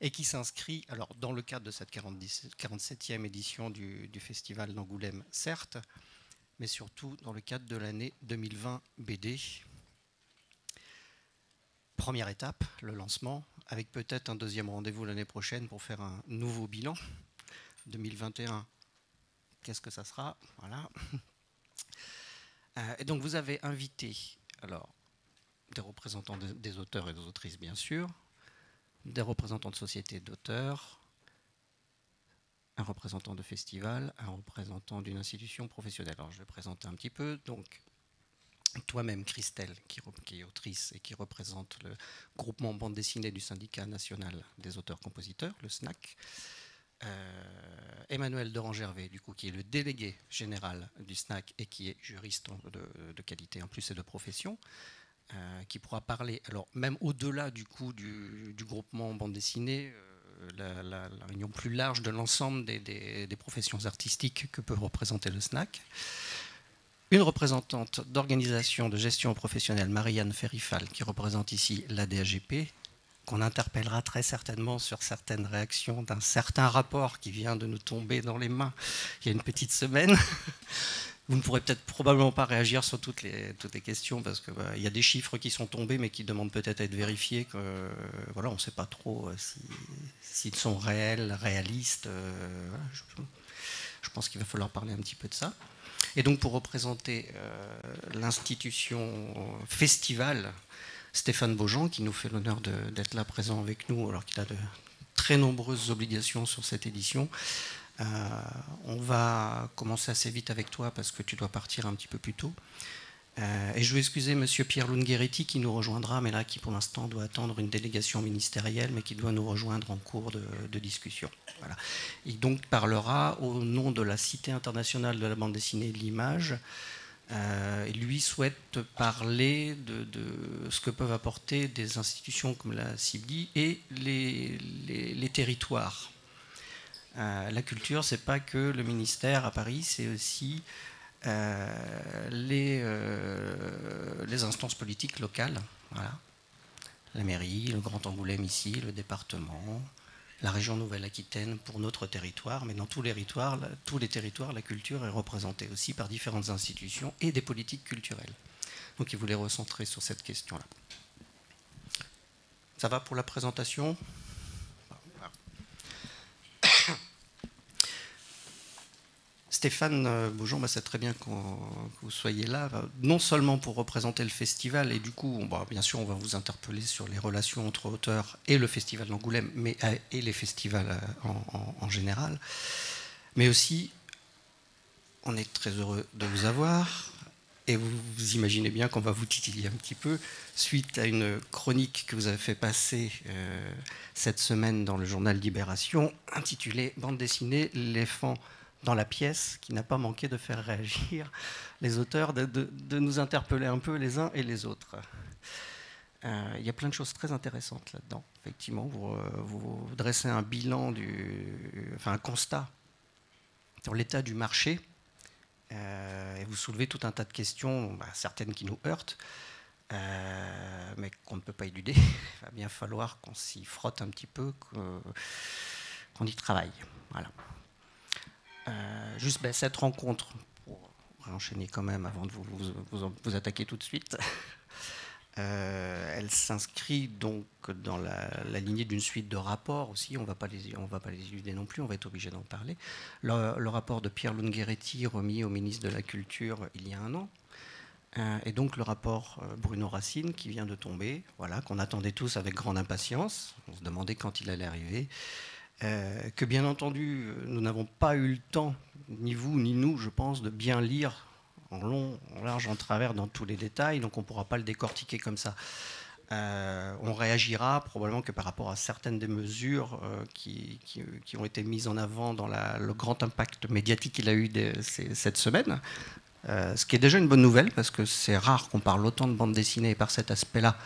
et qui s'inscrit alors dans le cadre de cette 47e édition du Festival d'Angoulême, certes, mais surtout dans le cadre de l'année 2020 BD. Première étape, le lancement, avec peut-être un deuxième rendez-vous l'année prochaine pour faire un nouveau bilan. 2021, qu'est-ce que ça sera? Voilà. Et donc vous avez invité alors, des représentants des auteurs et des autrices, bien sûr, des représentants de sociétés d'auteurs, un représentant de festival, un représentant d'une institution professionnelle. Alors je vais présenter un petit peu. Donc, toi-même, Christelle, qui est autrice et qui représente le groupement bande dessinée du syndicat national des auteurs-compositeurs, le SNAC. Emmanuel Doran-Gervais, du coup, qui est le délégué général du SNAC et qui est juriste de qualité en plus et de profession, qui pourra parler, alors même au-delà du coup du groupement bande dessinée, la réunion plus large de l'ensemble des professions artistiques que peut représenter le SNAC. Une représentante d'organisation de gestion professionnelle, Marianne Ferrifal, qui représente ici l'ADAGP, qu'on interpellera très certainement sur certaines réactions d'un certain rapport qui vient de nous tomber dans les mains il y a une petite semaine. Vous ne pourrez peut-être probablement pas réagir sur toutes les questions parce qu'il y a des chiffres qui sont tombés mais qui demandent peut-être à être vérifiés. Voilà, on ne sait pas trop s'ils sont réels, réalistes. Je pense qu'il va falloir parler un petit peu de ça. Et donc pour représenter l'institution Festival, Stéphane Beaujean, qui nous fait l'honneur d'être là présent avec nous, alors qu'il a de très nombreuses obligations sur cette édition. On va commencer assez vite avec toi parce que tu dois partir un petit peu plus tôt. Et je veux excuser monsieur Pierre Lungheretti qui nous rejoindra, mais là qui pour l'instant doit attendre une délégation ministérielle, mais qui doit nous rejoindre en cours de discussion. Voilà. Il donc parlera au nom de la Cité internationale de la bande dessinée et de l'image. Lui souhaite parler de ce que peuvent apporter des institutions comme la CIBDI et les territoires. La culture, c'est pas que le ministère à Paris, c'est aussi les instances politiques locales. Voilà. La mairie, le Grand Angoulême ici, le département, la région Nouvelle-Aquitaine pour notre territoire, mais dans tous les territoires, la culture est représentée aussi par différentes institutions et des politiques culturelles. Donc il voulait recentrer sur cette question-là. Ça va pour la présentation ? Stéphane Beaujean, c'est très bien que vous soyez là, non seulement pour représenter le festival, et du coup, bien sûr, on va vous interpeller sur les relations entre auteurs et le festival d'Angoulême, et les festivals en général, mais aussi, on est très heureux de vous avoir, et vous imaginez bien qu'on va vous titiller un petit peu, suite à une chronique que vous avez fait passer cette semaine dans le journal Libération, intitulée « Bande dessinée, l'éléphant dans la pièce », qui n'a pas manqué de faire réagir les auteurs, de nous interpeller un peu les uns et les autres. Il y a plein de choses très intéressantes là-dedans. Effectivement, vous dressez un bilan, un constat sur l'état du marché, et vous soulevez tout un tas de questions, certaines qui nous heurtent, mais qu'on ne peut pas éluder. Il va bien falloir qu'on s'y frotte un petit peu, qu'on y travaille. Voilà. Juste cette rencontre, pour enchaîner quand même avant de vous attaquer tout de suite, elle s'inscrit donc dans la lignée d'une suite de rapports aussi, on ne va pas les éluder non plus, on va être obligé d'en parler. Le rapport de Pierre Lungheretti remis au ministre de la Culture il y a un an, et donc le rapport Bruno Racine qui vient de tomber, voilà, qu'on attendait tous avec grande impatience, on se demandait quand il allait arriver. Que bien entendu, nous n'avons pas eu le temps, ni vous ni nous, je pense, de bien lire en long, en large, en travers, dans tous les détails, donc on ne pourra pas le décortiquer comme ça. On réagira probablement que par rapport à certaines des mesures qui ont été mises en avant dans le grand impact médiatique qu'il a eu cette semaine, ce qui est déjà une bonne nouvelle, parce que c'est rare qu'on parle autant de bande dessinée, et par cet aspect-là,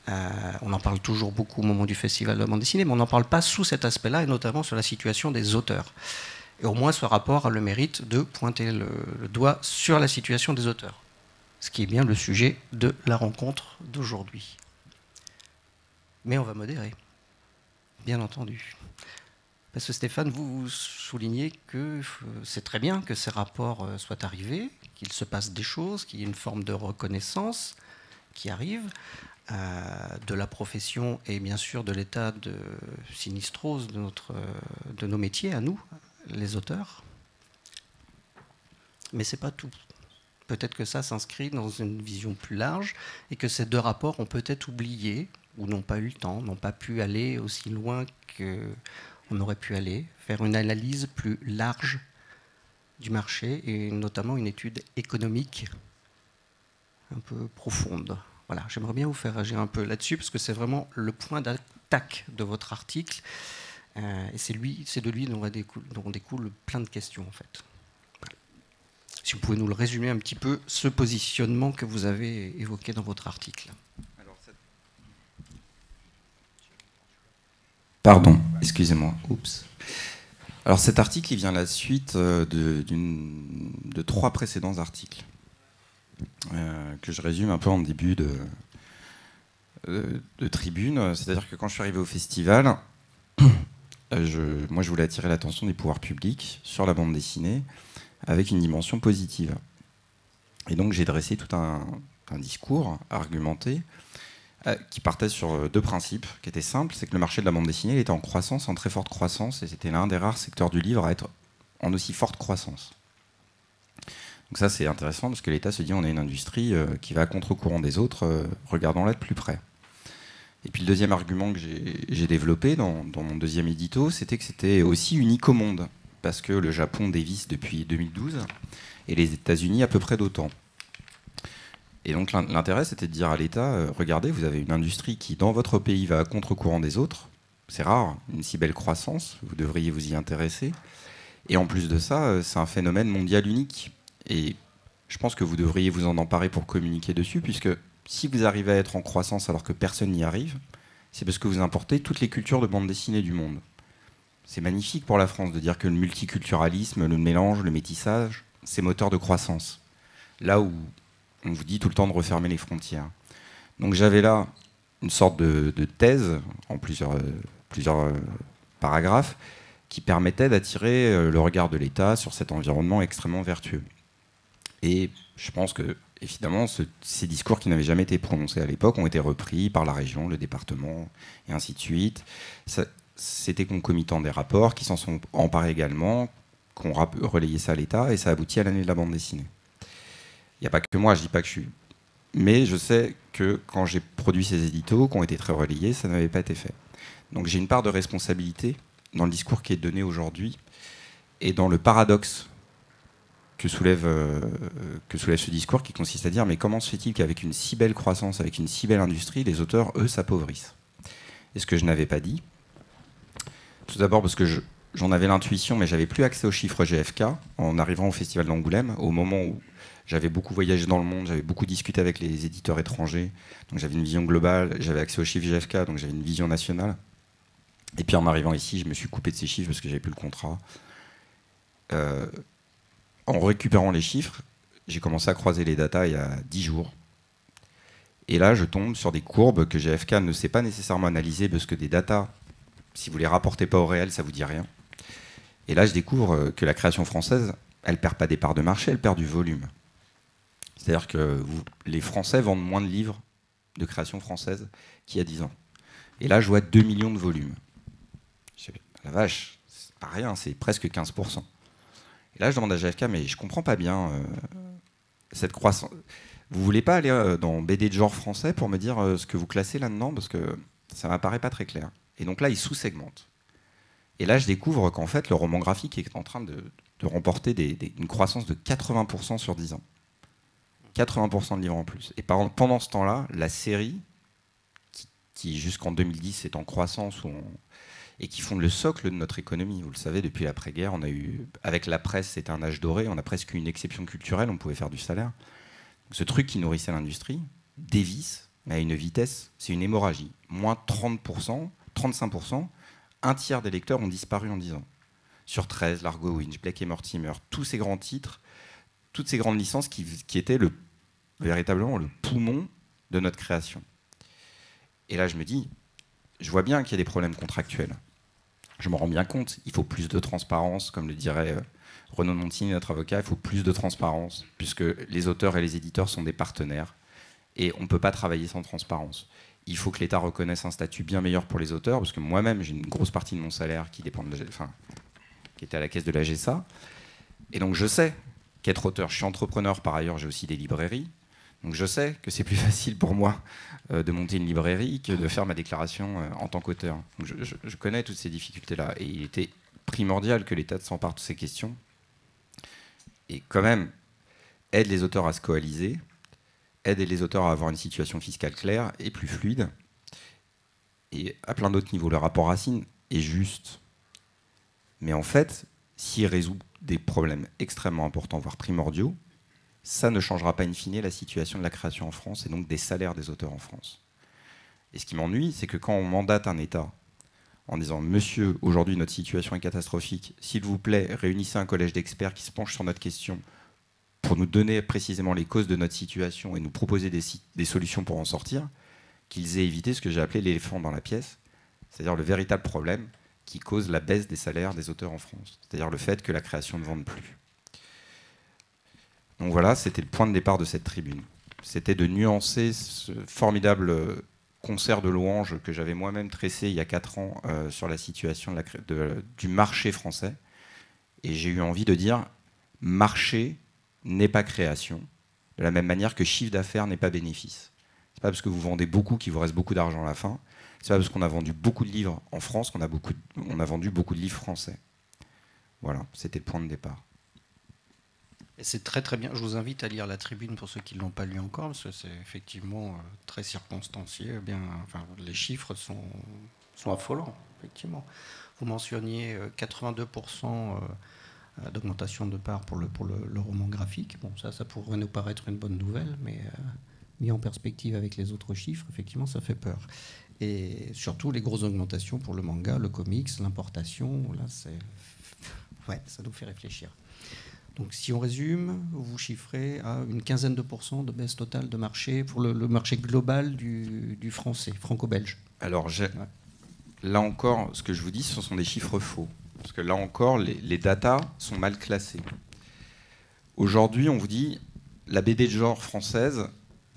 on en parle toujours beaucoup au moment du festival de la bande dessinée, mais on n'en parle pas sous cet aspect-là, et notamment sur la situation des auteurs. Et au moins ce rapport a le mérite de pointer le doigt sur la situation des auteurs, ce qui est bien le sujet de la rencontre d'aujourd'hui. Mais on va modérer. Bien entendu. Parce que Stéphane, vous soulignez que c'est très bien que ces rapports soient arrivés, qu'il se passe des choses, qu'il y ait une forme de reconnaissance qui arrive de la profession et bien sûr de l'état de sinistrose de nos métiers à nous, les auteurs. Mais ce n'est pas tout. Peut-être que ça s'inscrit dans une vision plus large et que ces deux rapports ont peut-être oublié ou n'ont pas eu le temps, n'ont pas pu aller aussi loin qu'on aurait pu aller, faire une analyse plus large du marché et notamment une étude économique un peu profonde. Voilà, j'aimerais bien vous faire agir un peu là-dessus parce que c'est vraiment le point d'attaque de votre article et c'est de lui dont découle plein de questions en fait. Si vous pouvez nous le résumer un petit peu, ce positionnement que vous avez évoqué dans votre article. Pardon, excusez-moi. Oups. Alors cet article, il vient à la suite de 3 précédents articles que je résume un peu en début de tribune. C'est-à-dire que quand je suis arrivé au festival, moi je voulais attirer l'attention des pouvoirs publics sur la bande dessinée avec une dimension positive. Et donc j'ai dressé tout un discours argumenté qui partait sur 2 principes qui étaient simples. C'est que le marché de la bande dessinée il était en croissance, en très forte croissance, et c'était l'un des rares secteurs du livre à être en aussi forte croissance. Donc ça c'est intéressant parce que l'État se dit on a une industrie qui va à contre-courant des autres, regardons-la de plus près. Et puis le deuxième argument que j'ai développé dans mon deuxième édito, c'était que c'était aussi unique au monde, parce que le Japon dévisse depuis 2012 et les États-Unis à peu près d'autant. Et donc l'intérêt, c'était de dire à l'État, regardez, vous avez une industrie qui, dans votre pays, va à contre-courant des autres. C'est rare, une si belle croissance, vous devriez vous y intéresser. Et en plus de ça, c'est un phénomène mondial unique. Et je pense que vous devriez vous en emparer pour communiquer dessus, puisque si vous arrivez à être en croissance alors que personne n'y arrive, c'est parce que vous importez toutes les cultures de bande dessinée du monde. C'est magnifique pour la France de dire que le multiculturalisme, le mélange, le métissage, c'est moteur de croissance. Là où on vous dit tout le temps de refermer les frontières. Donc j'avais là une sorte de thèse en plusieurs paragraphes qui permettait d'attirer le regard de l'État sur cet environnement extrêmement vertueux. Et je pense que, évidemment, ces discours qui n'avaient jamais été prononcés à l'époque ont été repris par la région, le département, et ainsi de suite. C'était concomitant des rapports qui s'en sont emparés également, qui ont relayé ça à l'État, et ça aboutit à l'année de la bande dessinée. Il n'y a pas que moi, je ne dis pas que je suis... Mais je sais que quand j'ai produit ces éditos, qui ont été très relayés, ça n'avait pas été fait. Donc j'ai une part de responsabilité dans le discours qui est donné aujourd'hui, et dans le paradoxe que soulève ce discours, qui consiste à dire mais comment se fait-il qu'avec une si belle croissance, avec une si belle industrie, les auteurs, eux, s'appauvrissent? Et ce que je n'avais pas dit, tout d'abord parce que j'en avais l'intuition, mais j'avais plus accès aux chiffres GFK en arrivant au Festival d'Angoulême, au moment où j'avais beaucoup voyagé dans le monde, j'avais beaucoup discuté avec les éditeurs étrangers, donc j'avais une vision globale, j'avais accès aux chiffres GFK, donc j'avais une vision nationale. Et puis en arrivant ici, je me suis coupé de ces chiffres parce que j'avais plus le contrat. En récupérant les chiffres, j'ai commencé à croiser les datas il y a 10 jours. Et là, je tombe sur des courbes que GFK ne sait pas nécessairement analyser parce que des datas, si vous ne les rapportez pas au réel, ça ne vous dit rien. Et là, je découvre que la création française, elle ne perd pas des parts de marché, elle perd du volume. C'est-à-dire que les Français vendent moins de livres de création française qu'il y a 10 ans. Et là, je vois 2 millions de volumes. Je dis, la vache, c'est pas rien, c'est presque 15%. Et là, je demande à GFK, mais je comprends pas bien cette croissance. Vous voulez pas aller dans BD de genre français pour me dire ce que vous classez là-dedans? Parce que ça m'apparaît pas très clair. Et donc là, ils sous-segmentent. Et là, je découvre qu'en fait, le roman graphique est en train de remporter une croissance de 80% sur 10 ans. 80% de livres en plus. Et pendant ce temps-là, la série, qui jusqu'en 2010 est en croissance, et qui fonde le socle de notre économie. Vous le savez, depuis l'après-guerre, on a eu, avec la presse, c'était un âge doré, on a presque eu une exception culturelle, on pouvait faire du salaire. Ce truc qui nourrissait l'industrie dévisse à une vitesse, c'est une hémorragie. Moins 30%, 35%, un tiers des lecteurs ont disparu en 10 ans. Sur 13, Largo Winch, Blake et Mortimer, tous ces grands titres, toutes ces grandes licences qui étaient véritablement le poumon de notre création. Et là, je me dis, je vois bien qu'il y a des problèmes contractuels. Je m'en rends bien compte. Il faut plus de transparence, comme le dirait Renaud Montini, notre avocat. Il faut plus de transparence, puisque les auteurs et les éditeurs sont des partenaires. Et on ne peut pas travailler sans transparence. Il faut que l'État reconnaisse un statut bien meilleur pour les auteurs, parce que moi-même, j'ai une grosse partie de mon salaire qui dépend qui était à la caisse de la GESA. Et donc je sais qu'être auteur, je suis entrepreneur par ailleurs, j'ai aussi des librairies. Donc je sais que c'est plus facile pour moi de monter une librairie que de faire ma déclaration en tant qu'auteur. Donc je connais toutes ces difficultés-là. Et il était primordial que l'État s'empare de ces questions. Et quand même, aide les auteurs à se coaliser, aide les auteurs à avoir une situation fiscale claire et plus fluide. Et à plein d'autres niveaux, le rapport Racine est juste. Mais en fait, s'il résout des problèmes extrêmement importants, voire primordiaux, ça ne changera pas in fine la situation de la création en France et donc des salaires des auteurs en France. Et ce qui m'ennuie, c'est que quand on mandate un État en disant « Monsieur, aujourd'hui notre situation est catastrophique, s'il vous plaît, réunissez un collège d'experts qui se penche sur notre question pour nous donner précisément les causes de notre situation et nous proposer des solutions pour en sortir », qu'ils aient évité ce que j'ai appelé l'éléphant dans la pièce, c'est-à-dire le véritable problème qui cause la baisse des salaires des auteurs en France, c'est-à-dire le fait que la création ne vende plus. Donc voilà, c'était le point de départ de cette tribune. C'était de nuancer ce formidable concert de louanges que j'avais moi-même tressé il y a 4 ans sur la situation du marché français. Et j'ai eu envie de dire, marché n'est pas création, de la même manière que chiffre d'affaires n'est pas bénéfice. C'est pas parce que vous vendez beaucoup qu'il vous reste beaucoup d'argent à la fin. C'est pas parce qu'on a vendu beaucoup de livres en France qu'on a vendu beaucoup de livres français. Voilà, c'était le point de départ. Et c'est très très bien. Je vous invite à lire la tribune pour ceux qui ne l'ont pas lu encore, parce que c'est effectivement très circonstancié. Les chiffres sont affolants, effectivement. Vous mentionniez 82% d'augmentation de part pour le roman graphique. Bon, ça pourrait nous paraître une bonne nouvelle, mais mis en perspective avec les autres chiffres, effectivement, ça fait peur. Et surtout les grosses augmentations pour le manga, le comics, l'importation. Là, ça nous fait réfléchir. Donc si on résume, vous chiffrez à une quinzaine de pourcents de baisse totale de marché pour le marché global du français, franco-belge. Alors là encore, ce que je vous dis, ce sont des chiffres faux. Parce que là encore, les datas sont mal classées. Aujourd'hui, on vous dit, la BD de genre française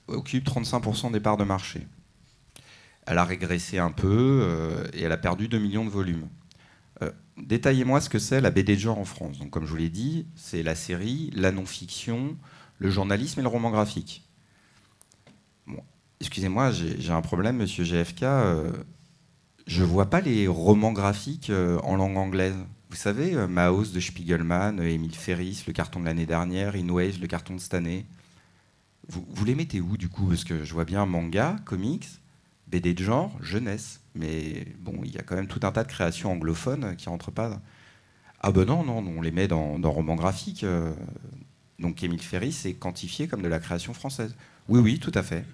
occupe 35% des parts de marché. Elle a régressé un peu et elle a perdu 2 millions de volumes. Détaillez-moi ce que c'est la BD de genre en France. Donc, comme je vous l'ai dit, c'est la série, la non-fiction, le journalisme et le roman graphique. Bon, excusez-moi, j'ai un problème, monsieur GFK. Je ne vois pas les romans graphiques en langue anglaise. Vous savez, Maus de Spiegelman, Émile Ferris, le carton de l'année dernière, In Waves, le carton de cette année. Vous les mettez où, du coup? Parce que je vois bien manga, comics, BD de genre, jeunesse. Mais bon, il y a quand même tout un tas de créations anglophones qui ne rentrent pas. Ah ben non, on les met dans roman graphique. Donc Émile Ferris est quantifié comme de la création française. Oui, tout à fait.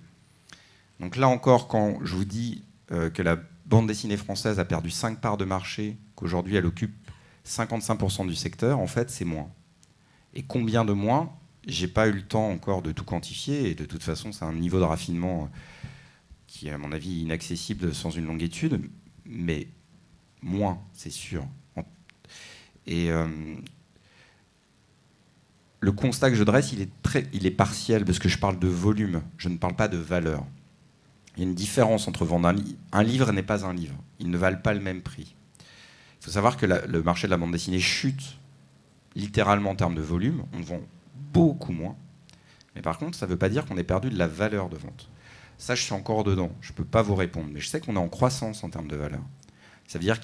Donc là encore, quand je vous dis que la bande dessinée française a perdu 5 parts de marché, qu'aujourd'hui elle occupe 55% du secteur, en fait c'est moins. Et combien de moins? J'ai pas eu le temps encore de tout quantifier, et de toute façon c'est un niveau de raffinement qui est à mon avis inaccessible sans une longue étude, mais moins, c'est sûr. Et le constat que je dresse, il est partiel, parce que je parle de volume, je ne parle pas de valeur. Il y a une différence entre vendre un livre n'est pas un livre. Ils ne valent pas le même prix. Il faut savoir que le marché de la bande dessinée chute littéralement en termes de volume. On vend beaucoup moins. Mais par contre, ça ne veut pas dire qu'on ait perdu de la valeur de vente. Ça, je suis encore dedans. Je ne peux pas vous répondre. Mais je sais qu'on est en croissance en termes de valeur. Ça veut dire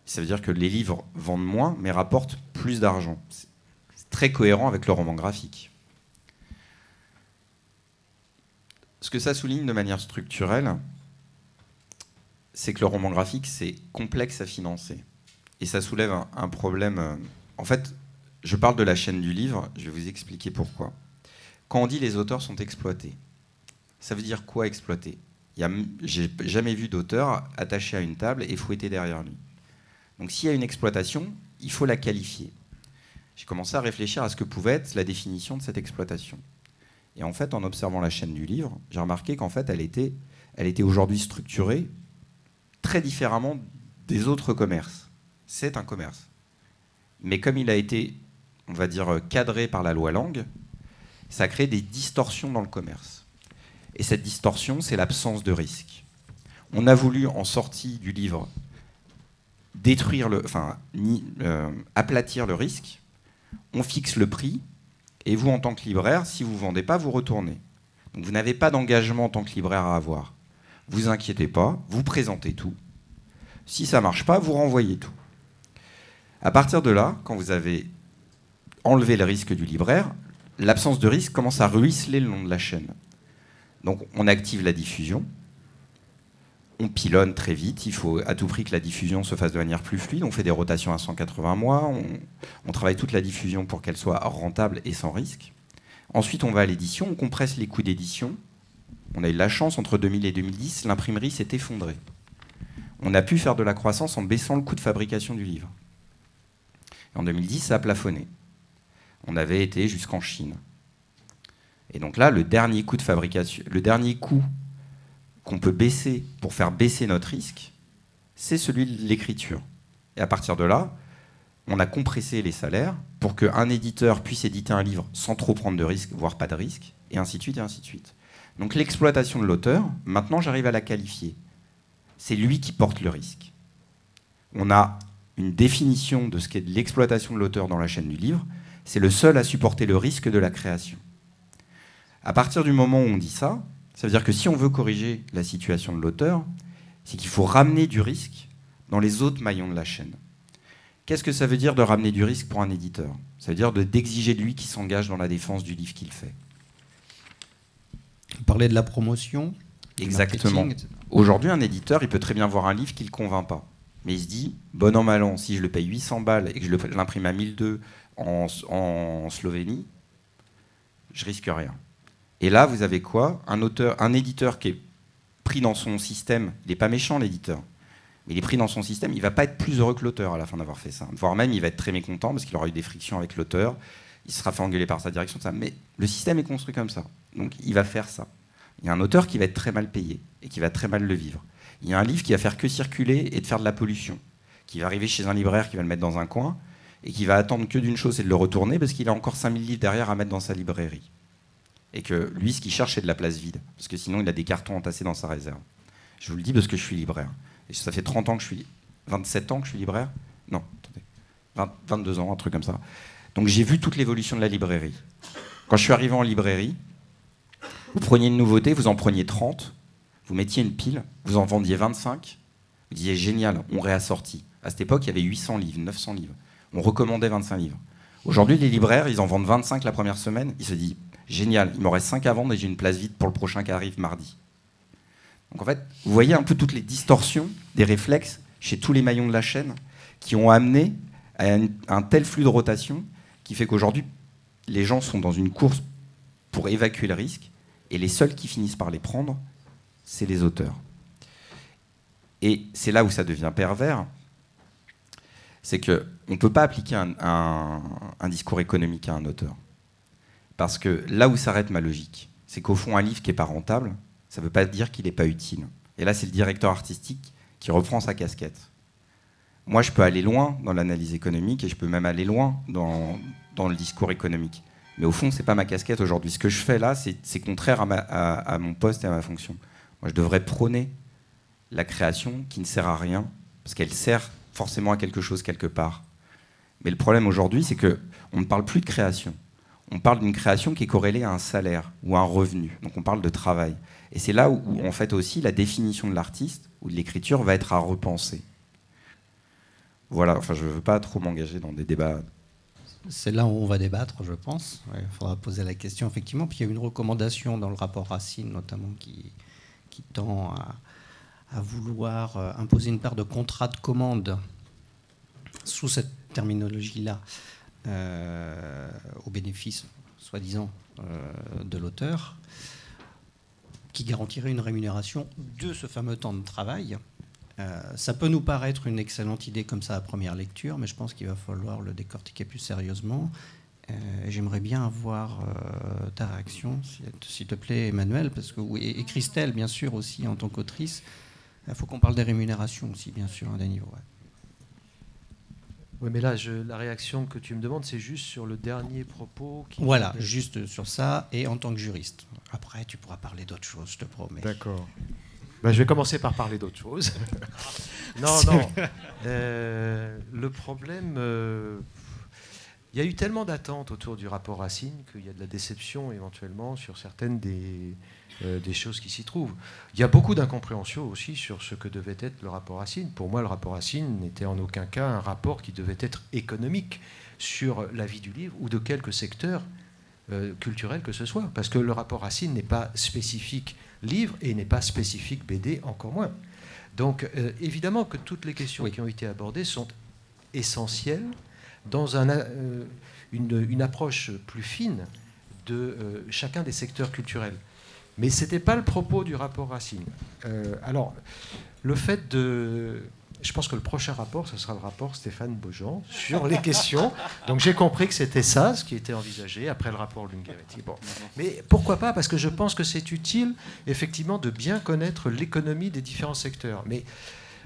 ça veut dire que les livres vendent moins, mais rapportent plus d'argent. C'est très cohérent avec le roman graphique. Ce que ça souligne de manière structurelle, c'est que le roman graphique, c'est complexe à financer. Et ça soulève un problème. En fait, je parle de la chaîne du livre, je vais vous expliquer pourquoi. Quand on dit les auteurs sont exploités, ça veut dire quoi exploiter? J'ai jamais vu d'auteur attaché à une table et fouetté derrière lui. Donc s'il y a une exploitation, il faut la qualifier. J'ai commencé à réfléchir à ce que pouvait être la définition de cette exploitation. Et en fait, en observant la chaîne du livre, j'ai remarqué qu'en fait, elle était aujourd'hui structurée très différemment des autres commerces. C'est un commerce. Mais comme il a été, on va dire, cadré par la loi Lang, ça crée des distorsions dans le commerce. Et cette distorsion, c'est l'absence de risque. On a voulu, en sortie du livre, aplatir le risque. On fixe le prix, et vous, en tant que libraire, si vous ne vendez pas, vous retournez. Donc vous n'avez pas d'engagement en tant que libraire à avoir. Vous inquiétez pas, vous présentez tout. Si ça ne marche pas, vous renvoyez tout. À partir de là, quand vous avez enlevé le risque du libraire, l'absence de risque commence à ruisseler le long de la chaîne. Donc on active la diffusion, on pilonne très vite, il faut à tout prix que la diffusion se fasse de manière plus fluide, on fait des rotations à 180 mois, on travaille toute la diffusion pour qu'elle soit rentable et sans risque. Ensuite on va à l'édition, on compresse les coûts d'édition. On a eu la chance, entre 2000 et 2010, l'imprimerie s'est effondrée. On a pu faire de la croissance en baissant le coût de fabrication du livre. Et en 2010, ça a plafonné. On avait été jusqu'en Chine. Et donc là, le dernier coût de fabrication, le dernier coût qu'on peut baisser pour faire baisser notre risque, c'est celui de l'écriture. Et à partir de là, on a compressé les salaires pour qu'un éditeur puisse éditer un livre sans trop prendre de risques, voire pas de risque, et ainsi de suite, et ainsi de suite. Donc l'exploitation de l'auteur, maintenant j'arrive à la qualifier. C'est lui qui porte le risque. On a une définition de ce qu'est de l'exploitation de l'auteur dans la chaîne du livre. C'est le seul à supporter le risque de la création. À partir du moment où on dit ça, ça veut dire que si on veut corriger la situation de l'auteur, c'est qu'il faut ramener du risque dans les autres maillons de la chaîne. Qu'est-ce que ça veut dire de ramener du risque pour un éditeur? Ça veut dire d'exiger de lui qu'il s'engage dans la défense du livre qu'il fait. Vous parlez de la promotion, exactement. Marketing, etc. Aujourd'hui, un éditeur, il peut très bien voir un livre qui ne le convainc pas. Mais il se dit, bon an, mal an, si je le paye 800 balles et que je l'imprime à 1002 en Slovénie, je risque rien. Et là, vous avez quoi? Un éditeur qui est pris dans son système, il n'est pas méchant, l'éditeur, mais il est pris dans son système, il ne va pas être plus heureux que l'auteur à la fin d'avoir fait ça. Voire même, il va être très mécontent parce qu'il aura eu des frictions avec l'auteur, il sera fait engueuler par sa direction, ça. Mais le système est construit comme ça. Donc, il va faire ça. Il y a un auteur qui va être très mal payé et qui va très mal le vivre. Il y a un livre qui va faire que circuler et de faire de la pollution, qui va arriver chez un libraire qui va le mettre dans un coin et qui va attendre que d'une chose, c'est de le retourner parce qu'il a encore 5000 livres derrière à mettre dans sa librairie. Et que lui, ce qu'il cherche, c'est de la place vide, parce que sinon, il a des cartons entassés dans sa réserve. Je vous le dis parce que je suis libraire. Et ça fait 30 ans que je suis... 27 ans que je suis libraire? Non, attendez. 22 ans, un truc comme ça. Donc j'ai vu toute l'évolution de la librairie. Quand je suis arrivé en librairie, vous preniez une nouveauté, vous en preniez 30, vous mettiez une pile, vous en vendiez 25, vous disiez génial, on réassortit. À cette époque, il y avait 800 livres, 900 livres. On recommandait 25 livres. Aujourd'hui, les libraires, ils en vendent 25 la première semaine, ils se disent génial, il m'en reste 5 à vendre et j'ai une place vide pour le prochain qui arrive mardi. Donc en fait, vous voyez un peu toutes les distorsions des réflexes chez tous les maillons de la chaîne qui ont amené à un tel flux de rotation qui fait qu'aujourd'hui, les gens sont dans une course pour évacuer le risque et les seuls qui finissent par les prendre, c'est les auteurs. Et c'est là où ça devient pervers, c'est qu'on ne peut pas appliquer un discours économique à un auteur. Parce que là où s'arrête ma logique, c'est qu'au fond, un livre qui n'est pas rentable, ça ne veut pas dire qu'il n'est pas utile. Et là, c'est le directeur artistique qui reprend sa casquette. Moi, je peux aller loin dans l'analyse économique et je peux même aller loin dans le discours économique. Mais au fond, ce n'est pas ma casquette aujourd'hui. Ce que je fais là, c'est contraire à mon poste et à ma fonction. Moi, je devrais prôner la création qui ne sert à rien, parce qu'elle sert forcément à quelque chose quelque part. Mais le problème aujourd'hui, c'est qu'on ne parle plus de création. On parle d'une création qui est corrélée à un salaire ou à un revenu. Donc on parle de travail. Et c'est là où en fait aussi, la définition de l'artiste ou de l'écriture va être à repenser. Voilà, enfin, je ne veux pas trop m'engager dans des débats. C'est là où on va débattre, je pense. Il faudra poser la question, effectivement. Puis il y a une recommandation dans le rapport Racine, notamment, qui tend à vouloir imposer une part de contrat de commande sous cette terminologie-là au bénéfice, soi-disant, de l'auteur, qui garantirait une rémunération de ce fameux temps de travail. Ça peut nous paraître une excellente idée comme ça à première lecture, mais je pense qu'il va falloir le décortiquer plus sérieusement. J'aimerais bien avoir ta réaction, s'il te plaît, Emmanuel, parce que, et Christelle, bien sûr, aussi, en tant qu'autrice, Il faut qu'on parle des rémunérations aussi, bien sûr, à des niveaux. Ouais. Oui, mais là, la réaction que tu me demandes, c'est juste sur le dernier propos. Voilà, juste sur ça, et en tant que juriste. Après, tu pourras parler d'autres choses, je te promets. D'accord. Ben, je vais commencer par parler d'autres choses. Non. Le problème, il y a eu tellement d'attentes autour du rapport Racine qu'il y a de la déception éventuellement sur certaines des choses qui s'y trouvent. Il y a beaucoup d'incompréhension aussi sur ce que devait être le rapport Racine. Pour moi, le rapport Racine n'était en aucun cas un rapport qui devait être économique sur la vie du livre ou de quelque secteur culturel que ce soit. Parce que le rapport Racine n'est pas spécifique livre et n'est pas spécifique BD, encore moins. Donc, évidemment que toutes les questions qui ont été abordées sont essentielles dans une approche plus fine de chacun des secteurs culturels. Mais ce n'était pas le propos du rapport Racine. Alors, le fait de... Je pense que le prochain rapport, ce sera le rapport Stéphane Beaujean sur les questions. Donc j'ai compris que c'était ça, ce qui était envisagé après le rapport Lungheretti. Bon. Mais pourquoi pas? Parce que je pense que c'est utile, effectivement, de bien connaître l'économie des différents secteurs. Mais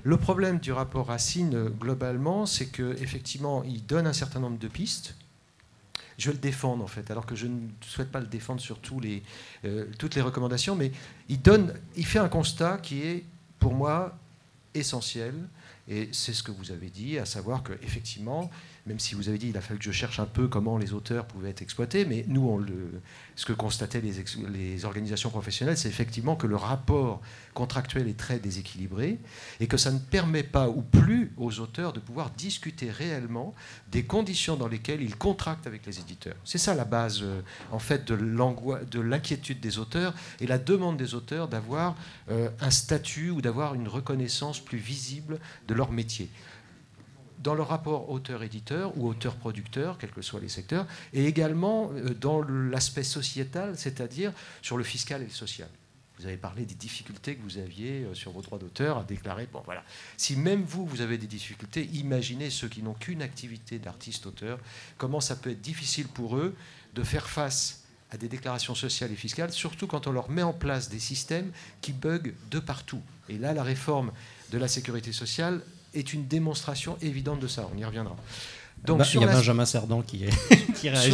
le problème du rapport Racine, globalement, c'est qu'effectivement, il donne un certain nombre de pistes. Je vais le défendre, en fait, alors que je ne souhaite pas le défendre sur toutes les recommandations, mais il fait un constat qui est, pour moi, essentiel, et c'est ce que vous avez dit, à savoir qu'effectivement, même si vous avez dit qu'il a fallu que je cherche un peu comment les auteurs pouvaient être exploités, mais nous, ce que constataient les organisations professionnelles, c'est effectivement que le rapport contractuel est très déséquilibré et que ça ne permet pas ou plus aux auteurs de pouvoir discuter réellement des conditions dans lesquelles ils contractent avec les éditeurs. C'est ça la base, en fait, de l'inquiétude des auteurs et la demande des auteurs d'avoir un statut ou d'avoir une reconnaissance plus visible de leur métier. Dans le rapport auteur-éditeur ou auteur-producteur, quels que soient les secteurs, et également dans l'aspect sociétal, c'est-à-dire sur le fiscal et le social. Vous avez parlé des difficultés que vous aviez sur vos droits d'auteur à déclarer. Bon, voilà. Si même vous avez des difficultés, imaginez ceux qui n'ont qu'une activité d'artiste-auteur, comment ça peut être difficile pour eux de faire face à des déclarations sociales et fiscales, surtout quand on leur met en place des systèmes qui buguent de partout. Et là, la réforme de la sécurité sociale est une démonstration évidente de ça. On y reviendra. Donc, il y a Benjamin Cerdan qui réagit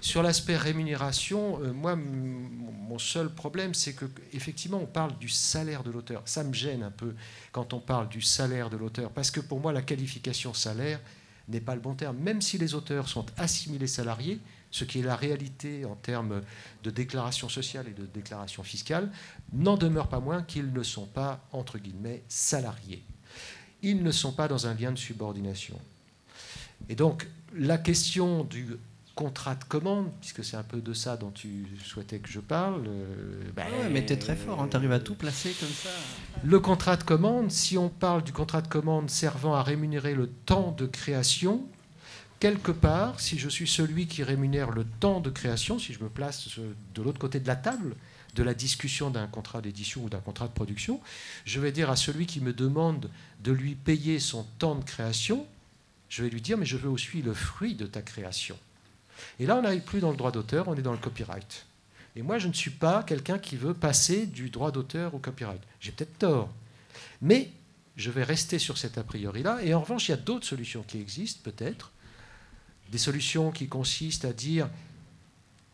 sur l'aspect rémunération, moi, mon seul problème, c'est qu'effectivement, on parle du salaire de l'auteur. Ça me gêne un peu quand on parle du salaire de l'auteur, parce que pour moi, la qualification salaire n'est pas le bon terme. Même si les auteurs sont assimilés salariés, ce qui est la réalité en termes de déclaration sociale et de déclaration fiscale, n'en demeure pas moins qu'ils ne sont pas, entre guillemets, salariés. Ils ne sont pas dans un lien de subordination. Et donc, la question du contrat de commande, puisque c'est un peu de ça dont tu souhaitais que je parle... mais t'es très fort, hein, tu arrives à tout placer comme ça. Le contrat de commande, si on parle du contrat de commande servant à rémunérer le temps de création, quelque part, si je suis celui qui rémunère le temps de création, si je me place de l'autre côté de la table, de la discussion d'un contrat d'édition ou d'un contrat de production, je vais dire à celui qui me demande de lui payer son temps de création, je vais lui dire, mais je veux aussi le fruit de ta création. Et là, on n'arrive plus dans le droit d'auteur, on est dans le copyright. Et moi, je ne suis pas quelqu'un qui veut passer du droit d'auteur au copyright. J'ai peut-être tort. Mais je vais rester sur cet a priori-là. Et en revanche, il y a d'autres solutions qui existent, peut-être. Des solutions qui consistent à dire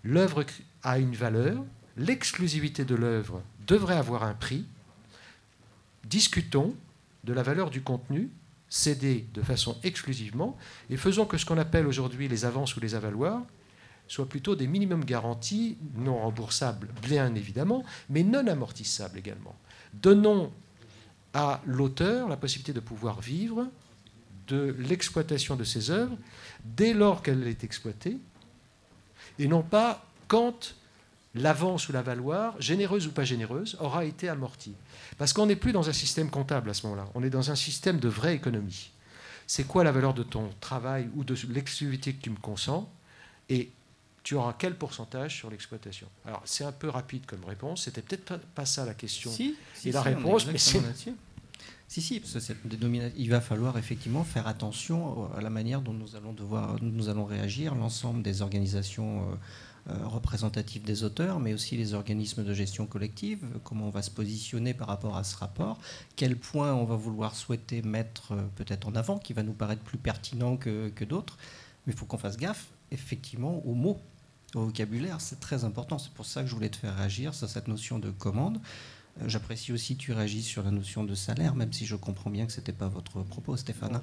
l'œuvre a une valeur, l'exclusivité de l'œuvre devrait avoir un prix. Discutons de la valeur du contenu cédé de façon exclusivement et faisons que ce qu'on appelle aujourd'hui les avances ou les avaloirs soient plutôt des minimums garantis, non remboursables bien évidemment, mais non amortissables également. Donnons à l'auteur la possibilité de pouvoir vivre de l'exploitation de ses œuvres dès lors qu'elle est exploitée et non pas quand l'avance ou l'avaloir, généreuse ou pas généreuse, aura été amortie. Parce qu'on n'est plus dans un système comptable à ce moment-là, on est dans un système de vraie économie. C'est quoi la valeur de ton travail ou de l'exclusivité que tu me consens et tu auras quel pourcentage sur l'exploitation? Alors, c'est un peu rapide comme réponse, c'était peut-être pas ça la question. La réponse, mais c'est... Si, parce que il va falloir effectivement faire attention à la manière dont nous allons réagir, l'ensemble des organisations représentatif des auteurs, mais aussi les organismes de gestion collective, comment on va se positionner par rapport à ce rapport, quel point on va vouloir souhaiter mettre peut-être en avant, qui va nous paraître plus pertinent que d'autres. Mais il faut qu'on fasse gaffe, effectivement, aux mots, au vocabulaire, c'est très important. C'est pour ça que je voulais te faire réagir sur cette notion de commande. J'apprécie aussi que tu réagisses sur la notion de salaire, même si je comprends bien que ce n'était pas votre propos, Stéphane.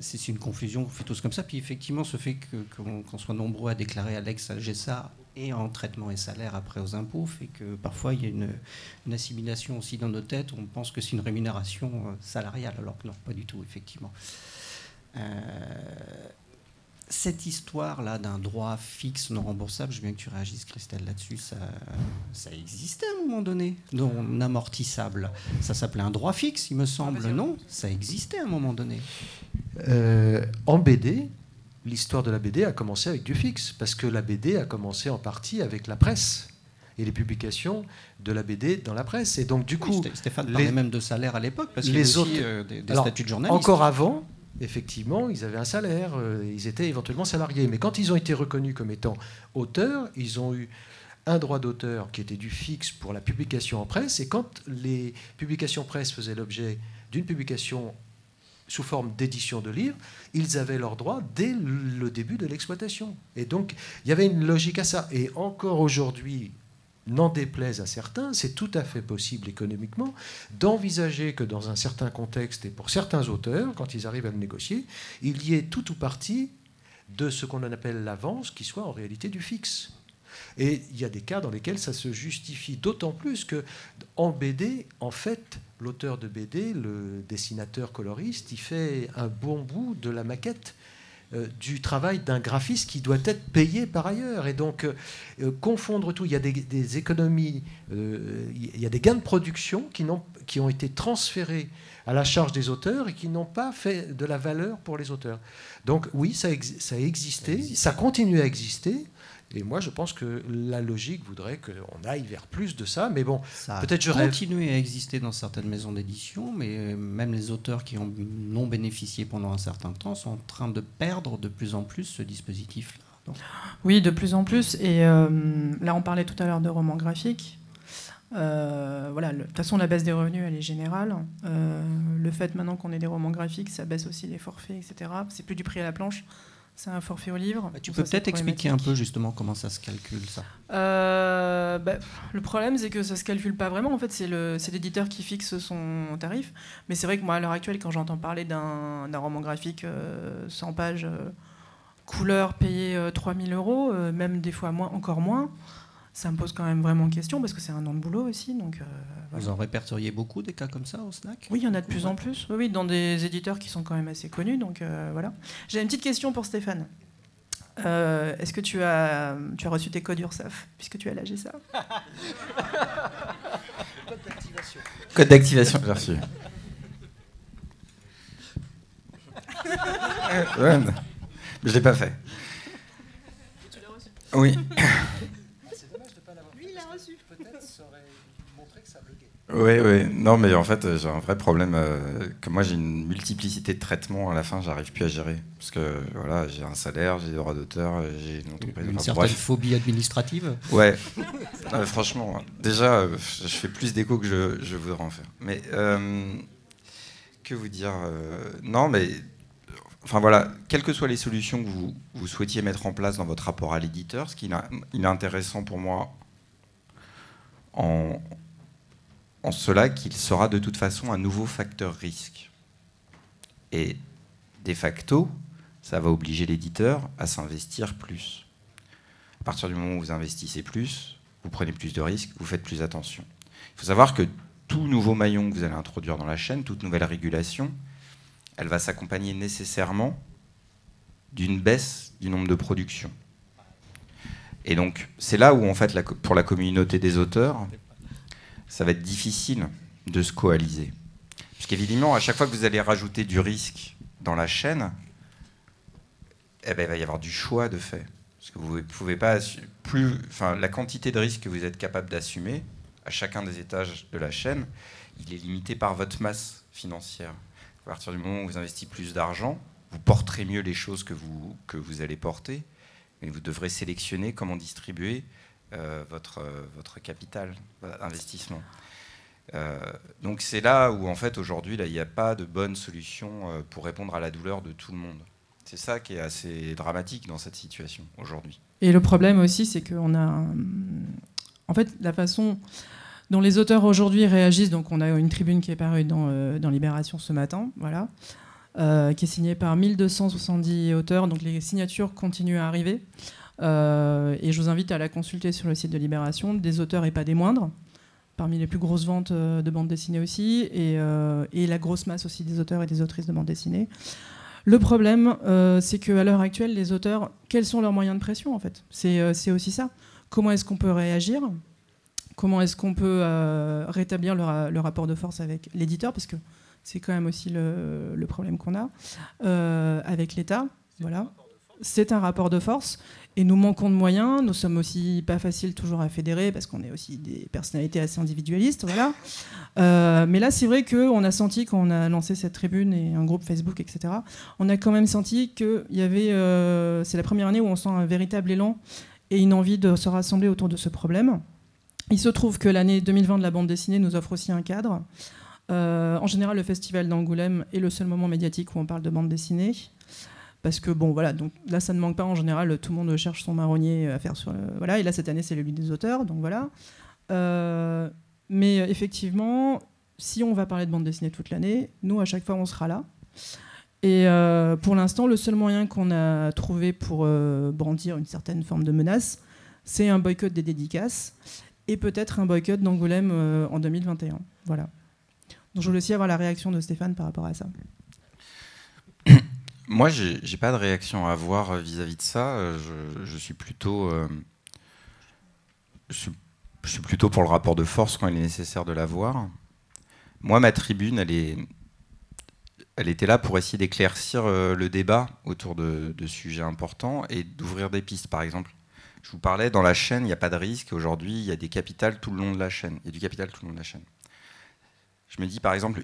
C'est une confusion qu'on fait tous comme ça. Puis effectivement, ce fait qu'on soit nombreux à déclarer Alex Algessa et en traitement et salaire après aux impôts fait que parfois il y a une assimilation aussi dans nos têtes. On pense que c'est une rémunération salariale, alors que non, pas du tout, effectivement. Cette histoire-là d'un droit fixe non remboursable, je veux bien que tu réagisses, Christelle, là-dessus, ça existait à un moment donné, non amortissable. Ça s'appelait un droit fixe, il me semble, non? Ça existait à un moment donné. En BD, l'histoire de la BD a commencé avec du fixe, parce que la BD a commencé en partie avec la presse et les publications de la BD dans la presse. Et donc, du coup, Stéphane parlait même de salaire à l'époque, parce qu'il y avait aussi des statuts de journalistes. Encore avant, effectivement, ils avaient un salaire, ils étaient éventuellement salariés. Mais quand ils ont été reconnus comme étant auteurs, ils ont eu un droit d'auteur qui était du fixe pour la publication en presse. Et quand les publications presse faisaient l'objet d'une publication sous forme d'édition de livres, ils avaient leur droit dès le début de l'exploitation. Et donc, il y avait une logique à ça. Et encore aujourd'hui, n'en déplaise à certains, c'est tout à fait possible économiquement d'envisager que dans un certain contexte et pour certains auteurs, quand ils arrivent à le négocier, il y ait tout ou partie de ce qu'on appelle l'avance qui soit en réalité du fixe. Et il y a des cas dans lesquels ça se justifie d'autant plus que en BD, en fait, l'auteur de BD, le dessinateur coloriste, il fait un bon bout de la maquette du travail d'un graphiste qui doit être payé par ailleurs. Et donc, confondre tout, il y a des économies, il y a des gains de production qui ont été transférés à la charge des auteurs et qui n'ont pas fait de la valeur pour les auteurs. Donc oui, ça a existé, ça continue à exister. Et moi, je pense que la logique voudrait qu'on aille vers plus de ça. Mais bon, peut-être je rêve. Ça a continué à exister dans certaines maisons d'édition, mais même les auteurs qui en ont bénéficié pendant un certain temps sont en train de perdre de plus en plus ce dispositif-là. Oui, de plus en plus. Et là, on parlait tout à l'heure de romans graphiques. Voilà, de toute façon, la baisse des revenus, elle est générale. Le fait maintenant qu'on ait des romans graphiques, ça baisse aussi les forfaits, etc. C'est plus du prix à la planche. C'est un forfait au livre. Tu peux peut-être expliquer un peu justement comment ça se calcule, ça. Le problème, c'est que ça se calcule pas vraiment. En fait, c'est l'éditeur qui fixe son tarif. Mais c'est vrai que moi, à l'heure actuelle, quand j'entends parler d'un roman graphique 100 pages, couleur, payé 3 000 €, même des fois encore moins, ça me pose quand même vraiment question, parce que c'est un an de boulot aussi. Donc, voilà. Vous en répertoriez beaucoup des cas comme ça au SNAC? Oui, il y en a de plus en plus. Oui, dans des éditeurs qui sont quand même assez connus. Donc voilà. J'ai une petite question pour Stéphane. Est-ce que tu as reçu tes codes URSAF, puisque tu es à l'AGSA? Code d'activation. Code d'activation, j'ai reçu. Ouais, mais je ne l'ai pas fait. Tu l'as reçu? Oui. Oui. Non, mais en fait, j'ai un vrai problème. Que moi, j'ai une multiplicité de traitements. À la fin, j'arrive plus à gérer. Parce que voilà, j'ai un salaire, j'ai des droits d'auteur, j'ai une entreprise. Une certaine phobie administrative. Ouais. Franchement, déjà, je fais plus d'écho que je voudrais en faire. Mais que vous dire non, mais enfin voilà, quelles que soient les solutions que vous souhaitiez mettre en place dans votre rapport à l'éditeur, ce qui il est intéressant pour moi en cela qu'il sera de toute façon un nouveau facteur risque. Et de facto, ça va obliger l'éditeur à s'investir plus. À partir du moment où vous investissez plus, vous prenez plus de risques, vous faites plus attention. Il faut savoir que tout nouveau maillon que vous allez introduire dans la chaîne, toute nouvelle régulation, elle va s'accompagner nécessairement d'une baisse du nombre de productions. Et donc, c'est là où, en fait, pour la communauté des auteurs, ça va être difficile de se coaliser. Parce qu'évidemment, à chaque fois que vous allez rajouter du risque dans la chaîne, eh ben, il va y avoir du choix de fait. Parce que vous ne pouvez pas la quantité de risque que vous êtes capable d'assumer à chacun des étages de la chaîne, il est limité par votre masse financière. À partir du moment où vous investissez plus d'argent, vous porterez mieux les choses que vous allez porter. mais vous devrez sélectionner comment distribuer votre capital, votre investissement. Donc c'est là où en fait aujourd'hui il n'y a pas de bonne solution pour répondre à la douleur de tout le monde. C'est ça qui est assez dramatique dans cette situation aujourd'hui. Et le problème aussi, c'est qu'on a... En fait, la façon dont les auteurs aujourd'hui réagissent, donc on a une tribune qui est parue dans Libération ce matin, voilà, qui est signée par 1270 auteurs, donc les signatures continuent à arriver. Et je vous invite à la consulter sur le site de Libération, des auteurs et pas des moindres, parmi les plus grosses ventes de bandes dessinées aussi, et la grosse masse aussi des auteurs et des autrices de bandes dessinées. Le problème, c'est qu'à l'heure actuelle, les auteurs, quels sont leurs moyens de pression en fait ? C'est aussi ça. Comment est-ce qu'on peut réagir ? Comment est-ce qu'on peut rétablir le rapport de force avec l'éditeur ? Parce que c'est quand même aussi le problème qu'on a avec l'État. Voilà. C'est un rapport de force. Et nous manquons de moyens. Nous sommes aussi pas faciles toujours à fédérer parce qu'on est aussi des personnalités assez individualistes. Voilà. Mais là, c'est vrai qu'on a senti, quand on a lancé cette tribune et un groupe Facebook, etc., on a quand même senti qu'il y avait... c'est la première année où on sent un véritable élan et une envie de se rassembler autour de ce problème. Il se trouve que l'année 2020 de la bande dessinée nous offre aussi un cadre. En général, le festival d'Angoulême est le seul moment médiatique où on parle de bande dessinée. Parce que bon, voilà, donc là ça ne manque pas en général, tout le monde cherche son marronnier à faire sur voilà, et là cette année c'est le Nuit des auteurs, donc voilà. Mais effectivement, si on va parler de bande dessinée toute l'année, nous à chaque fois on sera là. Et pour l'instant, le seul moyen qu'on a trouvé pour brandir une certaine forme de menace, c'est un boycott des dédicaces et peut-être un boycott d'Angoulême en 2021. Voilà. Donc je voulais aussi avoir la réaction de Stéphane par rapport à ça. Moi, j'ai pas de réaction à avoir vis-à-vis de ça. Je suis plutôt pour le rapport de force quand il est nécessaire de l'avoir. Moi, ma tribune, elle était là pour essayer d'éclaircir le débat autour de sujets importants et d'ouvrir des pistes. Par exemple, je vous parlais, dans la chaîne, il n'y a pas de risque. Aujourd'hui, il y a des capitales tout le long de la chaîne. Il y a du capital tout le long de la chaîne. Je me dis, par exemple...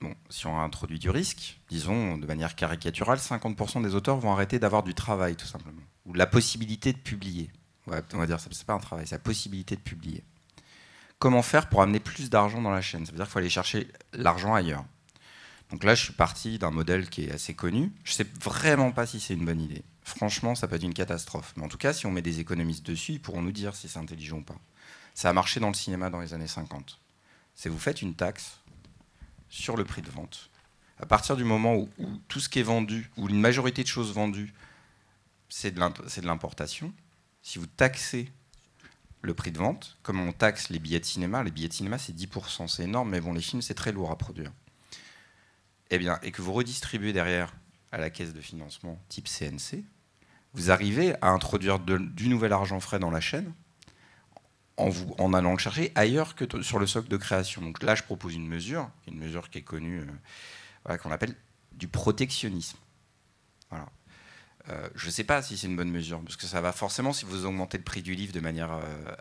Bon, si on introduit du risque, disons de manière caricaturale, 50% des auteurs vont arrêter d'avoir du travail, tout simplement. Ou la possibilité de publier. Ouais, on va dire, c'est pas un travail, c'est la possibilité de publier. Comment faire pour amener plus d'argent dans la chaîne ? Ça veut dire qu'il faut aller chercher l'argent ailleurs. Donc là, je suis parti d'un modèle qui est assez connu. Je ne sais vraiment pas si c'est une bonne idée. Franchement, ça peut être une catastrophe. Mais en tout cas, si on met des économistes dessus, ils pourront nous dire si c'est intelligent ou pas. Ça a marché dans le cinéma dans les années 50. C'est vous faites une taxe sur le prix de vente. À partir du moment où tout ce qui est vendu, ou une majorité de choses vendues, c'est de l'importation, si vous taxez le prix de vente, comme on taxe les billets de cinéma c'est 10%, c'est énorme, mais bon, les films c'est très lourd à produire. Eh bien, et que vous redistribuez derrière à la caisse de financement type CNC, vous arrivez à introduire du nouvel argent frais dans la chaîne, en allant le chercher ailleurs que sur le socle de création. Donc là, je propose une mesure qui est connue, voilà, qu'on appelle du protectionnisme. Voilà. Je ne sais pas si c'est une bonne mesure, parce que ça va forcément, si vous augmentez le prix du livre de manière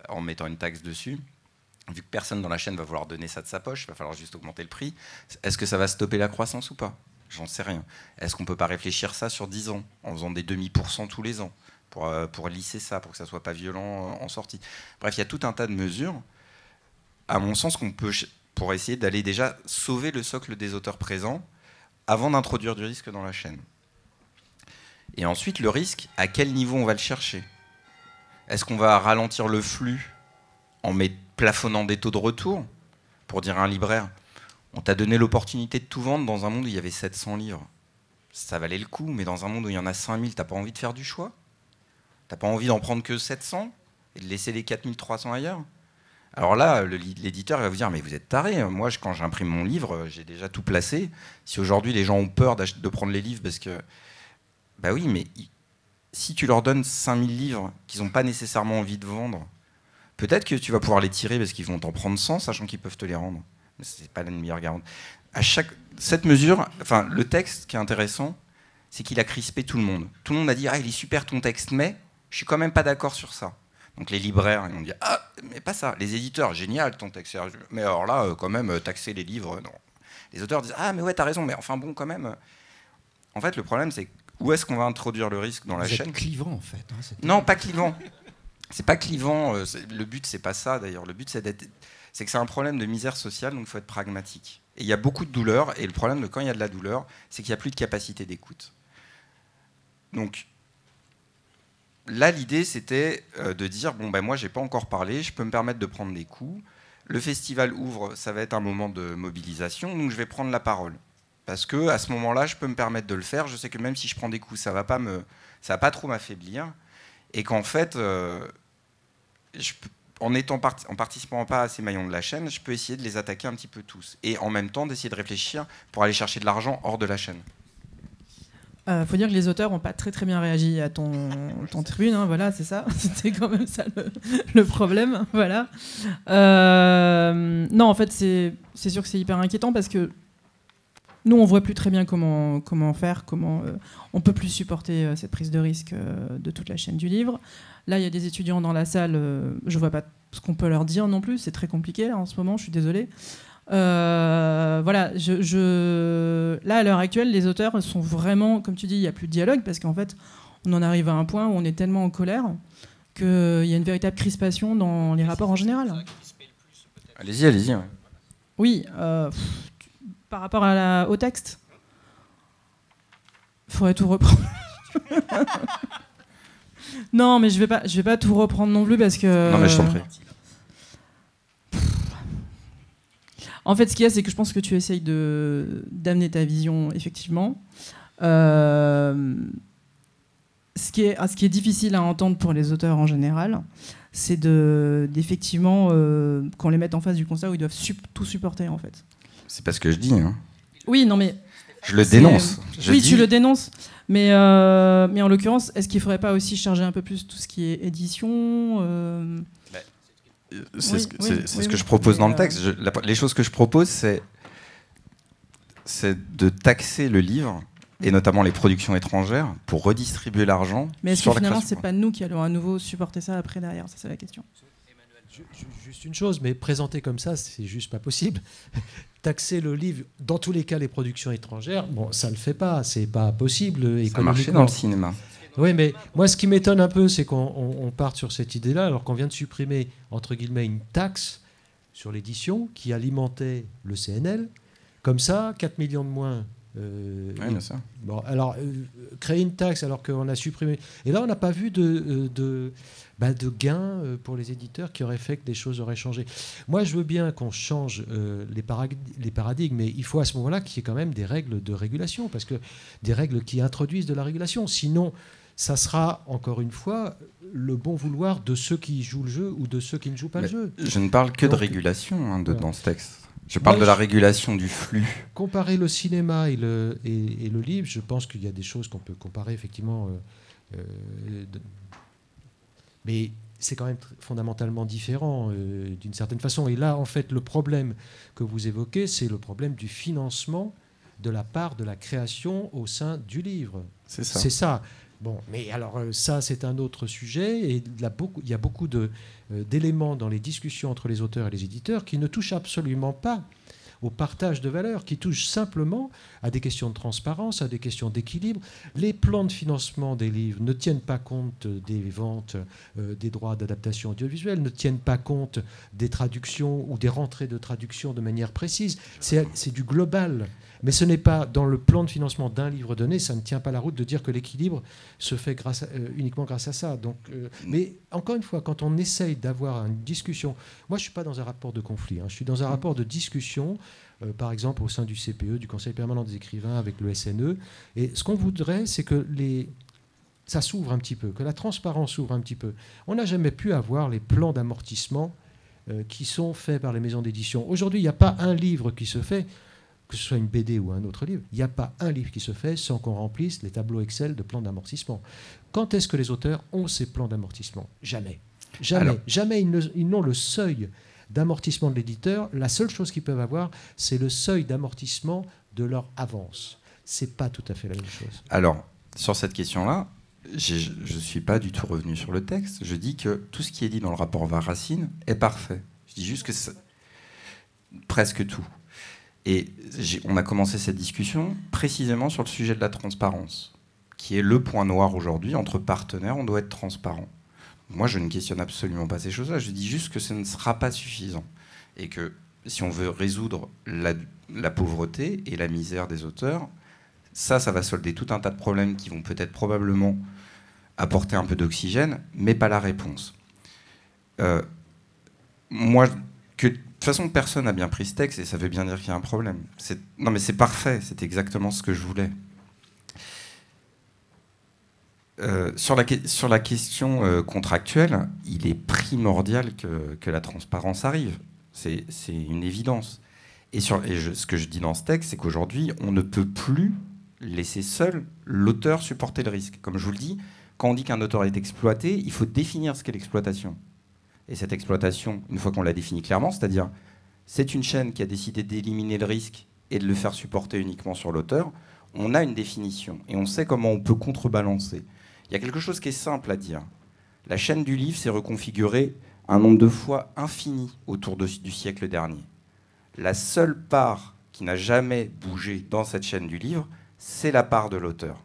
en mettant une taxe dessus, vu que personne dans la chaîne va vouloir donner ça de sa poche, il va falloir juste augmenter le prix. Est-ce que ça va stopper la croissance ou pas ? J'en sais rien. Est-ce qu'on ne peut pas réfléchir ça sur 10 ans, en faisant des demi% tous les ans ? Pour lisser ça, pour que ça ne soit pas violent en sortie. Bref, il y a tout un tas de mesures, à mon sens, qu'on peut, pour essayer d'aller déjà sauver le socle des auteurs présents avant d'introduire du risque dans la chaîne. Et ensuite, le risque, à quel niveau on va le chercher ? Est-ce qu'on va ralentir le flux en plafonnant des taux de retour ? Pour dire à un libraire, on t'a donné l'opportunité de tout vendre dans un monde où il y avait 700 livres. Ça valait le coup, mais dans un monde où il y en a 5000, t'as pas envie de faire du choix ? T'as pas envie d'en prendre que 700 et de laisser les 4300 ailleurs ? Alors là, l'éditeur va vous dire, mais vous êtes taré. Moi, quand j'imprime mon livre, j'ai déjà tout placé. Si aujourd'hui les gens ont peur de prendre les livres parce que... Bah oui, mais si tu leur donnes 5000 livres qu'ils n'ont pas nécessairement envie de vendre, peut-être que tu vas pouvoir les tirer parce qu'ils vont t'en prendre 100, sachant qu'ils peuvent te les rendre. Mais c'est pas la meilleure garantie. Cette mesure, enfin, le texte qui est intéressant, c'est qu'il a crispé tout le monde. Tout le monde a dit, ah, il est super ton texte, mais... Je suis quand même pas d'accord sur ça. Donc les libraires, ils vont dire, ah, mais pas ça. Les éditeurs, génial ton texte. Mais alors là, quand même, taxer les livres, non. Les auteurs disent, ah, mais ouais, t'as raison, mais enfin bon, quand même. En fait, le problème, c'est où est-ce qu'on va introduire le risque dans la chaîne? Clivant, en fait. Hein, non, pas clivant. C'est pas clivant. Le but, c'est pas ça, d'ailleurs. Le but, c'est que c'est un problème de misère sociale, donc il faut être pragmatique. Et il y a beaucoup de douleur, et le problème de quand il y a de la douleur, c'est qu'il n'y a plus de capacité d'écoute. Donc, là, l'idée, c'était de dire, bon, ben moi, j'ai pas encore parlé, je peux me permettre de prendre des coups. Le festival ouvre, ça va être un moment de mobilisation, donc je vais prendre la parole. Parce qu'à ce moment-là, je peux me permettre de le faire. Je sais que même si je prends des coups, ça va pas trop m'affaiblir. Et qu'en fait, en participant pas à ces maillons de la chaîne, je peux essayer de les attaquer un petit peu tous. Et en même temps, d'essayer de réfléchir pour aller chercher de l'argent hors de la chaîne. Faut dire que les auteurs n'ont pas très très bien réagi à ton tribune, hein, voilà, c'est ça. C'était quand même ça le problème, voilà. Non, en fait, c'est sûr que c'est hyper inquiétant parce que nous, on voit plus très bien comment faire, on peut plus supporter cette prise de risque de toute la chaîne du livre. Là, il y a des étudiants dans la salle, je vois pas ce qu'on peut leur dire non plus, c'est très compliqué là en ce moment, je suis désolée. Voilà, là à l'heure actuelle, les auteurs sont vraiment, comme tu dis, il n'y a plus de dialogue parce qu'en fait, on en arrive à un point où on est tellement en colère qu'il y a une véritable crispation dans les rapports en général. Allez-y. Ouais. Oui, par rapport au texte, il faudrait tout reprendre. Non, mais je vais pas tout reprendre non plus parce que. Non, mais je t'en prie. En fait, ce qu'il y a, c'est que je pense que tu essayes d'amener ta vision, effectivement. Ce qui est difficile à entendre pour les auteurs en général, c'est d'effectivement qu'on les mette en face du constat où ils doivent tout supporter, en fait. C'est pas ce que je dis. Hein. Oui, non, mais... Je le dénonce. Tu le dénonces. Mais en l'occurrence, est-ce qu'il ne faudrait pas aussi charger un peu plus tout ce qui est édition C'est ce que je propose dans le texte. Les choses que je propose, c'est de taxer le livre, et notamment les productions étrangères, pour redistribuer l'argent. Mais est-ce que finalement, c'est pas nous qui allons à nouveau supporter ça après derrière? Ça, c'est la question. Juste une chose, mais présenter comme ça, c'est juste pas possible. Taxer le livre, dans tous les cas, les productions étrangères, bon, ça le fait pas, c'est pas possible. Ça marchait dans le cinéma. Oui, mais moi, ce qui m'étonne un peu, c'est qu'on parte sur cette idée-là, alors qu'on vient de supprimer, entre guillemets, une taxe sur l'édition qui alimentait le CNL. Comme ça, 4 millions de moins. Oui, bien sûr. Bon, alors, créer une taxe alors qu'on a supprimé... Et là, on n'a pas vu de gains pour les éditeurs qui auraient fait que des choses auraient changé. Moi, je veux bien qu'on change les paradigmes, mais il faut à ce moment-là qu'il y ait quand même des règles de régulation, parce que des règles qui introduisent de la régulation. Sinon, ça sera, encore une fois, le bon vouloir de ceux qui jouent le jeu ou de ceux qui ne jouent pas le jeu. Je ne parle que de régulation dans ce texte. Je parle de la régulation du flux. Comparer le cinéma et le livre, je pense qu'il y a des choses qu'on peut comparer, effectivement. Mais c'est quand même fondamentalement différent, d'une certaine façon. Et là, en fait, le problème que vous évoquez, c'est le problème du financement de la part de la création au sein du livre. C'est ça. C'est ça. Bon, mais alors ça, c'est un autre sujet. Et il y a beaucoup d'éléments dans les discussions entre les auteurs et les éditeurs qui ne touchent absolument pas au partage de valeur, qui touchent simplement à des questions de transparence, à des questions d'équilibre. Les plans de financement des livres ne tiennent pas compte des ventes des droits d'adaptation audiovisuelle, ne tiennent pas compte des traductions ou des rentrées de traduction de manière précise. C'est du global. Mais ce n'est pas dans le plan de financement d'un livre donné, ça ne tient pas la route de dire que l'équilibre se fait uniquement grâce à ça. Donc, mais encore une fois, quand on essaye d'avoir une discussion, moi je ne suis pas dans un rapport de conflit, je suis dans un rapport de discussion, par exemple au sein du CPE, du Conseil permanent des écrivains, avec le SNE. Et ce qu'on voudrait, c'est que ça s'ouvre un petit peu, que la transparence s'ouvre un petit peu. On n'a jamais pu avoir les plans d'amortissement qui sont faits par les maisons d'édition. Aujourd'hui, il n'y a pas un livre qui se fait, que ce soit une BD ou un autre livre, il n'y a pas un livre qui se fait sans qu'on remplisse les tableaux Excel de plans d'amortissement. Quand est-ce que les auteurs ont ces plans d'amortissement? Jamais. Jamais ils n'ont le seuil d'amortissement de l'éditeur. La seule chose qu'ils peuvent avoir, c'est le seuil d'amortissement de leur avance. Ce n'est pas tout à fait la même chose. Alors, sur cette question-là, je ne suis pas du tout revenu sur le texte. Je dis que tout ce qui est dit dans le rapport Var-Racine est parfait. Je dis juste que c'est presque tout. Et on a commencé cette discussion précisément sur le sujet de la transparence. qui est le point noir aujourd'hui. Entre partenaires, on doit être transparent. Moi, je ne questionne absolument pas ces choses-là. Je dis juste que ce ne sera pas suffisant. Et que si on veut résoudre la pauvreté et la misère des auteurs, ça va solder tout un tas de problèmes qui vont peut-être probablement apporter un peu d'oxygène, mais pas la réponse. Moi, de toute façon, personne n'a bien pris ce texte, et ça veut bien dire qu'il y a un problème. Non, mais c'est parfait, c'est exactement ce que je voulais. Sur la question contractuelle, il est primordial que la transparence arrive. C'est une évidence. Et ce que je dis dans ce texte, c'est qu'aujourd'hui, on ne peut plus laisser seul l'auteur supporter le risque. Comme je vous le dis, quand on dit qu'un auteur est exploité, il faut définir ce qu'est l'exploitation. Et cette exploitation, une fois qu'on l'a définie clairement, c'est-à-dire c'est une chaîne qui a décidé d'éliminer le risque et de le faire supporter uniquement sur l'auteur, on a une définition et on sait comment on peut contrebalancer. Il y a quelque chose qui est simple à dire. La chaîne du livre s'est reconfigurée un nombre de fois infini autour du siècle dernier. La seule part qui n'a jamais bougé dans cette chaîne du livre, c'est la part de l'auteur.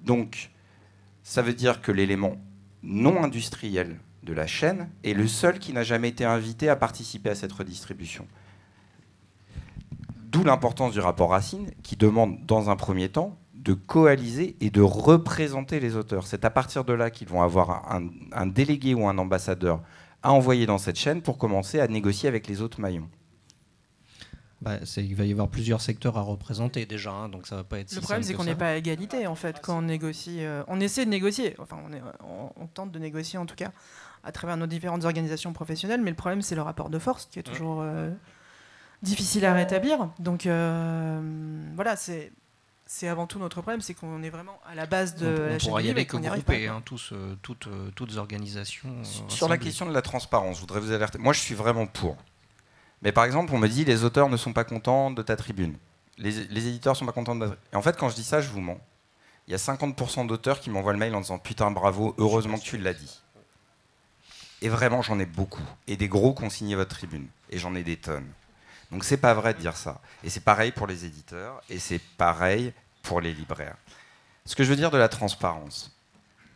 Donc, ça veut dire que l'élément non industriel de la chaîne est le seul qui n'a jamais été invité à participer à cette redistribution. D'où l'importance du rapport Racine, qui demande, dans un premier temps, de coaliser et de représenter les auteurs. C'est à partir de là qu'ils vont avoir un délégué ou un ambassadeur à envoyer dans cette chaîne pour commencer à négocier avec les autres maillons. Il va y avoir plusieurs secteurs à représenter déjà, hein, donc ça va pas être. Le problème, c'est qu'on n'est pas à égalité en fait quand on négocie. On essaie de négocier, enfin on tente de négocier en tout cas à travers nos différentes organisations professionnelles, mais le problème c'est le rapport de force qui est toujours difficile à rétablir. Donc voilà, c'est avant tout notre problème, c'est qu'on est vraiment à la base de la chaîne. On pourra y aller que groupés, hein, toutes organisations. Sur la question de la transparence, je voudrais vous alerter. Moi, je suis vraiment pour. Mais par exemple, on me dit les auteurs ne sont pas contents de ta tribune. Les éditeurs ne sont pas contents de ta tribune. Et en fait, quand je dis ça, je vous mens. Il y a 50% d'auteurs qui m'envoient le mail en disant « Putain, bravo, heureusement que tu l'as dit ». Et vraiment, j'en ai beaucoup. Et des gros qui ont signé votre tribune. Et j'en ai des tonnes. Donc c'est pas vrai de dire ça. Et c'est pareil pour les éditeurs. Et c'est pareil pour les libraires. Ce que je veux dire de la transparence.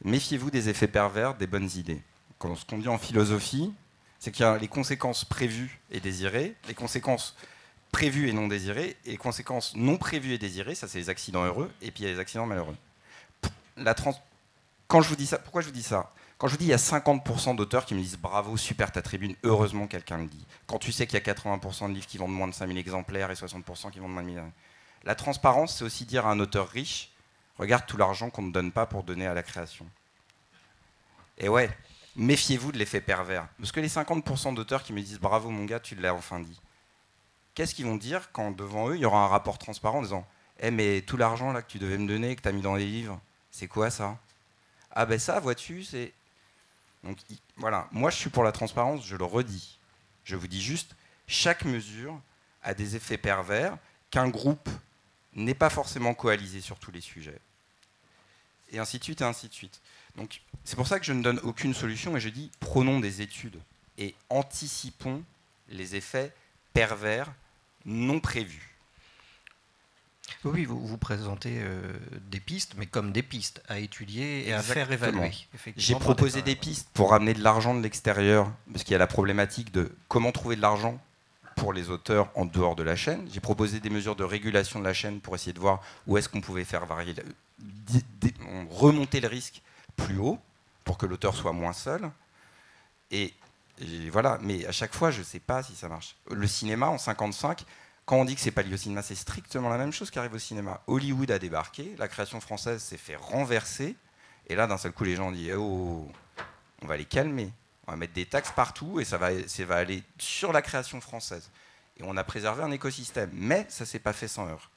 Méfiez-vous des effets pervers des bonnes idées. Ce qu'on dit en philosophie, c'est qu'il y a les conséquences prévues et désirées, les conséquences prévues et non désirées, et les conséquences non prévues et désirées, ça c'est les accidents heureux, et puis il y a les accidents malheureux. Quand je vous dis ça, pourquoi je vous dis ça ? Quand je vous dis il y a 50% d'auteurs qui me disent bravo, super ta tribune, heureusement quelqu'un le dit. Quand tu sais qu'il y a 80% de livres qui vendent moins de 5000 exemplaires et 60% qui vendent moins de 1000. La transparence, c'est aussi dire à un auteur riche, regarde tout l'argent qu'on ne donne pas pour donner à la création. Et ouais, méfiez-vous de l'effet pervers. Parce que les 50% d'auteurs qui me disent bravo mon gars, tu l'as enfin dit. Qu'est-ce qu'ils vont dire quand devant eux, il y aura un rapport transparent en disant mais tout l'argent là que tu devais me donner, que tu as mis dans les livres, c'est quoi ça ? Ah ben ça, vois-tu, c'est... Donc voilà, moi je suis pour la transparence, je le redis. Je vous dis juste, chaque mesure a des effets pervers qu'un groupe n'est pas forcément coalisé sur tous les sujets. Et ainsi de suite, et ainsi de suite. Donc c'est pour ça que je ne donne aucune solution et je dis prenons des études et anticipons les effets pervers non prévus. Oui, vous présentez des pistes, mais comme des pistes à étudier et à faire évaluer. J'ai proposé des pistes pour ramener de l'argent de l'extérieur, parce qu'il y a la problématique de comment trouver de l'argent pour les auteurs en dehors de la chaîne. J'ai proposé des mesures de régulation de la chaîne pour essayer de voir où est-ce qu'on pouvait faire varier, remonter le risque plus haut pour que l'auteur soit moins seul. Et voilà, mais à chaque fois, je ne sais pas si ça marche. Le cinéma, en 1955, quand on dit que c'est pas lié au cinéma, c'est strictement la même chose qui arrive au cinéma. Hollywood a débarqué, la création française s'est fait renverser, et là, d'un seul coup, les gens ont dit oh, on va les calmer, on va mettre des taxes partout, et ça va aller sur la création française. Et on a préservé un écosystème, mais ça s'est pas fait sans heurts.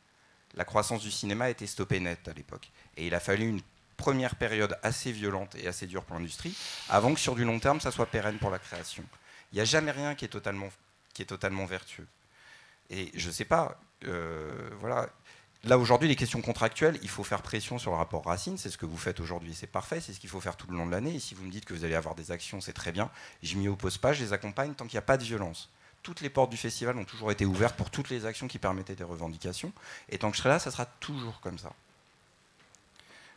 La croissance du cinéma a été stoppée net à l'époque, et il a fallu une première période assez violente et assez dure pour l'industrie, avant que sur du long terme, ça soit pérenne pour la création. Il n'y a jamais rien qui est totalement vertueux. Et je ne sais pas, voilà. Là, aujourd'hui, les questions contractuelles, il faut faire pression sur le rapport Racine. C'est ce que vous faites aujourd'hui, c'est parfait. C'est ce qu'il faut faire tout le long de l'année. Et si vous me dites que vous allez avoir des actions, c'est très bien. Je m'y oppose pas, je les accompagne tant qu'il n'y a pas de violence. Toutes les portes du festival ont toujours été ouvertes pour toutes les actions qui permettaient des revendications. Et tant que je serai là, ça sera toujours comme ça.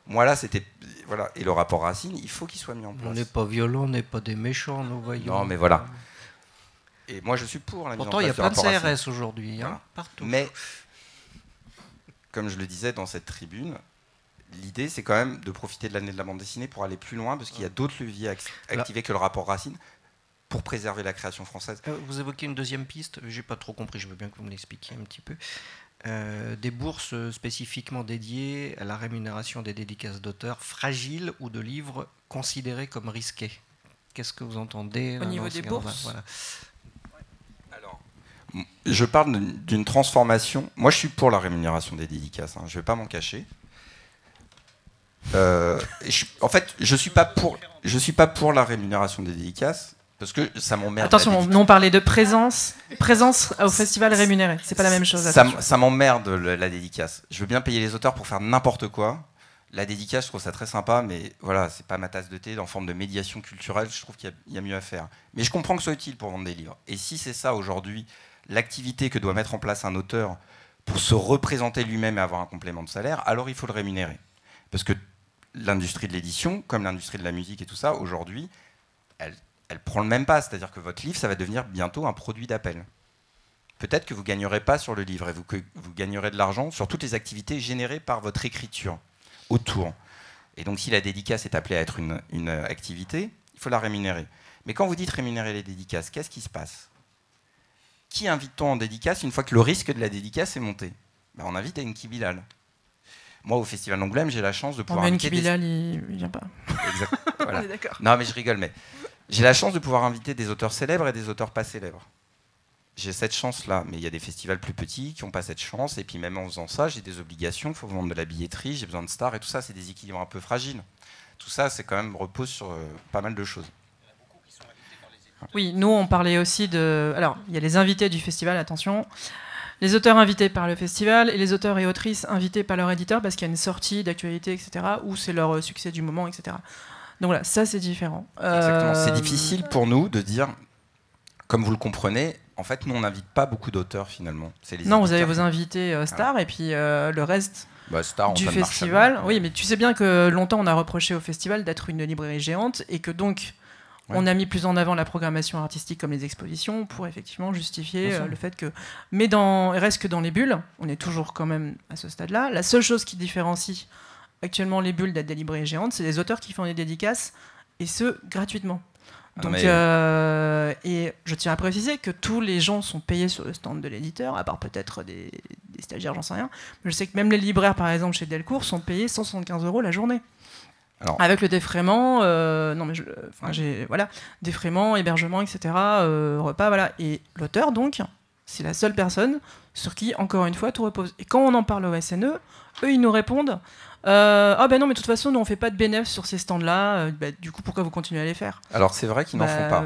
Moi là, c'était voilà. Et le rapport Racine, il faut qu'il soit mis en place. On n'est pas violents, on n'est pas des méchants, nous voyons. Non, mais voilà. Et moi, je suis pour la mise en Pourtant, il y a place plein du de rapport CRS aujourd'hui, Voilà. hein, partout. Mais, comme je le disais dans cette tribune, l'idée, c'est quand même de profiter de l'année de la bande dessinée pour aller plus loin, parce qu'il y a d'autres leviers activés que le rapport Racine pour préserver la création française. Vous évoquez une deuxième piste, j'ai pas trop compris, je veux bien que vous me l'expliquiez un petit peu. Des bourses spécifiquement dédiées à la rémunération des dédicaces d'auteurs fragiles ou de livres considérés comme risqués. Qu'est-ce que vous entendez au niveau des bourses? Voilà. Alors, je parle d'une transformation. Moi, je suis pour la rémunération des dédicaces, hein, je ne vais pas m'en cacher. En fait, je suis pas pour la rémunération des dédicaces parce que ça m'emmerde. Attention, on parlait de présence au festival rémunéré. C'est pas la même chose. Ça m'emmerde la dédicace. Je veux bien payer les auteurs pour faire n'importe quoi. La dédicace, je trouve ça très sympa, mais voilà, c'est pas ma tasse de thé. En forme de médiation culturelle, je trouve qu'il y a mieux à faire. Mais je comprends que ce soit utile pour vendre des livres. Et si c'est ça aujourd'hui, l'activité que doit mettre en place un auteur pour se représenter lui-même et avoir un complément de salaire, alors il faut le rémunérer. Parce que l'industrie de l'édition, comme l'industrie de la musique et tout ça, aujourd'hui, elle prend le même pas. C'est-à-dire que votre livre, ça va devenir bientôt un produit d'appel. Peut-être que vous ne gagnerez pas sur le livre et que vous gagnerez de l'argent sur toutes les activités générées par votre écriture autour. Et donc, si la dédicace est appelée à être une activité, il faut la rémunérer. Mais quand vous dites rémunérer les dédicaces, qu'est-ce qui se passe? Qui invite-t-on en dédicace une fois que le risque de la dédicace est monté? On invite Enki Bilal. Moi, au Festival d'Angoulême, j'ai la chance de pouvoir inviter... Enki Bilal, il vient pas. Exact. Voilà. On est d'accord. Non, mais je rigole, mais j'ai la chance de pouvoir inviter des auteurs célèbres et des auteurs pas célèbres. J'ai cette chance-là, mais il y a des festivals plus petits qui n'ont pas cette chance, et puis même en faisant ça, j'ai des obligations, il faut vendre de la billetterie, j'ai besoin de stars, et tout ça, c'est des équilibres un peu fragiles. Tout ça, c'est quand même repose sur pas mal de choses. Oui, nous, on parlait aussi de... Alors, il y a les invités du festival, attention. Les auteurs invités par le festival et les auteurs et autrices invités par leur éditeur parce qu'il y a une sortie d'actualité, etc., ou c'est leur succès du moment, etc. Donc voilà, ça, c'est différent. Exactement. C'est difficile pour nous de dire, comme vous le comprenez, en fait, nous, on n'invite pas beaucoup d'auteurs, finalement. Non, vous avez vos invités stars, et puis le reste Star, du festival. Oui, mais tu sais bien que longtemps, on a reproché au festival d'être une librairie géante, et que donc... Ouais. On a mis plus en avant la programmation artistique comme les expositions pour effectivement justifier le fait que... Mais il reste que dans les bulles, on est toujours quand même à ce stade-là. La seule chose qui différencie actuellement les bulles d'être des librairies géantes, c'est les auteurs qui font des dédicaces, et ce, gratuitement. Donc, et je tiens à préciser que tous les gens sont payés sur le stand de l'éditeur, à part peut-être des stagiaires, j'en sais rien. Mais je sais que même les libraires, par exemple, chez Delcourt, sont payés 175 € la journée. Alors, avec le défraiement, voilà, défraiement, hébergement, etc., repas, voilà. Et l'auteur, donc, c'est la seule personne sur qui, encore une fois, tout repose. Et quand on en parle au SNE, eux, ils nous répondent ah ben non, mais de toute façon, nous, on fait pas de bénéfice sur ces stands-là. Du coup, pourquoi vous continuez à les faire? Alors, c'est vrai qu'ils n'en font pas.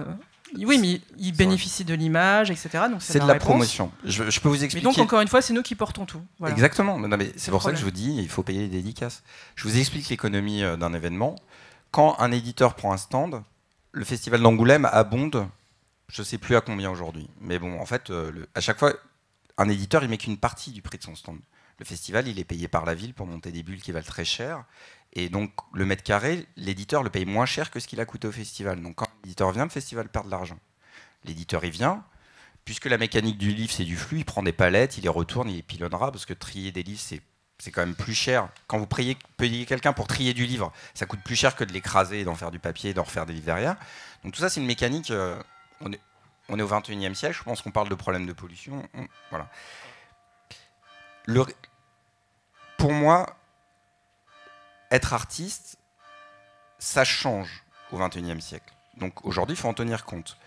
Oui, mais ils bénéficient de l'image, etc. Donc c'est de la promotion. Je peux vous expliquer. Mais donc, encore une fois, c'est nous qui portons tout. Voilà. Exactement. Non, mais c'est pour ça que je vous dis, il faut payer les dédicaces. Je vous explique l'économie d'un événement. Quand un éditeur prend un stand, le Festival d'Angoulême abonde, je ne sais plus à combien aujourd'hui. Mais bon, en fait, à chaque fois, un éditeur, il met qu'une partie du prix de son stand. Le festival, il est payé par la ville pour monter des bulles qui valent très cher. Et donc, le mètre carré, l'éditeur le paye moins cher que ce qu'il a coûté au festival. Donc, quand l'éditeur vient, le festival perd de l'argent. L'éditeur, il vient. Puisque la mécanique du livre, c'est du flux, il prend des palettes, il les retourne, il les pilonnera, parce que trier des livres, c'est quand même plus cher. Quand vous payez quelqu'un pour trier du livre, ça coûte plus cher que de l'écraser et d'en faire du papier et d'en refaire des livres derrière. Donc, tout ça, c'est une mécanique... on est au 21e siècle, je pense qu'on parle de problèmes de pollution. Voilà. Pour moi, être artiste, ça change au XXIe siècle. Donc aujourd'hui, il faut en tenir compte.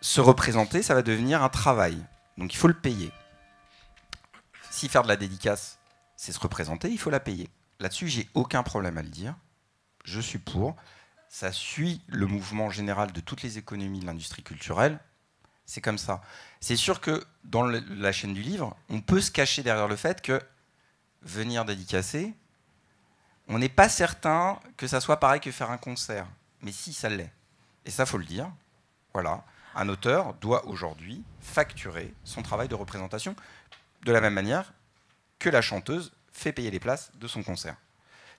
Se représenter, ça va devenir un travail. Donc il faut le payer. Si faire de la dédicace, c'est se représenter, il faut la payer. Là-dessus, j'ai aucun problème à le dire. Je suis pour. Ça suit le mouvement général de toutes les économies de l'industrie culturelle. C'est comme ça. C'est sûr que dans la chaîne du livre, on peut se cacher derrière le fait que venir dédicacer, on n'est pas certain que ça soit pareil que faire un concert. Mais si, ça l'est. Et ça, il faut le dire. Voilà. Un auteur doit aujourd'hui facturer son travail de représentation de la même manière que la chanteuse fait payer les places de son concert.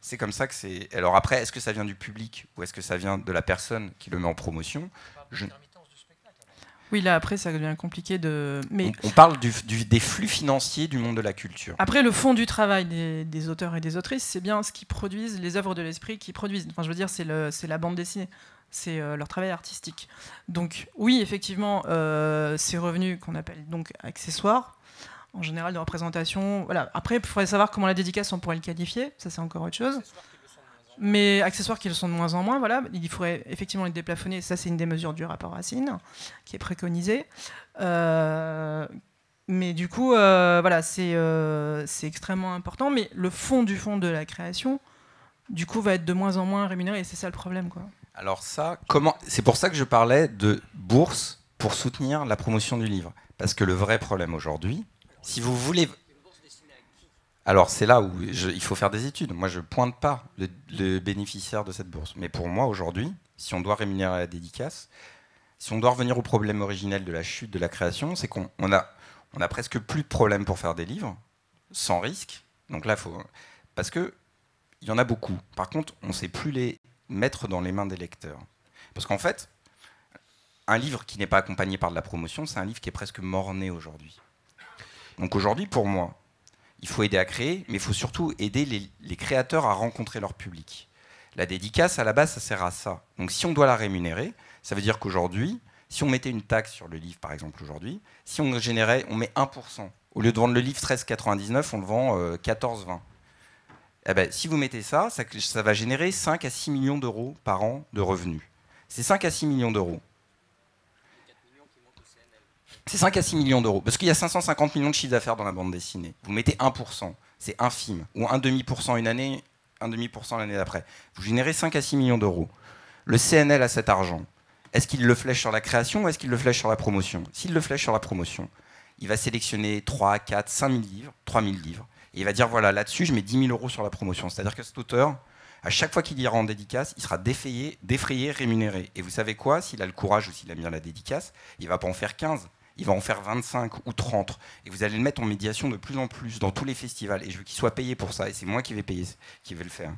C'est comme ça que c'est. Alors après, est-ce que ça vient du public ou est-ce que ça vient de la personne qui le met en promotion? Oui, là, après, ça devient compliqué de... Mais on parle des flux financiers du monde de la culture. après, le fond du travail des auteurs et des autrices, c'est bien ce qu'ils produisent, les œuvres de l'esprit qu'ils produisent. Enfin, je veux dire, c'est la bande dessinée. C'est leur travail artistique. Donc, oui, effectivement, ces revenus qu'on appelle donc accessoires, en général de représentation... Voilà. Après, il faudrait savoir comment la dédicace, on pourrait le qualifier. Ça, c'est encore autre chose. Mais accessoires qui le sont de moins en moins, voilà, il faudrait effectivement les déplafonner. Ça, c'est une des mesures du rapport Racine qui est préconisée. Mais du coup, voilà, c'est extrêmement important. Mais le fond du fond de la création, du coup, va être de moins en moins rémunéré. Et c'est ça le problème, quoi. Alors ça, c'est pour ça que je parlais de bourse pour soutenir la promotion du livre. Parce que le vrai problème aujourd'hui, si vous voulez... Alors c'est là où il faut faire des études. Moi, je pointe pas le bénéficiaire de cette bourse. Mais pour moi, aujourd'hui, si on doit rémunérer la dédicace, si on doit revenir au problème originel de la chute de la création, c'est qu'on a presque plus de problèmes pour faire des livres, sans risque. Donc là, parce qu'il y en a beaucoup. Par contre, on ne sait plus les mettre dans les mains des lecteurs. Parce qu'en fait, un livre qui n'est pas accompagné par de la promotion, c'est un livre qui est presque mort-né aujourd'hui. Donc aujourd'hui, pour moi, il faut aider à créer, mais il faut surtout aider les créateurs à rencontrer leur public. La dédicace, à la base, ça sert à ça. Donc si on doit la rémunérer, ça veut dire qu'aujourd'hui, si on mettait une taxe sur le livre, par exemple, aujourd'hui, si on met 1%, au lieu de vendre le livre 13,99, on le vend 14,20. Eh ben, si vous mettez ça va générer 5 à 6 millions d'euros par an de revenus. C'est 5 à 6 millions d'euros. C'est 5 à 6 millions d'euros. Parce qu'il y a 550 millions de chiffre d'affaires dans la bande dessinée. Vous mettez 1%, c'est infime. Ou 1,5% une année, 1,5% l'année d'après. Vous générez 5 à 6 millions d'euros. Le CNL a cet argent. Est-ce qu'il le flèche sur la création ou est-ce qu'il le flèche sur la promotion? S'il le flèche sur la promotion, il va sélectionner 3, 4, 5 000 livres, 3 000 livres. Et il va dire, voilà, là-dessus, je mets 10 000 euros sur la promotion. C'est-à-dire que cet auteur, à chaque fois qu'il ira en dédicace, il sera défrayé, rémunéré. Et vous savez quoi? S'il a le courage ou s'il a bien la dédicace, il ne va pas en faire 15. Il va en faire 25 ou 30. Et vous allez le mettre en médiation de plus en plus dans tous les festivals. Et je veux qu'il soit payé pour ça. Et c'est moi qui vais payer, qui vais le faire.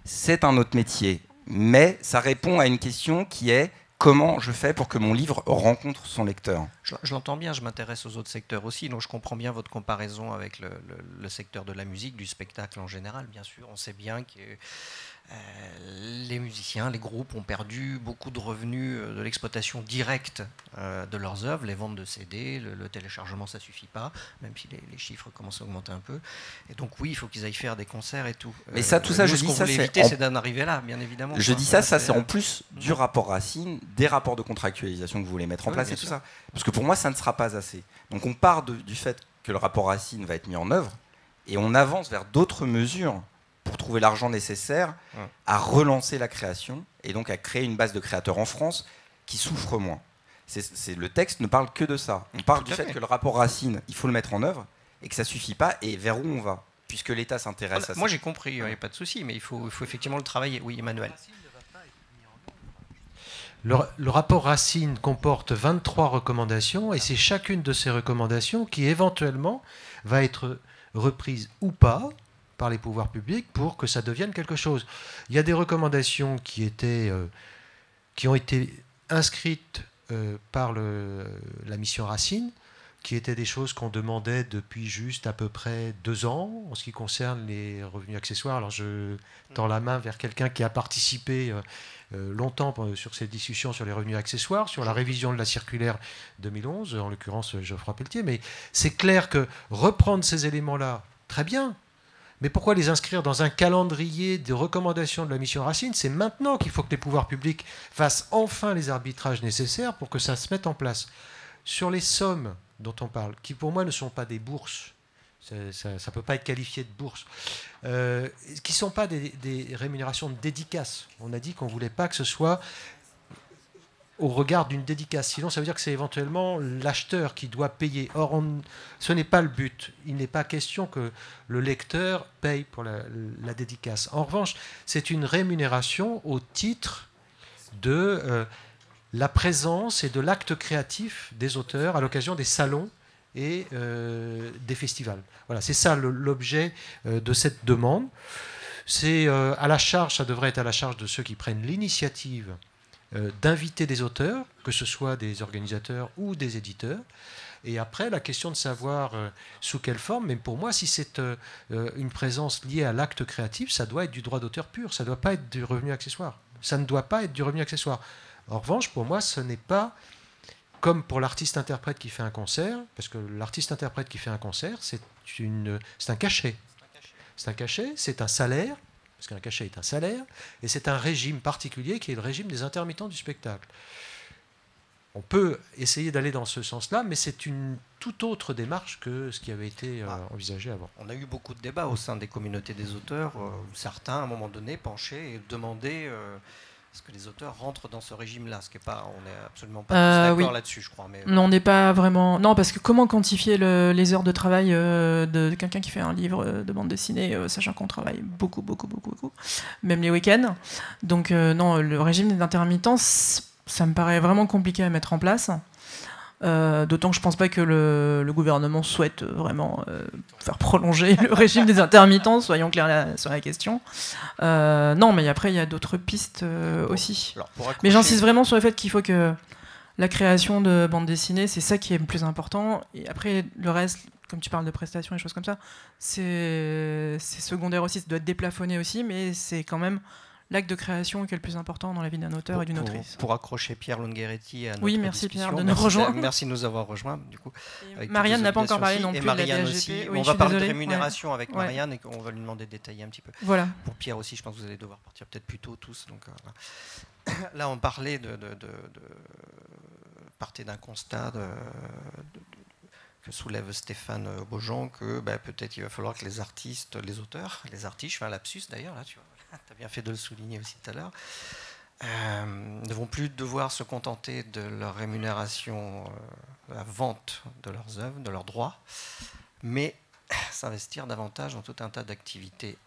C'est un autre métier. Mais ça répond à une question qui est comment je fais pour que mon livre rencontre son lecteur. Je l'entends bien, je m'intéresse aux autres secteurs aussi, donc je comprends bien votre comparaison avec le secteur de la musique, du spectacle en général. Bien sûr, on sait bien que les musiciens, les groupes ont perdu beaucoup de revenus de l'exploitation directe de leurs œuvres, les ventes de CD, le téléchargement, ça ne suffit pas, même si les chiffres commencent à augmenter un peu. Et donc oui, il faut qu'ils aillent faire des concerts et tout. Mais ça, tout ça, je dis ça, c'est d'en arriver là, bien évidemment. Je dis ça, c'est en plus du rapport Racine, des rapports de contractualisation que vous voulez mettre en place et tout ça. Parce que pour moi, ça ne sera pas assez. Donc on part du fait que le rapport Racine va être mis en œuvre et on avance vers d'autres mesures pour trouver l'argent nécessaire à relancer la création et donc à créer une base de créateurs en France qui souffre moins. Le texte ne parle que de ça. On parle du fait que le rapport Racine, il faut le mettre en œuvre et que ça ne suffit pas et vers où on va, puisque l'État s'intéresse à ça. Moi j'ai compris, il n'y a pas de souci, mais il faut effectivement le travailler. Oui, Emmanuel. Le rapport Racine comporte 23 recommandations et c'est chacune de ces recommandations qui éventuellement va être reprise ou pas par les pouvoirs publics pour que ça devienne quelque chose. Il y a des recommandations qui ont été inscrites par la mission Racine, qui étaient des choses qu'on demandait depuis juste à peu près 2 ans en ce qui concerne les revenus accessoires. Alors je tends la main vers quelqu'un qui a participé longtemps sur ces discussions sur les revenus accessoires, sur la révision de la circulaire 2011, en l'occurrence Geoffroy Pelletier, mais c'est clair que reprendre ces éléments-là, très bien. Mais pourquoi les inscrire dans un calendrier de recommandations de la mission Racine? C'est maintenant qu'il faut que les pouvoirs publics fassent enfin les arbitrages nécessaires pour que ça se mette en place. Sur les sommes dont on parle, qui pour moi ne sont pas des bourses, ça ne peut pas être qualifié de bourse, qui ne sont pas des rémunérations de dédicace. On a dit qu'on ne voulait pas que ce soit au regard d'une dédicace. Sinon, ça veut dire que c'est éventuellement l'acheteur qui doit payer. Or, ce n'est pas le but. Il n'est pas question que le lecteur paye pour la dédicace. En revanche, c'est une rémunération au titre de la présence et de l'acte créatif des auteurs à l'occasion des salons et des festivals. Voilà, c'est ça l'objet de cette demande. C'est à la charge, ça devrait être à la charge de ceux qui prennent l'initiative d'inviter des auteurs, que ce soit des organisateurs ou des éditeurs. Et après, la question de savoir sous quelle forme, mais pour moi, si c'est une présence liée à l'acte créatif, ça doit être du droit d'auteur pur, ça ne doit pas être du revenu accessoire. Ça ne doit pas être du revenu accessoire. En revanche, pour moi, ce n'est pas comme pour l'artiste-interprète qui fait un concert, parce que l'artiste-interprète qui fait un concert, c'est un cachet. C'est un cachet, c'est un salaire, parce qu'un cachet est un salaire, et c'est un régime particulier qui est le régime des intermittents du spectacle. On peut essayer d'aller dans ce sens-là, mais c'est une toute autre démarche que ce qui avait été envisagé avant. On a eu beaucoup de débats au sein des communautés des auteurs, où certains, à un moment donné, penchaient et demandaient est-ce que les auteurs rentrent dans ce régime-là, ce qui est pas, on n'est absolument pas tous d'accord là-dessus, je crois. Mais non, on n'est pas vraiment. Non, parce que comment quantifier les heures de travail de quelqu'un qui fait un livre de bande dessinée, sachant qu'on travaille beaucoup, même les week-ends. Donc non, le régime des intermittents, ça me paraît vraiment compliqué à mettre en place. D'autant que je ne pense pas que le gouvernement souhaite vraiment faire prolonger le régime des intermittents, soyons clairs sur la question. Non, mais après, il y a d'autres pistes aussi. Alors, mais j'insiste vraiment sur le fait qu'il faut que la création de bande dessinée, c'est ça qui est le plus important. Et après, le reste, comme tu parles de prestations et choses comme ça, c'est secondaire aussi, ça doit être déplafonné aussi, mais c'est quand même l'acte de création qui est le plus important dans la vie d'un auteur et d'une autrice. Pour accrocher Pierre Lungheretti à notre Oui, merci discussion. Pierre de nous rejoindre. Merci de nous avoir rejoints. Du coup, Marianne n'a pas encore parlé non plus. Et Marianne de la aussi. Oui, on va parler de rémunération avec Marianne et on va lui demander de détailler un petit peu. Voilà. Pour Pierre aussi, je pense que vous allez devoir partir peut-être plus tôt tous. Donc, là, on parlait partez d'un constat que soulève Stéphane Beaujean, que peut-être il va falloir que les artistes, les auteurs, les artistes, je fais un lapsus d'ailleurs, là, tu vois. Tu as bien fait de le souligner aussi tout à l'heure, ne vont plus devoir se contenter de leur rémunération, la vente de leurs œuvres, de leurs droits, mais s'investir davantage dans tout un tas d'activités,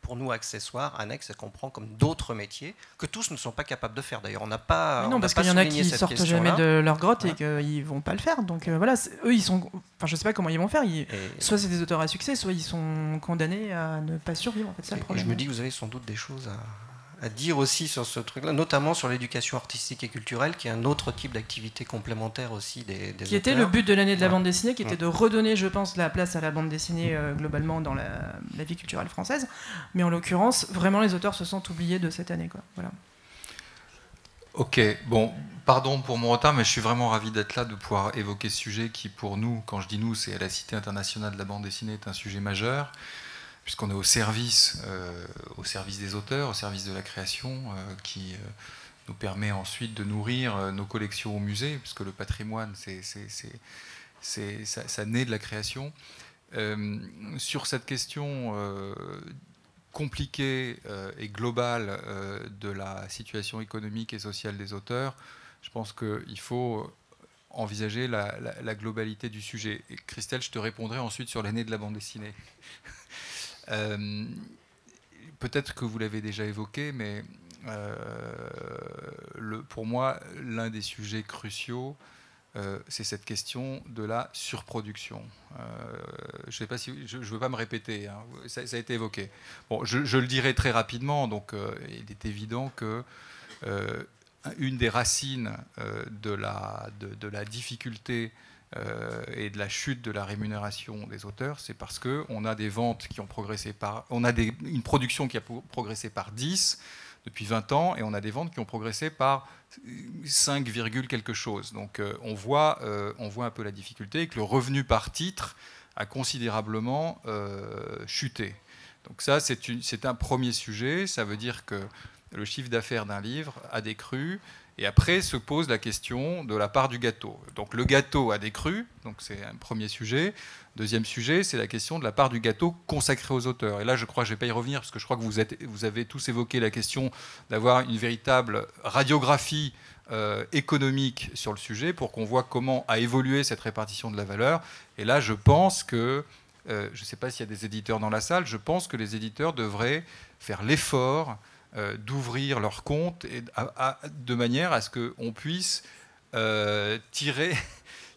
pour nous accessoires, annexes, et qu'on prend comme d'autres métiers, que tous ne sont pas capables de faire. D'ailleurs, on n'a pas. Non, parce qu'il y en a qui sortent jamais de leur grotte et qu'ils ne vont pas le faire. Donc voilà, eux, ils sont. Enfin, je ne sais pas comment ils vont faire. Soit c'est des auteurs à succès, soit ils sont condamnés à ne pas survivre. En fait, c'est le problème. Je me dis que vous avez sans doute des choses à dire aussi sur ce truc-là, notamment sur l'éducation artistique et culturelle, qui est un autre type d'activité complémentaire aussi des auteurs. Qui était le but de l'année de la bande dessinée, qui était de redonner, je pense, la place à la bande dessinée globalement dans la vie culturelle française. Mais en l'occurrence, vraiment, les auteurs se sentent oubliés de cette année, quoi. Voilà. Ok, bon, pardon pour mon retard, mais je suis vraiment ravi d'être là, de pouvoir évoquer ce sujet qui, pour nous, quand je dis nous, c'est à la Cité internationale de la bande dessinée, est un sujet majeur, puisqu'on est au service des auteurs, au service de la création, qui nous permet ensuite de nourrir nos collections au musée, puisque le patrimoine, ça naît de la création. Sur cette question compliquée et globale de la situation économique et sociale des auteurs, je pense qu'il faut envisager la globalité du sujet. Et Christelle, je te répondrai ensuite sur l'année de la bande dessinée. Peut-être que vous l'avez déjà évoqué, mais pour moi, l'un des sujets cruciaux, c'est cette question de la surproduction. Je sais pas si je veux pas me répéter, hein, ça a été évoqué. Bon, je le dirai très rapidement. Donc, il est évident que une des racines de la difficulté et de la chute de la rémunération des auteurs, c'est parce qu'on a des ventes qui ont progressé une production qui a progressé par 10 depuis 20 ans, et on a des ventes qui ont progressé par 5, quelque chose. Donc on voit un peu la difficulté, et que le revenu par titre a considérablement chuté. Donc ça, c'est un premier sujet. Ça veut dire que le chiffre d'affaires d'un livre a décru. Et après se pose la question de la part du gâteau. Donc le gâteau a décru, donc c'est un premier sujet. Deuxième sujet, c'est la question de la part du gâteau consacrée aux auteurs. Et là, je crois que je ne vais pas y revenir, parce que je crois que vous avez tous évoqué la question d'avoir une véritable radiographie économique sur le sujet, pour qu'on voit comment a évolué cette répartition de la valeur. Et là, je pense que, je ne sais pas s'il y a des éditeurs dans la salle, je pense que les éditeurs devraient faire l'effort d'ouvrir leurs comptes de manière à ce qu'on puisse tirer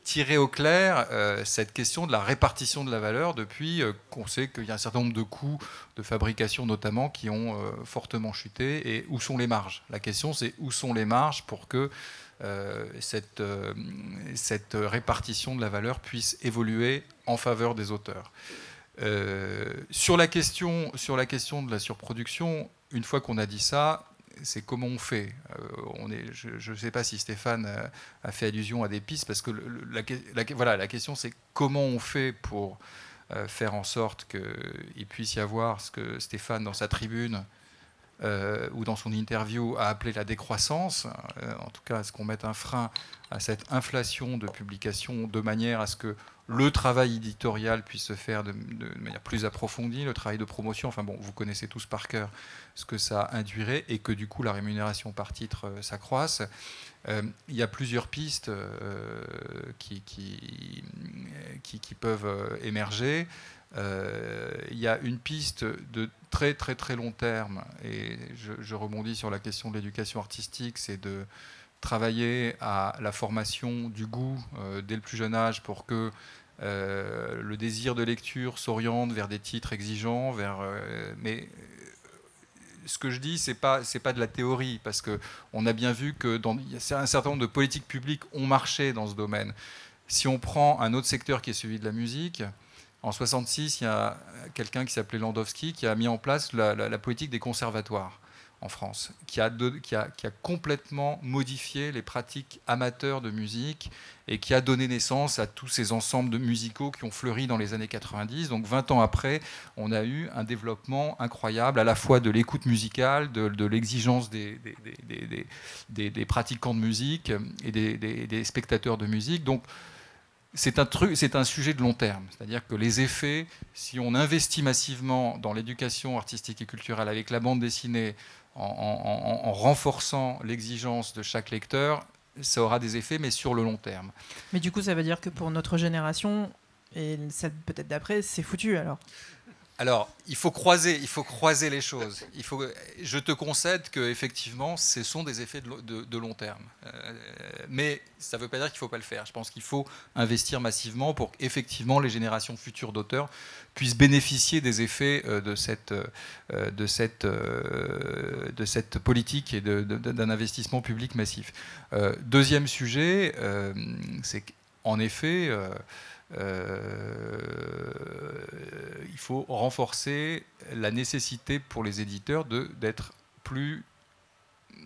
tirer au clair cette question de la répartition de la valeur depuis qu'on sait qu'il y a un certain nombre de coûts de fabrication notamment qui ont fortement chuté, et où sont les marges. La question, c'est où sont les marges pour que cette répartition de la valeur puisse évoluer en faveur des auteurs. Sur la question de la surproduction, une fois qu'on a dit ça, c'est comment on fait. Je ne sais pas si Stéphane a fait allusion à des pistes, parce que la question, c'est comment on fait pour faire en sorte qu'il puisse y avoir ce que Stéphane, dans sa tribune ou dans son interview, a appelé la décroissance. En tout cas, est-ce qu'on mette un frein à cette inflation de publications de manière à ce que le travail éditorial puisse se faire de manière plus approfondie, le travail de promotion, enfin bon, vous connaissez tous par cœur ce que ça induirait, et que du coup la rémunération par titre s'accroisse. Il y a plusieurs pistes qui peuvent émerger. Il y a une piste de très très très long terme, et je rebondis sur la question de l'éducation artistique, c'est de travailler à la formation du goût dès le plus jeune âge pour que le désir de lecture s'oriente vers des titres exigeants, mais ce que je dis, c'est pas de la théorie, parce qu'on a bien vu que un certain nombre de politiques publiques ont marché dans ce domaine. Si on prend un autre secteur qui est celui de la musique, en 1966, il y a quelqu'un qui s'appelait Landowski qui a mis en place la politique des conservatoires en France, qui a complètement modifié les pratiques amateurs de musique et qui a donné naissance à tous ces ensembles musicaux qui ont fleuri dans les années 90. Donc 20 ans après, on a eu un développement incroyable, à la fois de l'écoute musicale, de l'exigence des pratiquants de musique et des spectateurs de musique. Donc c'est un sujet de long terme. C'est-à-dire que les effets, si on investit massivement dans l'éducation artistique et culturelle avec la bande dessinée, en renforçant l'exigence de chaque lecteur, ça aura des effets, mais sur le long terme. Mais du coup, ça veut dire que pour notre génération, et celle peut-être d'après, c'est foutu alors? Alors, il faut croiser les choses. Je te concède qu'effectivement, ce sont des effets de long terme. Mais ça ne veut pas dire qu'il ne faut pas le faire. Je pense qu'il faut investir massivement pour qu'effectivement les générations futures d'auteurs puissent bénéficier des effets de cette politique et d'un investissement public massif. Deuxième sujet, c'est qu'en effet... il faut renforcer la nécessité pour les éditeurs de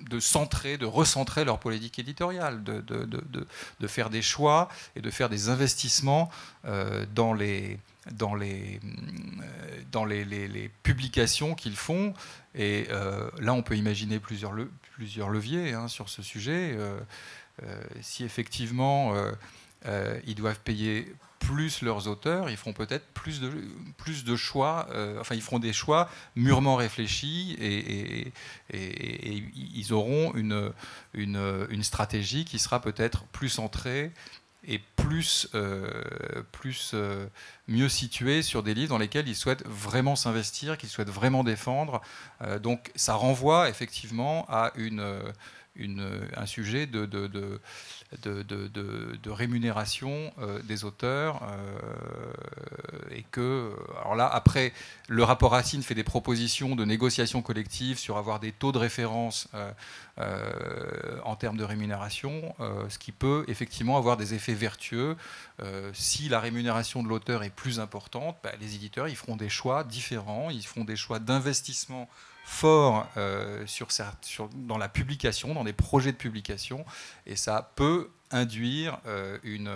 recentrer leur politique éditoriale, de faire des choix et de faire des investissements dans les publications qu'ils font. Et là, on peut imaginer plusieurs leviers sur ce sujet. Si effectivement ils doivent payer plus leurs auteurs, ils feront peut-être plus de choix, ils feront des choix mûrement réfléchis, et ils auront une stratégie qui sera peut-être plus centrée et mieux située sur des livres dans lesquels ils souhaitent vraiment s'investir, qu'ils souhaitent vraiment défendre. Donc ça renvoie effectivement à un sujet de rémunération des auteurs, et que, alors là, après, le rapport Racine fait des propositions de négociation collective sur avoir des taux de référence en termes de rémunération, ce qui peut effectivement avoir des effets vertueux. Si la rémunération de l'auteur est plus importante, les éditeurs ils feront des choix différents, ils feront des choix d'investissement fort dans la publication, dans des projets de publication, et ça peut induire une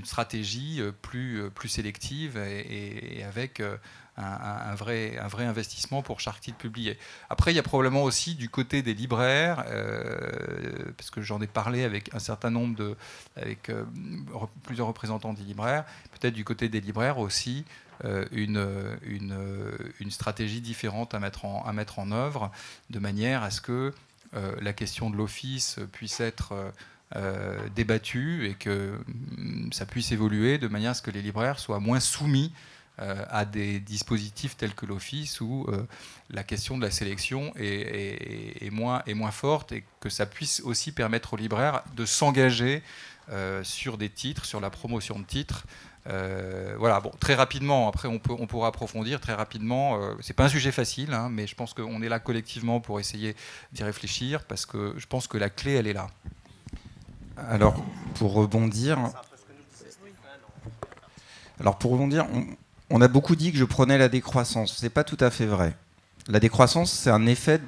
stratégie plus sélective et avec un vrai investissement pour chaque titre publié. Après, il y a probablement aussi du côté des libraires, parce que j'en ai parlé avec un certain nombre avec plusieurs représentants des libraires, peut-être du côté des libraires aussi, une stratégie différente à mettre en œuvre, de manière à ce que la question de l'office puisse être débattue et que ça puisse évoluer de manière à ce que les libraires soient moins soumis à des dispositifs tels que l'Office où la question de la sélection est moins forte et que ça puisse aussi permettre aux libraires de s'engager sur des titres, sur la promotion de titres. Voilà, bon, très rapidement, après on pourra approfondir très rapidement. C'est pas un sujet facile, hein, mais je pense qu'on est là collectivement pour essayer d'y réfléchir parce que je pense que la clé, elle est là. Alors, pour rebondir, on a beaucoup dit que je prenais la décroissance. C'est pas tout à fait vrai. La décroissance, c'est un effet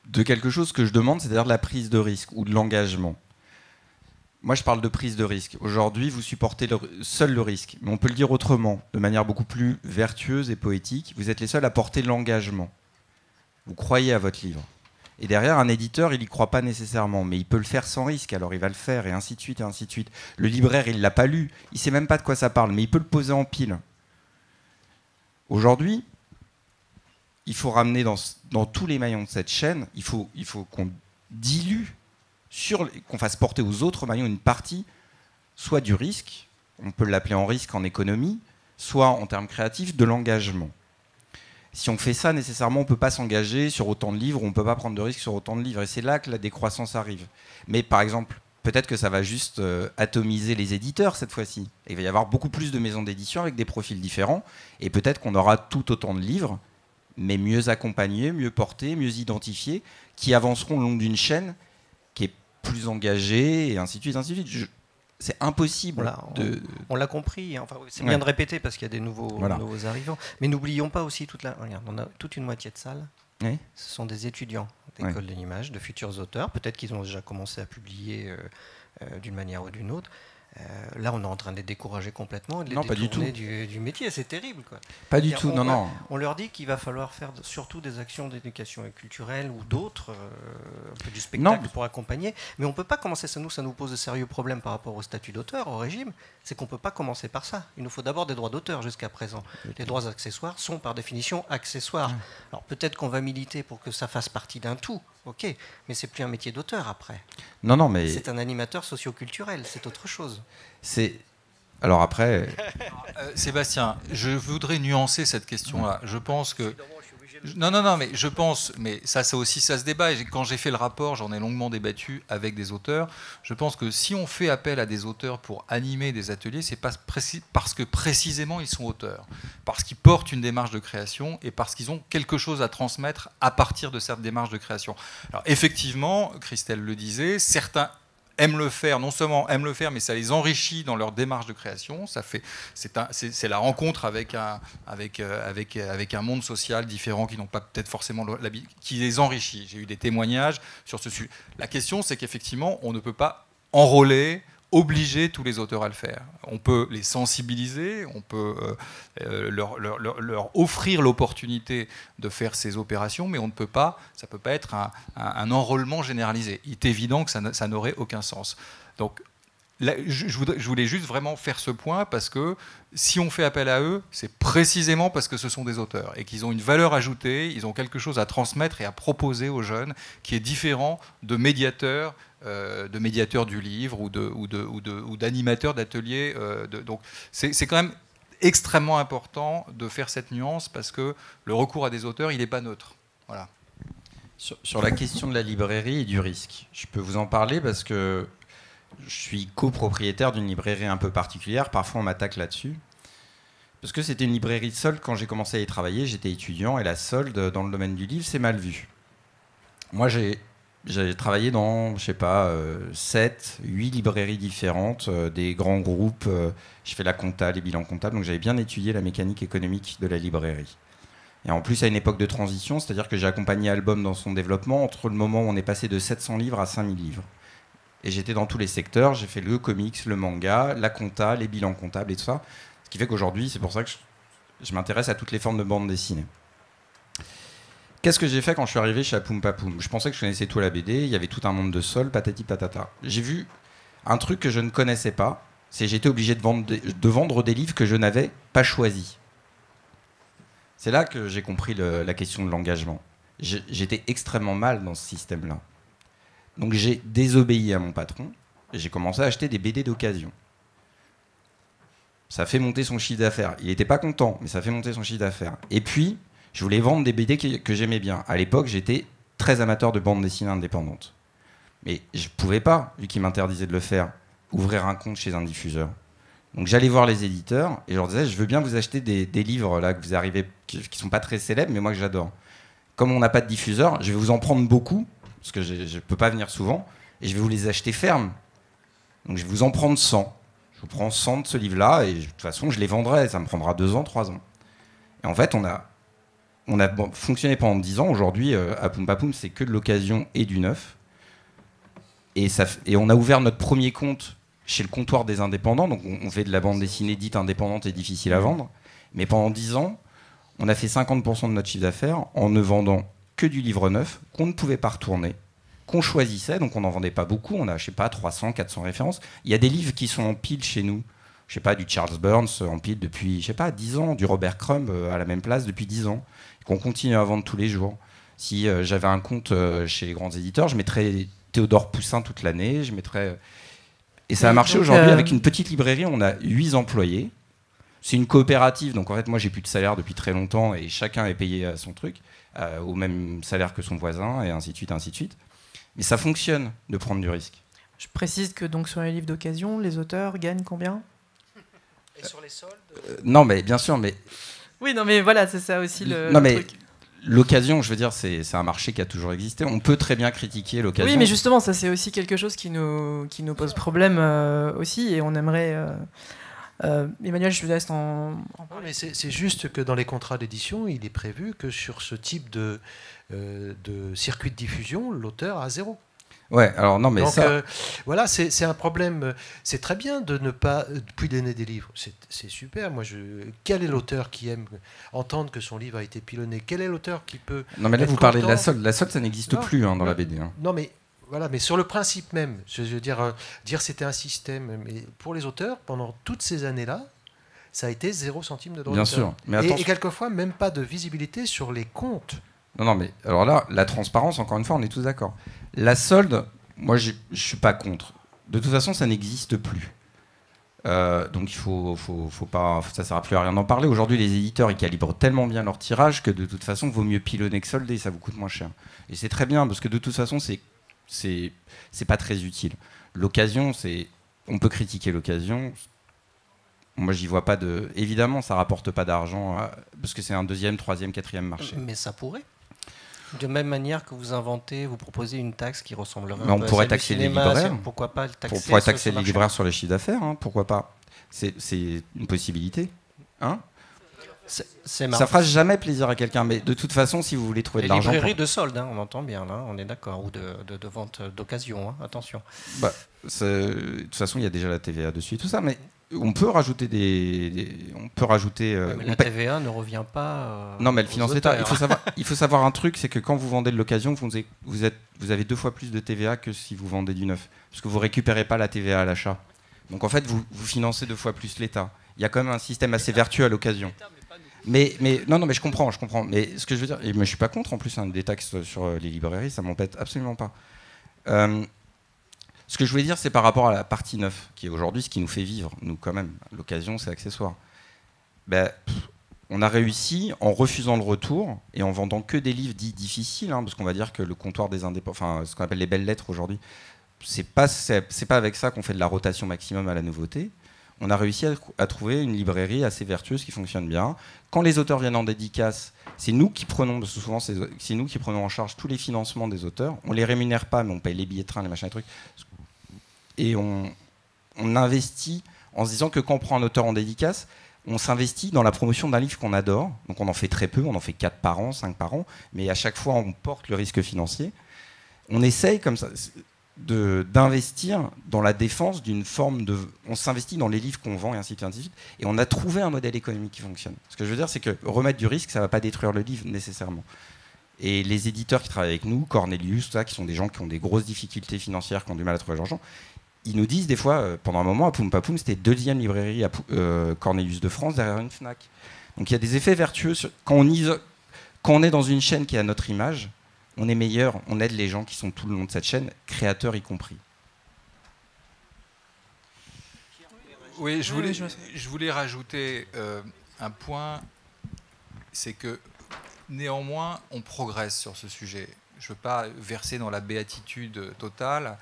de quelque chose que je demande, c'est-à-dire de la prise de risque ou de l'engagement. Moi, je parle de prise de risque. Aujourd'hui, vous supportez seul le risque. Mais on peut le dire autrement, de manière beaucoup plus vertueuse et poétique. Vous êtes les seuls à porter l'engagement. Vous croyez à votre livre. Et derrière, un éditeur, il n'y croit pas nécessairement. Mais il peut le faire sans risque, alors il va le faire, et ainsi de suite, et ainsi de suite. Le libraire, il ne l'a pas lu. Il ne sait même pas de quoi ça parle, mais il peut le poser en pile. Aujourd'hui, il faut ramener dans tous les maillons de cette chaîne, il faut qu'on dilue, qu'on fasse porter aux autres maillons une partie, soit du risque, on peut l'appeler en risque en économie, soit en termes créatifs, de l'engagement. Si on fait ça, nécessairement, on ne peut pas s'engager sur autant de livres, on ne peut pas prendre de risques sur autant de livres. Et c'est là que la décroissance arrive. Mais par exemple, peut-être que ça va juste atomiser les éditeurs cette fois-ci. Il va y avoir beaucoup plus de maisons d'édition avec des profils différents. Et peut-être qu'on aura tout autant de livres, mais mieux accompagnés, mieux portés, mieux identifiés, qui avanceront le long d'une chaîne qui est plus engagée, et ainsi de suite, ainsi de suite. C'est impossible. On l'a compris. Enfin, c'est bien de répéter parce qu'il y a des nouveaux arrivants. Mais n'oublions pas aussi regarde, on a toute une moitié de salle. Oui. Ce sont des étudiants d'école de l'image, de futurs auteurs. Peut-être qu'ils ont déjà commencé à publier d'une manière ou d'une autre. Là, on est en train de les décourager complètement, de les détourner du métier. C'est terrible, quoi. Pas du tout, non. On leur dit qu'il va falloir faire surtout des actions d'éducation culturelle ou d'autres, un peu du spectacle pour accompagner. Mais on ne peut pas commencer, ça nous pose de sérieux problèmes par rapport au statut d'auteur, au régime. C'est qu'on ne peut pas commencer par ça. Il nous faut d'abord des droits d'auteur jusqu'à présent. Les droits accessoires sont par définition accessoires. Alors peut-être qu'on va militer pour que ça fasse partie d'un tout, ok, mais c'est plus un métier d'auteur après. Non, mais... C'est un animateur socio-culturel, c'est autre chose. Alors après... Sébastien, je voudrais nuancer cette question-là. Je pense que... Non, mais je pense, mais ça aussi, ça se débat. Et quand j'ai fait le rapport, j'en ai longuement débattu avec des auteurs. Je pense que si on fait appel à des auteurs pour animer des ateliers, c'est pas parce que précisément ils sont auteurs, parce qu'ils portent une démarche de création et parce qu'ils ont quelque chose à transmettre à partir de cette démarche de création. Alors effectivement, Christelle le disait, certains aiment le faire, non seulement aiment le faire, mais ça les enrichit dans leur démarche de création. C'est la rencontre avec un monde social différent qui n'ont pas peut-être forcément l'habitude, qui les enrichit. J'ai eu des témoignages sur ce sujet. La question, c'est qu'effectivement, on ne peut pas enrôler, obliger tous les auteurs à le faire. On peut les sensibiliser, on peut leur offrir l'opportunité de faire ces opérations, mais on ne peut pas, ça ne peut pas être un enrôlement généralisé. Il est évident que ça n'aurait aucun sens. Donc, là, je voulais juste vraiment faire ce point parce que si on fait appel à eux, c'est précisément parce que ce sont des auteurs et qu'ils ont une valeur ajoutée, ils ont quelque chose à transmettre et à proposer aux jeunes qui est différent de médiateurs du livre ou d'animateurs d'ateliers. Donc c'est quand même extrêmement important de faire cette nuance parce que le recours à des auteurs, il n'est pas neutre. Voilà. Sur la question de la librairie et du risque, je peux vous en parler parce que je suis copropriétaire d'une librairie un peu particulière. Parfois, on m'attaque là-dessus. Parce que c'était une librairie de solde. Quand j'ai commencé à y travailler, j'étais étudiant et la solde dans le domaine du livre, c'est mal vu. Moi, j'ai travaillé dans, 7, 8 librairies différentes, des grands groupes. Je fais la compta, les bilans comptables. Donc, j'avais bien étudié la mécanique économique de la librairie. Et en plus, à une époque de transition, c'est-à-dire que j'ai accompagné Album dans son développement entre le moment où on est passé de 700 livres à 5000 livres. Et j'étais dans tous les secteurs, j'ai fait le comics, le manga, la compta, les bilans comptables et tout ça. Ce qui fait qu'aujourd'hui, c'est pour ça que je m'intéresse à toutes les formes de bande dessinée. Qu'est-ce que j'ai fait quand je suis arrivé chez Apoum Papoum ? Je pensais que je connaissais tout à la BD, il y avait tout un monde de sol, patati patata. J'ai vu un truc que je ne connaissais pas, c'est que j'étais obligé de vendre des livres que je n'avais pas choisis. C'est là que j'ai compris la question de l'engagement. J'étais extrêmement mal dans ce système-là. Donc j'ai désobéi à mon patron et j'ai commencé à acheter des BD d'occasion. Ça fait monter son chiffre d'affaires. Il n'était pas content, mais ça fait monter son chiffre d'affaires. Et puis, je voulais vendre des BD que j'aimais bien. À l'époque, j'étais très amateur de bande dessinée indépendante. Mais je ne pouvais pas, vu qu'ils m'interdisaient de le faire, ouvrir un compte chez un diffuseur. Donc j'allais voir les éditeurs et je leur disais, je veux bien vous acheter des livres là, que vous arrivez, qui ne sont pas très célèbres, mais moi que j'adore. Comme on n'a pas de diffuseur, je vais vous en prendre beaucoup, parce que je ne peux pas venir souvent, et je vais vous les acheter fermes. Donc je vais vous en prendre 100. Je vous prends 100 de ce livre-là, et de toute façon, je les vendrai. Ça me prendra 2 ans, 3 ans. Et en fait, on a fonctionné pendant 10 ans. Aujourd'hui, à Poum Papoum, c'est que de l'occasion et du neuf. Et on a ouvert notre premier compte chez le comptoir des indépendants. Donc on fait de la bande dessinée dite indépendante et difficile à vendre. Mais pendant 10 ans, on a fait 50% de notre chiffre d'affaires en ne vendant que du livre neuf, qu'on ne pouvait pas retourner, qu'on choisissait. Donc on n'en vendait pas beaucoup. On a, je sais pas, 300, 400 références. Il y a des livres qui sont en pile chez nous. Je sais pas, du Charles Burns en pile depuis, je sais pas, 10 ans. Du Robert Crumb à la même place depuis 10 ans. Qu'on continue à vendre tous les jours. Si j'avais un compte chez les grands éditeurs, je mettrais Théodore Poussin toute l'année, je mettrais... Et ça a marché aujourd'hui avec une petite librairie, on a 8 employés. C'est une coopérative, donc en fait moi j'ai plus de salaire depuis très longtemps et chacun est payé son truc, au même salaire que son voisin, et ainsi de suite, ainsi de suite. Mais ça fonctionne de prendre du risque. Je précise que donc sur les livres d'occasion, les auteurs gagnent combien? Et sur les soldes Non mais bien sûr, mais... Oui, non mais voilà, c'est ça aussi le truc. L'occasion, je veux dire, c'est un marché qui a toujours existé. On peut très bien critiquer l'occasion. Oui, mais justement, ça c'est aussi quelque chose qui nous pose problème aussi, et on aimerait... Emmanuel, je te laisse en parler. Mais c'est juste que dans les contrats d'édition, il est prévu que sur ce type de circuit de diffusion, l'auteur a 0. Ouais, alors non, mais donc, ça... voilà, c'est un problème. C'est très bien de ne pas pilonner des livres. C'est super. Quel est l'auteur qui aime entendre que son livre a été pilonné? Quel est l'auteur qui peut... Non, mais là, vous parlez de la solde. La solde, ça n'existe plus dans la BD. Hein. Non, mais... Voilà, mais sur le principe même, je veux dire c'était un système. Mais pour les auteurs, pendant toutes ces années-là, ça a été 0 centime de droit d'auteur. Bien sûr. Mais et quelquefois, même pas de visibilité sur les comptes. Non, mais alors là, la transparence, encore une fois, on est tous d'accord. La solde, moi, je ne suis pas contre. De toute façon, ça n'existe plus. Donc, il faut pas, ça ne sert à plus à rien d'en parler. Aujourd'hui, les éditeurs, ils calibrent tellement bien leur tirage que de toute façon, il vaut mieux pilonner que solder, ça vous coûte moins cher. Et c'est très bien, parce que de toute façon, c'est pas très utile. L'occasion, on peut critiquer l'occasion. Moi, j'y vois pas de... Évidemment, ça rapporte pas d'argent, parce que c'est un 2e, 3e, 4e marché. Mais ça pourrait. De même manière que vous proposez une taxe qui ressemblerait mais un on peu pourrait à celle taxer du les cinéma, libraires. Pourquoi pas le taxer On pourrait taxer sur ce les libraires sur les chiffres d'affaires, hein, pourquoi pas. C'est une possibilité. Hein, c'est ça fera jamais plaisir à quelqu'un, mais de toute façon, si vous voulez trouver de l'argent... Les librairies de solde, hein, on entend bien, là, on est d'accord, ou de vente d'occasion, hein, attention. De toute façon, il y a déjà la TVA dessus et tout ça, mais on peut rajouter mais la TVA ne revient pas... non, mais elle finance l'État. Il faut savoir un truc, c'est que quand vous vendez de l'occasion, vous avez 2 fois plus de TVA que si vous vendez du neuf, parce que vous récupérez pas la TVA à l'achat. Donc en fait, vous financez 2 fois plus l'État. Il y a quand même un système assez vertueux à l'occasion. Mais je comprends. Mais ce que je veux dire, et moi, je suis pas contre en plus des taxes sur les librairies, ça m'embête absolument pas. Ce que je voulais dire, c'est par rapport à la partie neuf, qui est aujourd'hui ce qui nous fait vivre, nous quand même. L'occasion, c'est accessoire. On a réussi en refusant le retour et en vendant que des livres dits difficiles, hein, parce qu'on va dire que le comptoir des indépendants, enfin ce qu'on appelle les belles lettres aujourd'hui, c'est pas avec ça qu'on fait de la rotation maximum à la nouveauté. On a réussi à trouver une librairie assez vertueuse qui fonctionne bien. Quand les auteurs viennent en dédicace, c'est nous qui prenons, parce que souvent c'est nous qui prenons en charge tous les financements des auteurs. On les rémunère pas, mais on paye les billets de train, les machins, les trucs. Et on investit en se disant que quand on prend un auteur en dédicace, on s'investit dans la promotion d'un livre qu'on adore. Donc on en fait très peu, on en fait 4 par an, 5 par an, mais à chaque fois on porte le risque financier. On essaye comme ça d'investir dans la défense d'une forme de... On s'investit dans les livres qu'on vend et ainsi de suite, ainsi de suite. Et on a trouvé un modèle économique qui fonctionne. Ce que je veux dire, c'est que remettre du risque, ça ne va pas détruire le livre nécessairement. Et les éditeurs qui travaillent avec nous, Cornelius, tout ça, qui sont des gens qui ont des grosses difficultés financières, qui ont du mal à trouver l'argent, ils nous disent des fois, pendant un moment, à Poum Papoum, c'était 2e librairie à Cornelius de France derrière une Fnac. Donc il y a des effets vertueux. Quand on est dans une chaîne qui est à notre image, on est meilleur, on aide les gens qui sont tout le long de cette chaîne, créateurs y compris. Oui, je voulais rajouter un point, c'est que néanmoins, on progresse sur ce sujet. Je ne veux pas verser dans la béatitude totale,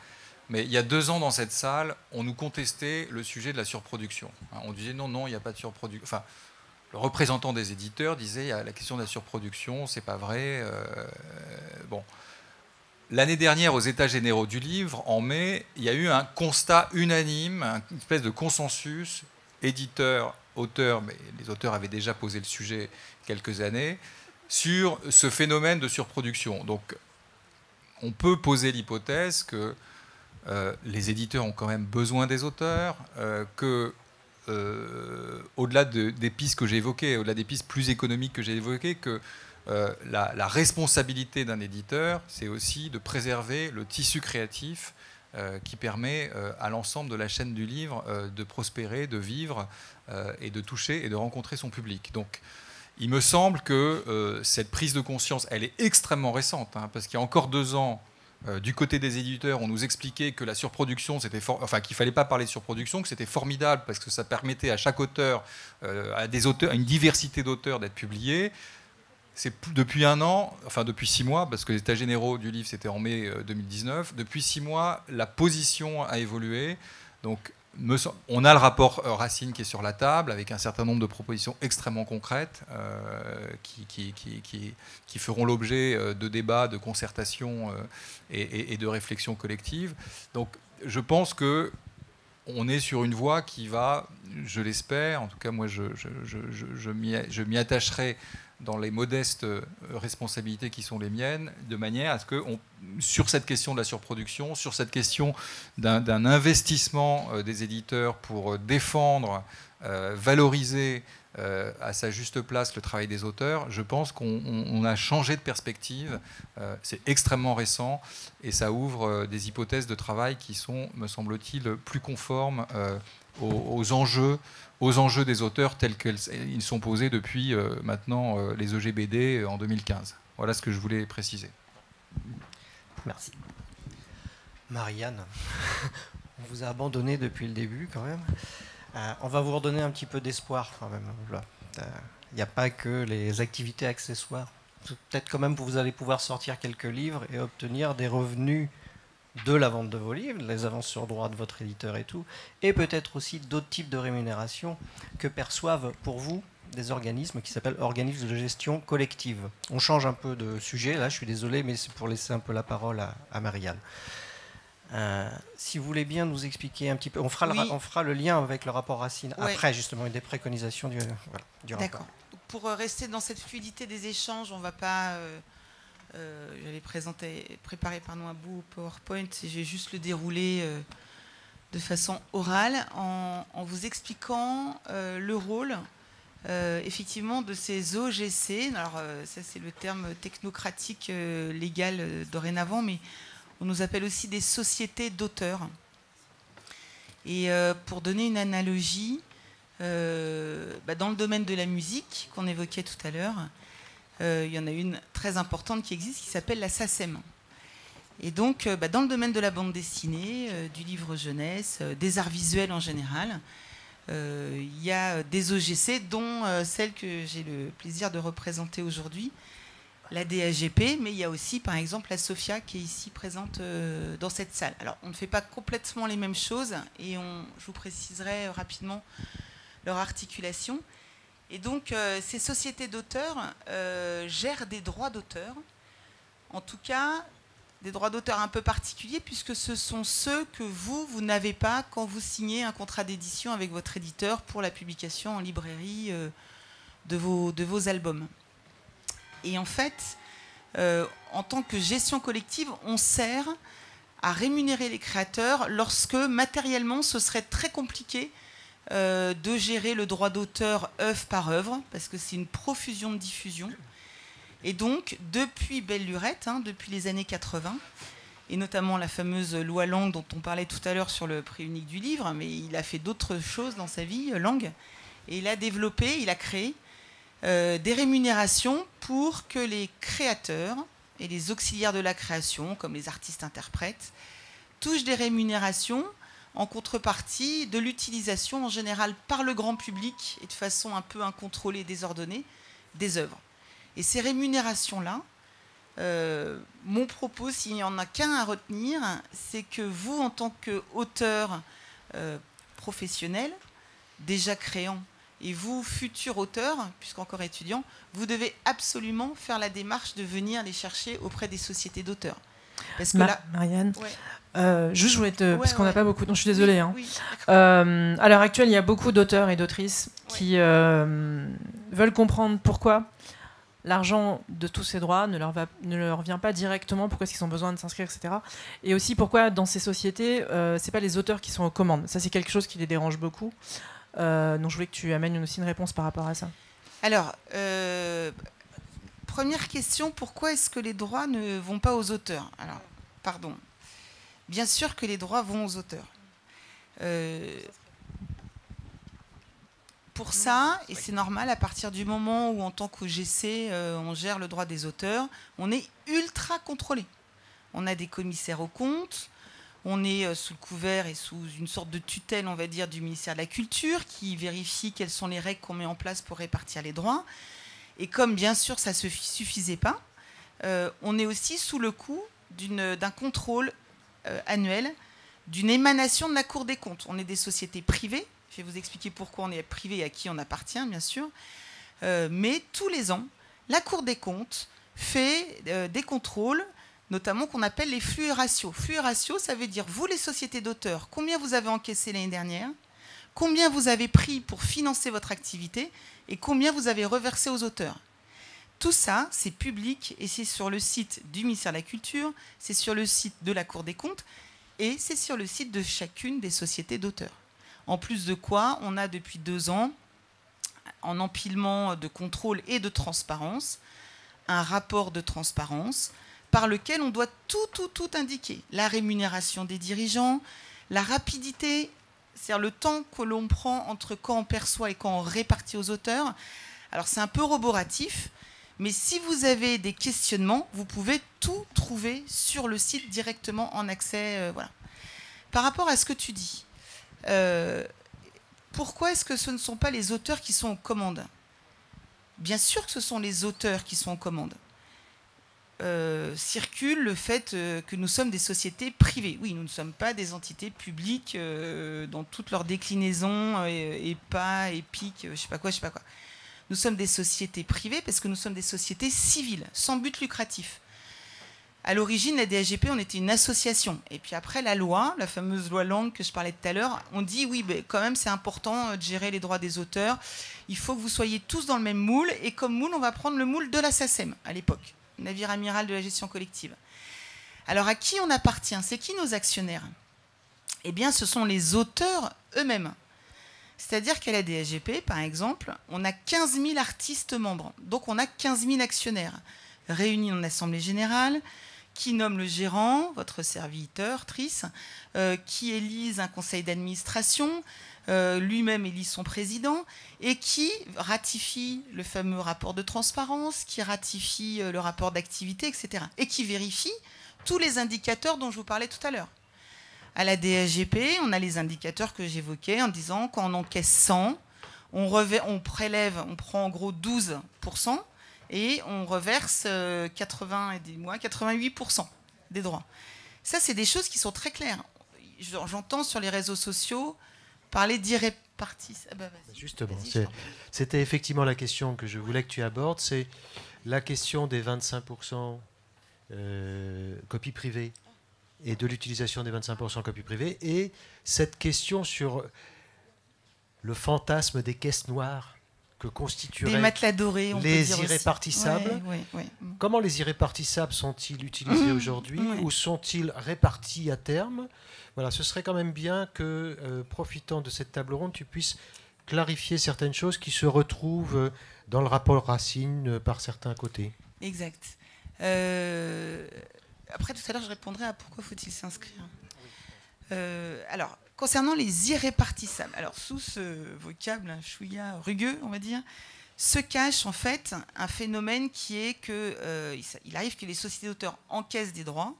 mais il y a 2 ans dans cette salle, on nous contestait le sujet de la surproduction. On disait non, il n'y a pas de surproduction. Enfin, le représentant des éditeurs disait il y a la question de la surproduction, c'est pas vrai. Bon. L'année dernière, aux États généraux du livre, en mai, il y a eu un constat unanime, une espèce de consensus, éditeurs, auteurs, mais les auteurs avaient déjà posé le sujet quelques années, sur ce phénomène de surproduction. Donc, on peut poser l'hypothèse que les éditeurs ont quand même besoin des auteurs, que au-delà des pistes que j'ai évoquées, au-delà des pistes plus économiques que j'ai évoquées, que la responsabilité d'un éditeur, c'est aussi de préserver le tissu créatif qui permet à l'ensemble de la chaîne du livre de prospérer, de vivre et de toucher et de rencontrer son public. Donc, il me semble que cette prise de conscience, elle est extrêmement récente, parce qu'il y a encore 2 ans, du côté des éditeurs, on nous expliquait que la surproduction, enfin qu'il fallait pas parler de surproduction, que c'était formidable parce que ça permettait à chaque auteur, à une diversité d'auteurs d'être publiés. C'est depuis 1 an, enfin depuis 6 mois, parce que les états généraux du livre c'était en mai 2019. Depuis 6 mois, la position a évolué. Donc, on a le rapport Racine qui est sur la table avec un certain nombre de propositions extrêmement concrètes qui feront l'objet de débats, de concertations et de réflexions collectives. Donc je pense qu'on est sur une voie qui va, je l'espère, en tout cas moi je m'y attacherai dans les modestes responsabilités qui sont les miennes, de manière à ce que, sur cette question de la surproduction, sur cette question d'un investissement des éditeurs pour défendre, valoriser à sa juste place le travail des auteurs, je pense qu'on a changé de perspective. C'est extrêmement récent et ça ouvre des hypothèses de travail qui sont, me semble-t-il, plus conformes aux enjeux des auteurs tels qu'ils sont posés depuis maintenant les EGBD en 2015. Voilà ce que je voulais préciser. Merci. Marianne, on vous a abandonné depuis le début quand même. On va vous redonner un petit peu d'espoir quand même. Il n'y a pas que les activités accessoires. Peut-être quand même que vous allez pouvoir sortir quelques livres et obtenir des revenus de la vente de vos livres, les avances sur droit de votre éditeur et tout, et peut-être aussi d'autres types de rémunérations que perçoivent pour vous des organismes qui s'appellent organismes de gestion collective. On change un peu de sujet, là je suis désolé, mais c'est pour laisser un peu la parole à Marianne. Si vous voulez bien nous expliquer un petit peu, on fera le lien avec le rapport Racine après justement, une des préconisations du rapport. D'accord. Pour rester dans cette fluidité des échanges, on ne va pas... j'avais préparé un bout au PowerPoint et j'ai juste le déroulé de façon orale en vous expliquant le rôle effectivement de ces OGC. Alors ça c'est le terme technocratique légal dorénavant, mais on nous appelle aussi des sociétés d'auteurs. Et pour donner une analogie, dans le domaine de la musique qu'on évoquait tout à l'heure, il y en a une très importante qui existe qui s'appelle la SACEM. Et donc, dans le domaine de la bande dessinée, du livre jeunesse, des arts visuels en général, il y a des OGC, dont celle que j'ai le plaisir de représenter aujourd'hui, la DAGP, mais il y a aussi, par exemple, la SOFIA qui est ici présente dans cette salle. Alors, on ne fait pas complètement les mêmes choses et je vous préciserai rapidement leur articulation. Et donc, ces sociétés d'auteurs gèrent des droits d'auteur, en tout cas des droits d'auteur un peu particuliers, puisque ce sont ceux que vous n'avez pas quand vous signez un contrat d'édition avec votre éditeur pour la publication en librairie de vos albums. Et en fait, en tant que gestion collective, on sert à rémunérer les créateurs lorsque matériellement ce serait très compliqué de gérer le droit d'auteur œuvre par œuvre, parce que c'est une profusion de diffusion. Et donc, depuis Belle Lurette, depuis les années 80, et notamment la fameuse loi Lang dont on parlait tout à l'heure sur le prix unique du livre, mais il a fait d'autres choses dans sa vie, Lang, et il a créé des rémunérations pour que les créateurs et les auxiliaires de la création, comme les artistes-interprètes, touchent des rémunérations en contrepartie de l'utilisation en général par le grand public et de façon un peu incontrôlée et désordonnée des œuvres. Et ces rémunérations-là, mon propos, s'il n'y en a qu'un à retenir, c'est que vous, en tant qu'auteur professionnel, déjà créant, et vous, futur auteur, puisqu'encore étudiant, vous devez absolument faire la démarche de venir les chercher auprès des sociétés d'auteurs. Parce que là, Marianne, ouais. juste je voulais te... parce qu'on n'a pas beaucoup... Non, je suis désolée. Oui, hein. oui, à l'heure actuelle, il y a beaucoup d'auteurs et d'autrices qui veulent comprendre pourquoi l'argent de tous ces droits ne leur vient pas directement, pourquoi est-ce qu'ils ont besoin de s'inscrire, etc. Et aussi pourquoi dans ces sociétés, c'est pas les auteurs qui sont aux commandes. Ça, c'est quelque chose qui les dérange beaucoup. Donc je voulais que tu amènes aussi une réponse par rapport à ça. Alors, première question, pourquoi est-ce que les droits ne vont pas aux auteurs? Alors, pardon. Bien sûr que les droits vont aux auteurs. Pour ça, et c'est normal, à partir du moment où en tant qu'OGC, on gère le droit des auteurs, on est ultra contrôlé. On a des commissaires aux comptes, on est sous le couvert et sous une sorte de tutelle, on va dire, du ministère de la Culture qui vérifie quelles sont les règles qu'on met en place pour répartir les droits. Et comme bien sûr ça ne suffisait pas, on est aussi sous le coup d'un contrôle annuel, d'une émanation de la Cour des comptes. On est des sociétés privées. Je vais vous expliquer pourquoi on est privé et à qui on appartient, bien sûr. Mais tous les ans, la Cour des comptes fait des contrôles, notamment qu'on appelle les flux et ratios. Flux et ratios, ça veut dire, vous, les sociétés d'auteurs, combien vous avez encaissé l'année dernière, combien vous avez pris pour financer votre activité et combien vous avez reversé aux auteurs. Tout ça, c'est public et c'est sur le site du ministère de la Culture, c'est sur le site de la Cour des comptes et c'est sur le site de chacune des sociétés d'auteurs. En plus de quoi, on a depuis 2 ans, en empilement de contrôle et de transparence, un rapport de transparence par lequel on doit tout indiquer. La rémunération des dirigeants, la rapidité, c'est-à-dire le temps que l'on prend entre quand on perçoit et quand on répartit aux auteurs. Alors c'est un peu roboratif, mais si vous avez des questionnements, vous pouvez tout trouver sur le site directement en accès. Voilà. Par rapport à ce que tu dis, pourquoi est-ce que ce ne sont pas les auteurs qui sont aux commandes? Bien sûr que ce sont les auteurs qui sont aux commandes. Circule le fait que nous sommes des sociétés privées. Oui, nous ne sommes pas des entités publiques dans toutes leurs déclinaisons, EPA, EPIC, je sais pas quoi. Nous sommes des sociétés privées parce que nous sommes des sociétés civiles, sans but lucratif. À l'origine, la DAGP, on était une association. Et puis après, la loi, la fameuse loi Lang que je parlais tout à l'heure, on dit oui, mais quand même, c'est important de gérer les droits des auteurs. Il faut que vous soyez tous dans le même moule. Et comme moule, on va prendre le moule de la SACEM à l'époque, navire amiral de la gestion collective. Alors à qui on appartient? C'est qui nos actionnaires? Eh bien, ce sont les auteurs eux-mêmes. C'est-à-dire qu'à la DAGP, par exemple, on a 15 000 artistes membres. Donc on a 15 000 actionnaires réunis en assemblée générale, qui nomme le gérant, votre serviteur, trice, qui élise un conseil d'administration, lui-même élise son président, et qui ratifie le fameux rapport de transparence, qui ratifie le rapport d'activité, etc. Et qui vérifie tous les indicateurs dont je vous parlais tout à l'heure. À la DAGP, on a les indicateurs que j'évoquais en disant quand on encaisse 100, on prélève, on prend en gros 12%, et on reverse 88% des droits. Ça, c'est des choses qui sont très claires. J'entends sur les réseaux sociaux parler d'irrépartition. Ah bah, justement, c'était effectivement la question que je voulais que tu abordes, c'est la question des 25% copies privées et de l'utilisation des 25% copies privées, et cette question sur le fantasme des caisses noires que constitueraient des matelas dorés, on les peut dire irrépartissables. Ouais. Comment les irrépartissables sont-ils utilisés aujourd'hui ou sont-ils répartis à terme? Voilà, ce serait quand même bien que, profitant de cette table ronde, tu puisses clarifier certaines choses qui se retrouvent dans le rapport Racine par certains côtés. Exact. Après, tout à l'heure, je répondrai à pourquoi faut-il s'inscrire. Alors, concernant les irrépartissables, alors sous ce vocable un chouïa rugueux, on va dire, se cache en fait un phénomène qui est que il arrive que les sociétés d'auteurs encaissent des droits,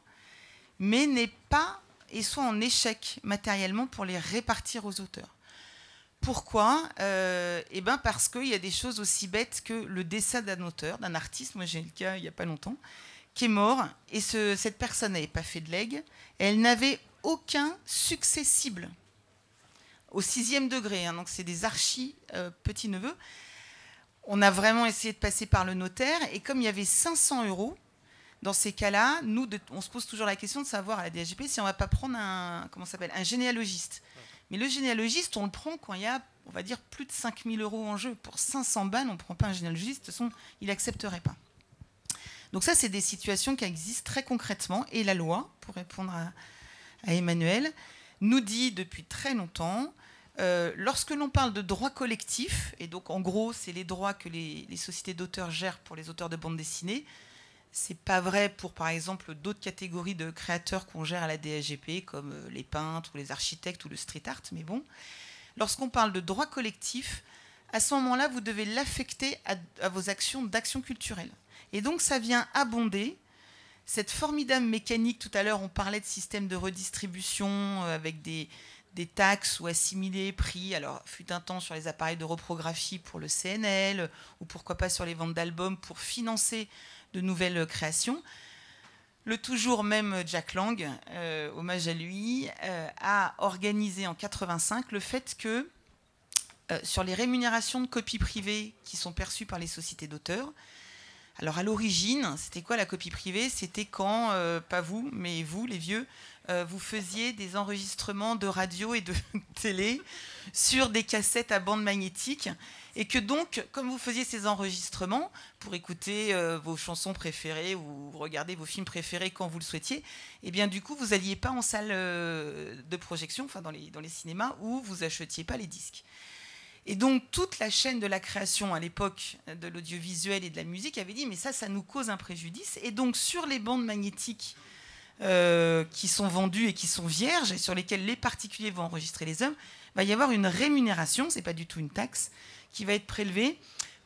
mais n'aient pas et soit en échec matériellement pour les répartir aux auteurs. Pourquoi ? Parce qu'il y a des choses aussi bêtes que le décès d'un auteur, d'un artiste, moi j'ai le cas il n'y a pas longtemps, qui est mort, et cette personne n'avait pas fait de legs, et elle n'avait aucun succès cible, au 6e degré, hein, donc c'est des archi-petits-neveux. On a vraiment essayé de passer par le notaire, et comme il y avait 500 €, dans ces cas-là, on se pose toujours la question de savoir à la DGP si on ne va pas prendre un généalogiste. Mais le généalogiste, on le prend quand il y a, on va dire, plus de 5 000 € en jeu. Pour 500 balles, on ne prend pas un généalogiste. De toute façon, il n'accepterait pas. Donc ça, c'est des situations qui existent très concrètement. Et la loi, pour répondre à Emmanuel, nous dit depuis très longtemps, lorsque l'on parle de droits collectifs, et donc en gros, c'est les droits que les sociétés d'auteurs gèrent pour les auteurs de bande dessinée, c'est pas vrai pour, par exemple, d'autres catégories de créateurs qu'on gère à la DSGP, comme les peintres ou les architectes ou le street art. Mais bon, lorsqu'on parle de droits collectifs, à ce moment-là, vous devez l'affecter à vos actions d'action culturelle. Et donc, ça vient abonder cette formidable mécanique. Tout à l'heure, on parlait de système de redistribution avec des taxes ou assimilés, prix. Alors, fut un temps sur les appareils de reprographie pour le CNL, ou pourquoi pas sur les ventes d'albums pour financer de nouvelles créations. Le toujours même Jack Lang, hommage à lui, a organisé en 85 le fait que sur les rémunérations de copie privée qui sont perçues par les sociétés d'auteurs, alors à l'origine, c'était quoi la copie privée ? C'était quand, pas vous, mais vous, les vieux, vous faisiez des enregistrements de radio et de télé sur des cassettes à bande magnétique, et que donc, comme vous faisiez ces enregistrements pour écouter vos chansons préférées ou regarder vos films préférés quand vous le souhaitiez, et bien du coup, vous n'alliez pas en salle de projection, enfin dans les cinémas, où vous achetiez pas les disques. Et donc, toute la chaîne de la création à l'époque de l'audiovisuel et de la musique avait dit, mais ça nous cause un préjudice. Et donc, sur les bandes magnétiques qui sont vendues et qui sont vierges, et sur lesquelles les particuliers vont enregistrer les œuvres, il va y avoir une rémunération, ce n'est pas du tout une taxe, qui va être prélevée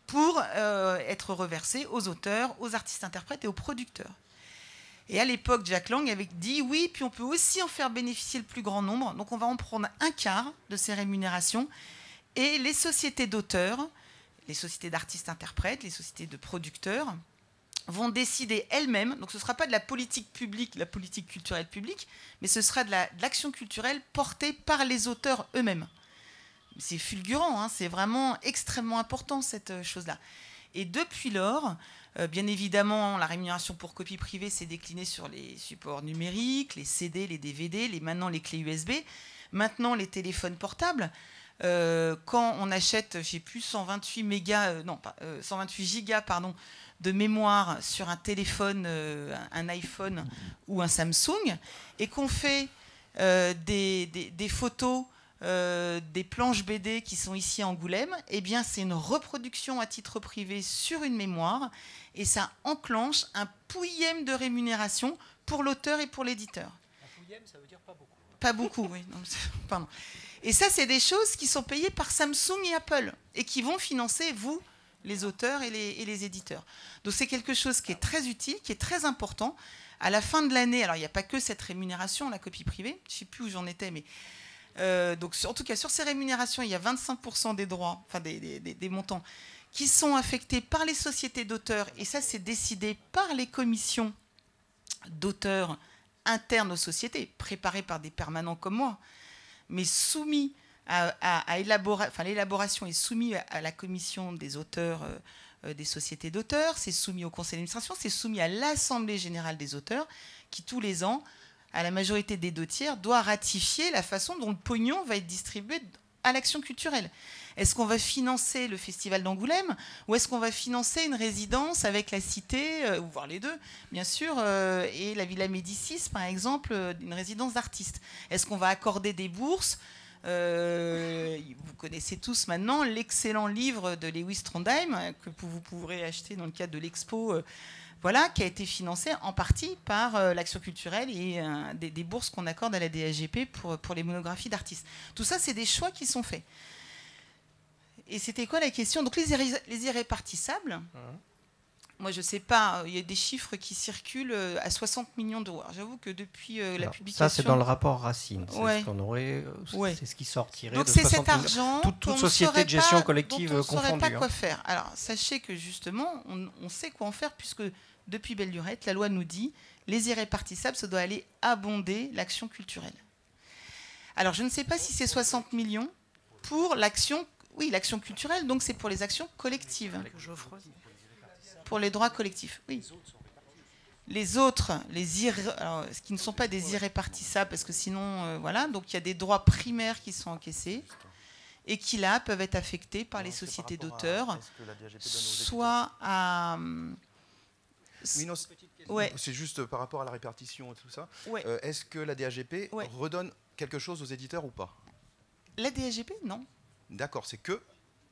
pour être reversée aux auteurs, aux artistes-interprètes et aux producteurs. Et à l'époque, Jack Lang avait dit, oui, puis on peut aussi en faire bénéficier le plus grand nombre, donc on va en prendre un quart de ces rémunérations. Et les sociétés d'auteurs, les sociétés d'artistes-interprètes, les sociétés de producteurs vont décider elles-mêmes, donc ce ne sera pas de la politique publique, de la politique culturelle publique, mais ce sera de l'action culturelle portée par les auteurs eux-mêmes. C'est fulgurant, hein, c'est vraiment extrêmement important cette chose-là. Et depuis lors, bien évidemment, la rémunération pour copie privée s'est déclinée sur les supports numériques, les CD, les DVD, maintenant les clés USB, maintenant les téléphones portables. Quand on achète, je sais plus, 128 gigas de mémoire sur un téléphone, un iPhone ou un Samsung, et qu'on fait des photos, des planches BD qui sont ici à Angoulême, eh bien c'est une reproduction à titre privé sur une mémoire, et ça enclenche un pouillème de rémunération pour l'auteur et pour l'éditeur. Un pouillème, ça veut dire pas beaucoup. Pas beaucoup, oui. Non, pardon. Et ça, c'est des choses qui sont payées par Samsung et Apple et qui vont financer, vous, les auteurs et les éditeurs. Donc c'est quelque chose qui est très utile, qui est très important. À la fin de l'année, alors il n'y a pas que cette rémunération, la copie privée, je ne sais plus où j'en étais, mais donc en tout cas sur ces rémunérations, il y a 25% des droits, enfin des montants, qui sont affectés par les sociétés d'auteurs, et ça c'est décidé par les commissions d'auteurs internes aux sociétés, préparées par des permanents comme moi, mais soumis l'élaboration est soumise à la commission des auteurs des sociétés d'auteurs, c'est soumis au conseil d'administration, c'est soumis à l'Assemblée générale des auteurs, qui tous les ans, à la majorité des 2/3, doit ratifier la façon dont le pognon va être distribué à l'action culturelle. Est-ce qu'on va financer le Festival d'Angoulême, ou est-ce qu'on va financer une résidence avec la Cité, ou voir les deux, bien sûr, et la Villa Médicis, par exemple, une résidence d'artistes? Est-ce qu'on va accorder des bourses? Vous connaissez tous maintenant l'excellent livre de Lewis Trondheim, que vous pourrez acheter dans le cadre de l'expo, qui a été financé en partie par l'action culturelle et des bourses qu'on accorde à la DSGP pour les monographies d'artistes. Tout ça, c'est des choix qui sont faits. Et c'était quoi la question? Donc les irrépartissables, Moi, je ne sais pas, il y a des chiffres qui circulent à 60 millions d'euros. Alors, j'avoue que depuis la publication... Ça, c'est dans le rapport Racine. C'est Ouais. ce qu'on aurait, Ouais. c'est ce qui sortirait. Donc de c'est 60 cet millions. argent Toute société de gestion collective dont on ne saurait confondue. pas quoi faire. Alors, sachez que justement, on sait quoi en faire, puisque depuis belle lurette, la loi nous dit les irrépartissables, ça doit aller abonder l'action culturelle. Alors, je ne sais pas si c'est 60 millions pour l'action... Oui, l'action culturelle, donc c'est pour les actions collectives. Pour les droits collectifs, oui. Les autres, alors, ce qui ne sont pas des irrépartissables, parce que sinon, voilà, donc il y a des droits primaires qui sont encaissés et qui, là, peuvent être affectés par les sociétés d'auteurs, soit à... Oui, non, Ouais. c'est juste par rapport à la répartition et tout ça. Ouais. Est-ce que la DAGP Ouais. redonne quelque chose aux éditeurs ou pas? La DAGP, non. D'accord, c'est que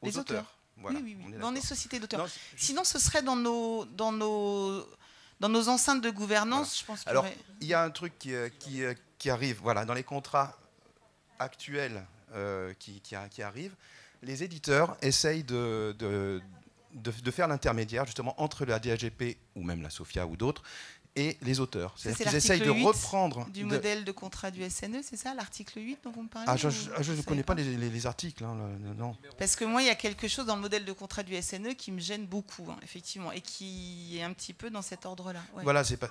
aux Les auteurs. Voilà, Oui. on est Dans d'accord. les sociétés d'auteurs. Non, Sinon, ce serait dans nos enceintes de gouvernance, Voilà. je pense. Alors, il y a un truc qui arrive, voilà, dans les contrats actuels qui arrivent, les éditeurs essayent de faire l'intermédiaire justement entre la DAGP ou même la SOFIA ou d'autres et les auteurs. Ça, c'est C'est-à-dire qu'ils essayent de l'article 8 reprendre... du modèle de contrat du SNE, c'est ça, l'article 8 dont vous me parlez? Ah, je ne connais pas les articles, hein, non. Parce que moi, il y a quelque chose dans le modèle de contrat du SNE qui me gêne beaucoup, hein, effectivement, et qui est un petit peu dans cet ordre-là. Ouais. Voilà, c'est pas...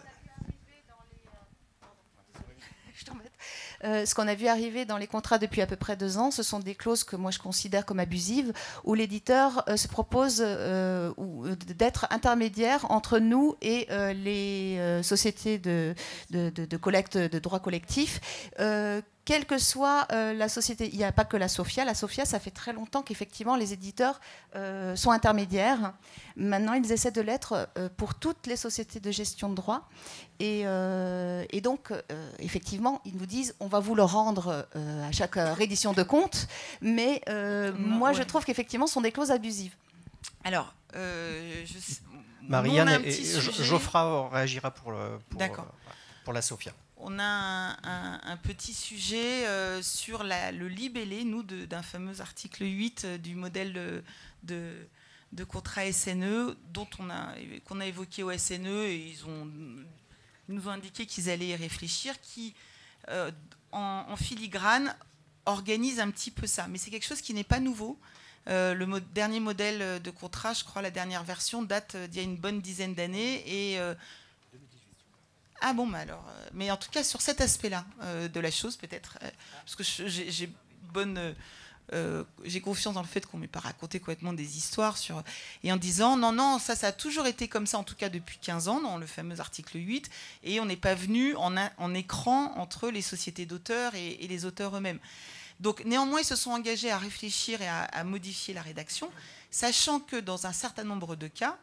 Ce qu'on a vu arriver dans les contrats depuis à peu près 2 ans, ce sont des clauses que moi je considère comme abusives, où l'éditeur se propose d'être intermédiaire entre nous et les sociétés de collecte de droits collectifs. Quelle que soit la société, il n'y a pas que la SOFIA. La SOFIA, ça fait très longtemps qu'effectivement les éditeurs sont intermédiaires. Maintenant, ils essaient de l'être pour toutes les sociétés de gestion de droits. Et donc, effectivement, ils nous disent on va vous le rendre à chaque réédition de compte. Mais moi, je trouve qu'effectivement, ce sont des clauses abusives. Alors, Marianne nous, on a un et petit sujet. Geoffroy réagira pour la SOFIA. On a un petit sujet sur le libellé, nous, d'un fameux article 8 du modèle de contrat SNE qu'on a évoqué au SNE, et ils nous ont indiqué qu'ils allaient y réfléchir, qui, en filigrane, organise un petit peu ça. Mais c'est quelque chose qui n'est pas nouveau. Le dernier modèle de contrat, je crois, la dernière version, date d'il y a une bonne dizaine d'années, et... Ah bon, bah alors, mais en tout cas sur cet aspect-là de la chose, peut-être, parce que j'ai confiance dans le fait qu'on ne m'ait pas raconté complètement des histoires et en disant non, ça a toujours été comme ça, en tout cas depuis 15 ans, dans le fameux article 8, et on n'est pas venu en écran entre les sociétés d'auteurs et les auteurs eux-mêmes. Donc néanmoins, ils se sont engagés à réfléchir et à modifier la rédaction, sachant que dans un certain nombre de cas,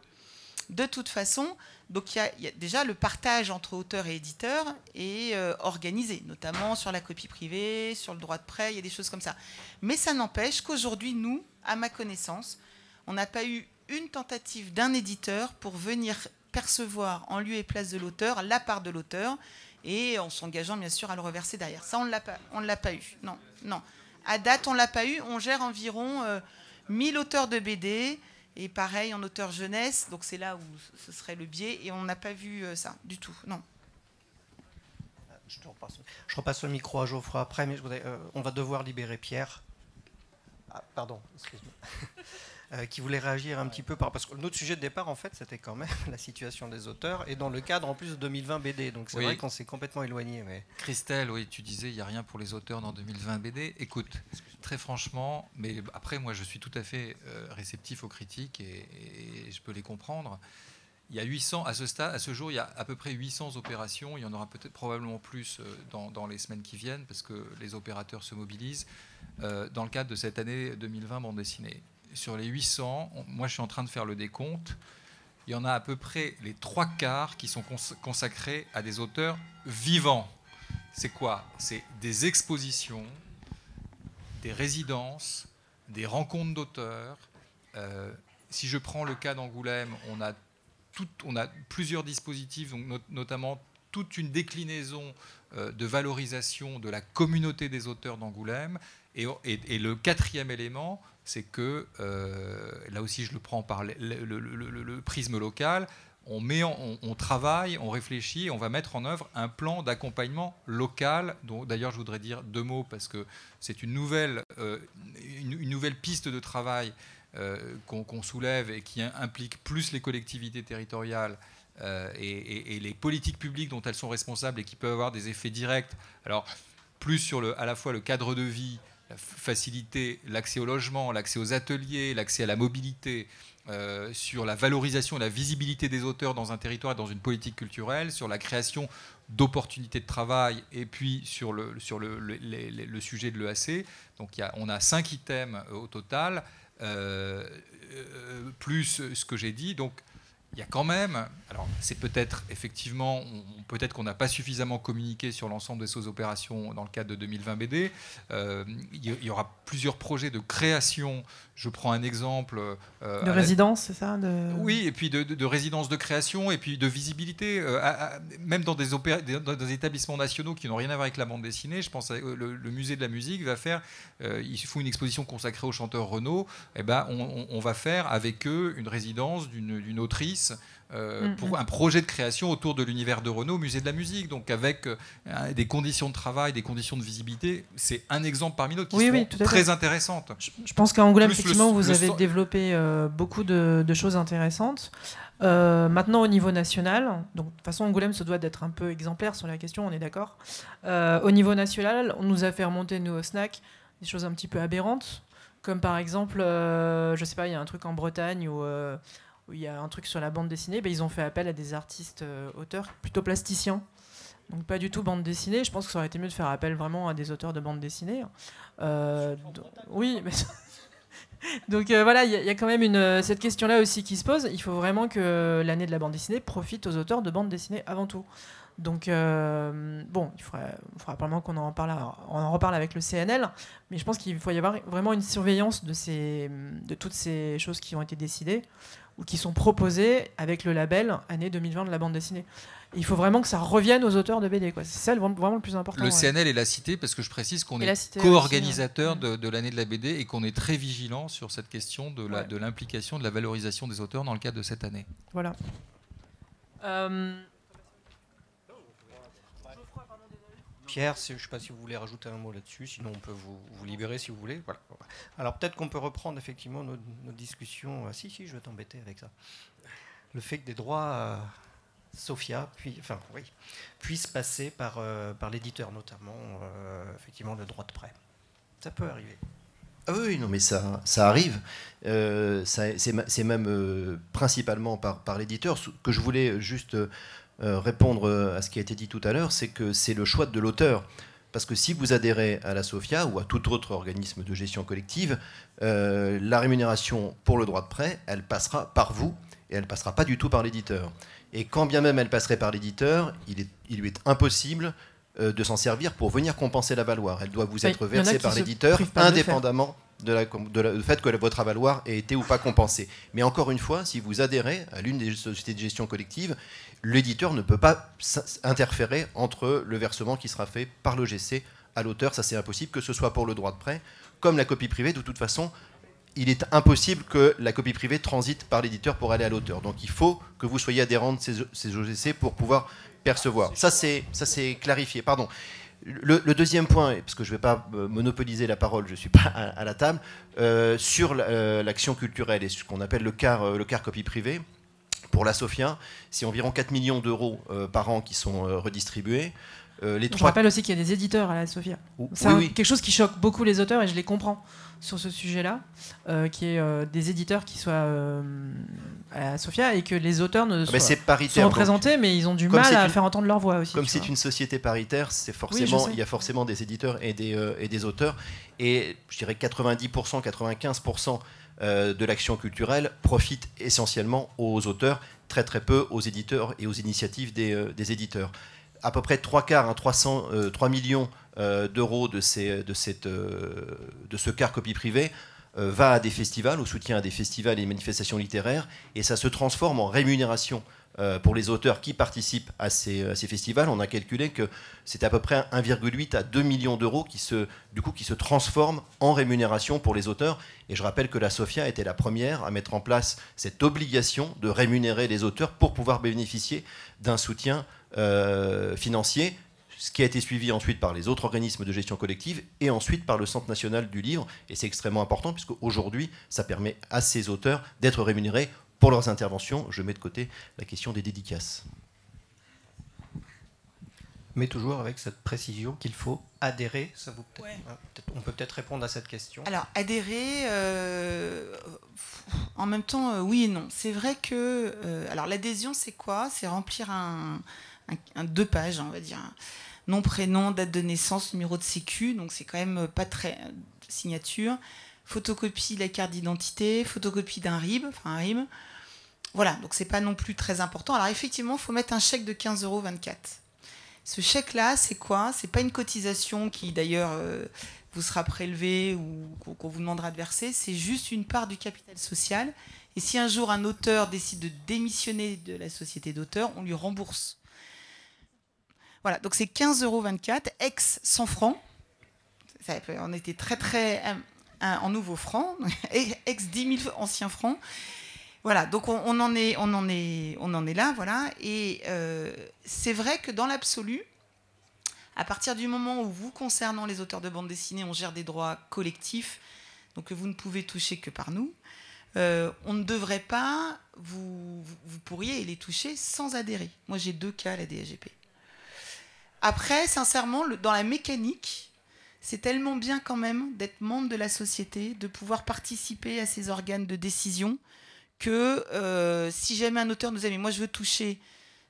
de toute façon, donc il y a déjà le partage entre auteurs et éditeurs est organisé, notamment sur la copie privée, sur le droit de prêt, il y a des choses comme ça. Mais ça n'empêche qu'aujourd'hui, nous, à ma connaissance, on n'a pas eu une tentative d'un éditeur pour venir percevoir en lieu et place de l'auteur la part de l'auteur, et en s'engageant bien sûr à le reverser derrière. Ça, on ne l'a pas eu. Non. À date, on ne l'a pas eu. On gère environ 1000 auteurs de BD, et pareil en auteur jeunesse, donc c'est là où ce serait le biais, et on n'a pas vu ça du tout, non. Je repasse le micro à Geoffroy après, mais on va devoir libérer Pierre. Ah, pardon, excuse-moi. Qui voulait réagir un petit peu parce que notre sujet de départ, en fait, c'était quand même la situation des auteurs, et dans le cadre en plus de 2020 BD, donc c'est vrai qu'on s'est complètement éloigné. Mais... Christelle, oui, tu disais il n'y a rien pour les auteurs dans 2020 BD. Écoute, très franchement, mais après moi je suis tout à fait réceptif aux critiques et je peux les comprendre. Il y a 800 à ce jour, il y a à peu près 800 opérations. Il y en aura peut-être probablement plus dans les semaines qui viennent parce que les opérateurs se mobilisent dans le cadre de cette année 2020 bande dessinée. Sur les 800, moi je suis en train de faire le décompte. Il y en a à peu près les 3/4 qui sont consacrés à des auteurs vivants. C'est quoi? C'est des expositions, des résidences, des rencontres d'auteurs. Si je prends le cas d'Angoulême, on a plusieurs dispositifs, donc notamment toute une déclinaison de valorisation de la communauté des auteurs d'Angoulême. Et le 4e élément, c'est que, là aussi je le prends par le prisme local, on travaille, on réfléchit, on va mettre en œuvre un plan d'accompagnement local, dont d'ailleurs je voudrais dire 2 mots parce que c'est une nouvelle piste de travail qu'on soulève et qui implique plus les collectivités territoriales et les politiques publiques dont elles sont responsables et qui peuvent avoir des effets directs. Alors, plus sur à la fois le cadre de vie, faciliter l'accès au logement, l'accès aux ateliers, l'accès à la mobilité, sur la valorisation et la visibilité des auteurs dans un territoire et dans une politique culturelle, sur la création d'opportunités de travail et puis sur le sujet de l'EAC. Donc on a 5 items au total, plus ce que j'ai dit. Donc il y a quand même, alors c'est peut-être effectivement, peut-être qu'on n'a pas suffisamment communiqué sur l'ensemble de ces opérations dans le cadre de 2020 BD. Il y aura plusieurs projets de création. Je prends un exemple. De résidence, c'est ça Oui, et puis de résidence de création, et puis de visibilité, même dans des établissements nationaux qui n'ont rien à voir avec la bande dessinée. Je pense le musée de la musique va faire, ils font une exposition consacrée au chanteur Renaud. Eh ben, on va faire avec eux une résidence d'une autrice pour un projet de création autour de l'univers de Renaud au musée de la musique, donc avec des conditions de travail, des conditions de visibilité. C'est un exemple parmi d'autres qui sont très intéressantes. Je pense qu'à Angoulême, effectivement, vous avez développé beaucoup de choses intéressantes. Maintenant, au niveau national, donc de toute façon, Angoulême se doit d'être un peu exemplaire sur la question, on est d'accord. Au niveau national, on nous a fait remonter, nous, au SNAC, des choses un petit peu aberrantes, comme par exemple, je sais pas, il y a un truc en Bretagne où il y a un truc sur la bande dessinée, ils ont fait appel à des artistes auteurs plutôt plasticiens. Donc pas du tout bande dessinée. Je pense que ça aurait été mieux de faire appel vraiment à des auteurs de bande dessinée. Oui, mais... Donc voilà, il y a quand même cette question-là aussi qui se pose. Il faut vraiment que l'année de la bande dessinée profite aux auteurs de bande dessinée avant tout. Donc bon, il faudra probablement qu'on en reparle avec le CNL, mais je pense qu'il faut y avoir vraiment une surveillance de toutes ces choses qui ont été décidées ou qui sont proposées avec le label année 2020 de la bande dessinée. Et il faut vraiment que ça revienne aux auteurs de BD, quoi. C'est ça vraiment le plus important. Le CNL est la cité, parce que je précise qu'on est co-organisateur de l'année de la BD et qu'on est très vigilant sur cette question de l'implication, de la valorisation des auteurs dans le cadre de cette année. Voilà. Pierre, je ne sais pas si vous voulez rajouter un mot là-dessus, sinon on peut vous libérer si vous voulez. Voilà. Alors peut-être qu'on peut reprendre effectivement nos discussions. Si, je vais t'embêter avec ça. Le fait que des droits Sophia puissent passer par l'éditeur, notamment effectivement le droit de prêt. Ça peut arriver. Ah oui, non, mais ça arrive. C'est même principalement par l'éditeur. Ce que je voulais juste répondre à ce qui a été dit tout à l'heure, c'est que c'est le choix de l'auteur. Parce que si vous adhérez à la SOFIA ou à tout autre organisme de gestion collective, la rémunération pour le droit de prêt, elle passera par vous et elle ne passera pas du tout par l'éditeur. Et quand bien même elle passerait par l'éditeur, il lui est impossible de s'en servir pour venir compenser la valoir. Elle doit vous être versée par l'éditeur indépendamment du fait que votre avaloir ait été ou pas compensé. Mais encore une fois, si vous adhérez à l'une des sociétés de gestion collective, l'éditeur ne peut pas interférer entre le versement qui sera fait par l'OGC à l'auteur. Ça, c'est impossible, que ce soit pour le droit de prêt comme la copie privée. De toute façon, il est impossible que la copie privée transite par l'éditeur pour aller à l'auteur. Donc il faut que vous soyez adhérent de ces OGC pour pouvoir percevoir. Ça, c'est clarifié. Pardon. Le deuxième point, parce que je ne vais pas monopoliser la parole, je ne suis pas à la table, sur l'action culturelle et ce qu'on appelle le quart copie privée, pour la SOFIA, c'est environ 4 millions d'euros par an qui sont redistribués. Je rappelle aussi qu'il y a des éditeurs à la SOFIA. C'est quelque chose qui choque beaucoup les auteurs, et je les comprends sur ce sujet-là, qui est des éditeurs qui soient à la SOFIA et que les auteurs ne soient représentés, mais ils ont du mal à faire entendre leur voix aussi. Comme c'est une société paritaire, il y a forcément des éditeurs et des auteurs, et je dirais 90%, 95% de l'action culturelle profite essentiellement aux auteurs, très très peu aux éditeurs et aux initiatives des éditeurs. À peu près 3 millions d'euros de ce quart copie privée va à des festivals, au soutien à des festivals et manifestations littéraires, et ça se transforme en rémunération pour les auteurs qui participent à ces festivals. On a calculé que c'était à peu près 1,8 à 2 millions d'euros qui se transforment en rémunération pour les auteurs. Et je rappelle que la SOFIA était la première à mettre en place cette obligation de rémunérer les auteurs pour pouvoir bénéficier d'un soutien financier, ce qui a été suivi ensuite par les autres organismes de gestion collective et ensuite par le Centre national du livre. Et c'est extrêmement important puisque aujourd'hui, ça permet à ces auteurs d'être rémunérés pour leurs interventions. Je mets de côté la question des dédicaces. Mais toujours avec cette précision qu'il faut adhérer. Ouais. On peut peut-être répondre à cette question. Alors, adhérer, en même temps, oui et non. C'est vrai que... alors, l'adhésion, c'est quoi? C'est remplir un 2 pages, on va dire. Nom, prénom, date de naissance, numéro de sécu. Donc, c'est quand même pas très... signature. Photocopie de la carte d'identité, photocopie d'un RIB, enfin un RIB. Voilà, donc c'est pas non plus très important. Alors, effectivement, il faut mettre un chèque de 15,24 €. Ce chèque-là, c'est quoi? C'est pas une cotisation qui, d'ailleurs, vous sera prélevée ou qu'on vous demandera de verser. C'est juste une part du capital social. Et si un jour un auteur décide de démissionner de la société d'auteurs, on lui rembourse. Voilà, donc c'est 15,24 €, ex 100 francs. On était très en nouveaux francs, ex 10 000 anciens francs. Voilà, donc on en est là, voilà. Et c'est vrai que dans l'absolu, à partir du moment où vous, concernant les auteurs de bande dessinée, on gère des droits collectifs, donc que vous ne pouvez toucher que par nous, on ne devrait pas, vous pourriez les toucher sans adhérer. Moi, j'ai 2 cas à la DGP. Après, sincèrement, dans la mécanique, c'est tellement bien quand même d'être membre de la société, de pouvoir participer à ces organes de décision, que si jamais un auteur nous a dit « moi je veux toucher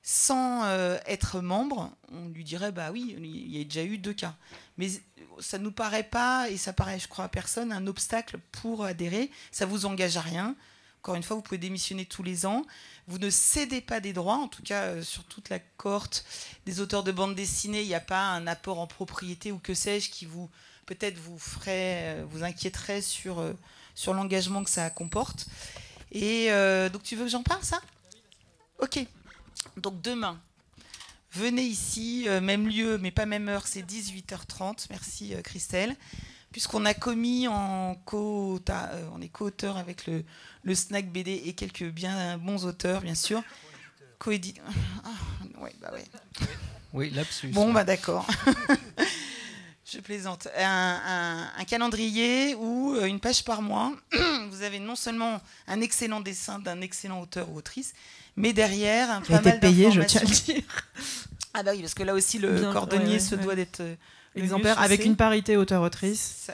sans être membre », on lui dirait « bah oui, il y a déjà eu 2 cas ». Mais ça ne nous paraît pas, et ça paraît je crois à personne, un obstacle pour adhérer. Ça ne vous engage à rien. Encore une fois, vous pouvez démissionner tous les ans. Vous ne cédez pas des droits, en tout cas sur toute la cohorte des auteurs de bande dessinée, il n'y a pas un apport en propriété ou que sais-je qui vous peut-être vous inquiéterait sur l'engagement que ça comporte. Et donc tu veux que j'en parle, ça? Ok. Donc demain, venez ici, même lieu, mais pas même heure, c'est 18h30. Merci Christelle. Puisqu'on a commis on est co-auteur avec le Snack BD et quelques bien bons auteurs, bien sûr. Co-éditeur. Ouais, bah ouais. Oui, lapsus. Bon, bah d'accord. Je plaisante. Un calendrier où une page par mois, vous avez non seulement un excellent dessin d'un excellent auteur ou autrice, mais derrière pas mal payé, je d'informations. tiens à le dire. Ah bah oui, parce que là aussi le cordonnier se doit d'être exemplaire avec une parité auteur-autrice.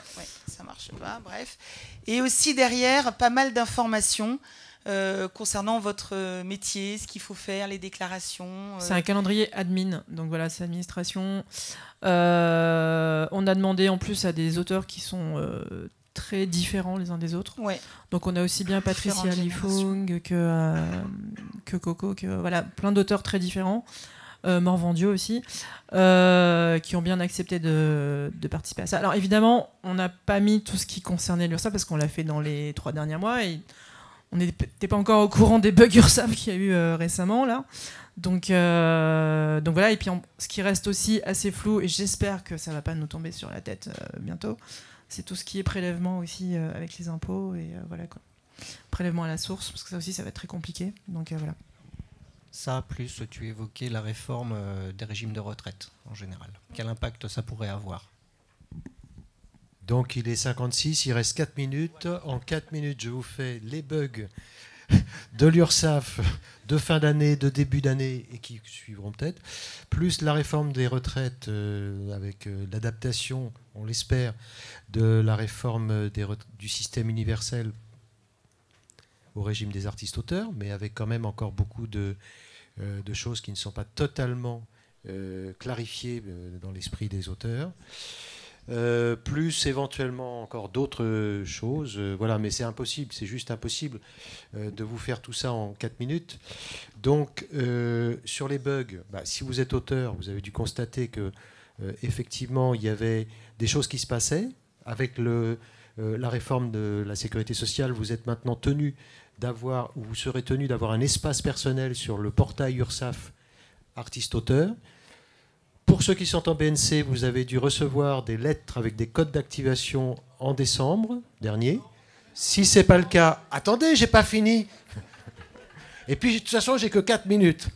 Ça marche pas, bref. Et aussi derrière pas mal d'informations concernant votre métier, ce qu'il faut faire, les déclarations. C'est un calendrier admin, donc voilà, c'est administration. On a demandé en plus à des auteurs qui sont très différents les uns des autres. Ouais. Donc on a aussi bien Patricia Lifung que Coco, que voilà, plein d'auteurs très différents. Morvandio aussi, qui ont bien accepté de participer à ça. Alors évidemment, on n'a pas mis tout ce qui concernait l'URSSAF parce qu'on l'a fait dans les 3 derniers mois et on n'était pas encore au courant des bugs URSSAF qu'il y a eu récemment là. Donc voilà, et puis ce qui reste aussi assez flou, et j'espère que ça ne va pas nous tomber sur la tête bientôt, c'est tout ce qui est prélèvement aussi avec les impôts et voilà quoi. Prélèvement à la source, parce que ça aussi ça va être très compliqué. Donc voilà. Ça, plus tu évoquais la réforme des régimes de retraite en général. Quel impact ça pourrait avoir? Donc il est 56, il reste 4 minutes. En 4 minutes, je vous fais les bugs de l'URSSAF de fin d'année, de début d'année et qui suivront peut-être, plus la réforme des retraites avec l'adaptation, on l'espère, de la réforme du système universel au régime des artistes-auteurs, mais avec quand même encore beaucoup de choses qui ne sont pas totalement clarifiées dans l'esprit des auteurs. Plus éventuellement encore d'autres choses. Voilà, mais c'est impossible, c'est juste impossible de vous faire tout ça en 4 minutes. Donc, sur les bugs, si vous êtes auteur, vous avez dû constater que effectivement, il y avait des choses qui se passaient avec la réforme de la sécurité sociale, vous êtes maintenant tenu d'avoir, ou vous serez tenu d'avoir un espace personnel sur le portail URSSAF artiste-auteur. Pour ceux qui sont en BNC, vous avez dû recevoir des lettres avec des codes d'activation en décembre dernier. Si ce n'est pas le cas, attendez, j'ai pas fini. Et puis, de toute façon, j'ai que 4 minutes.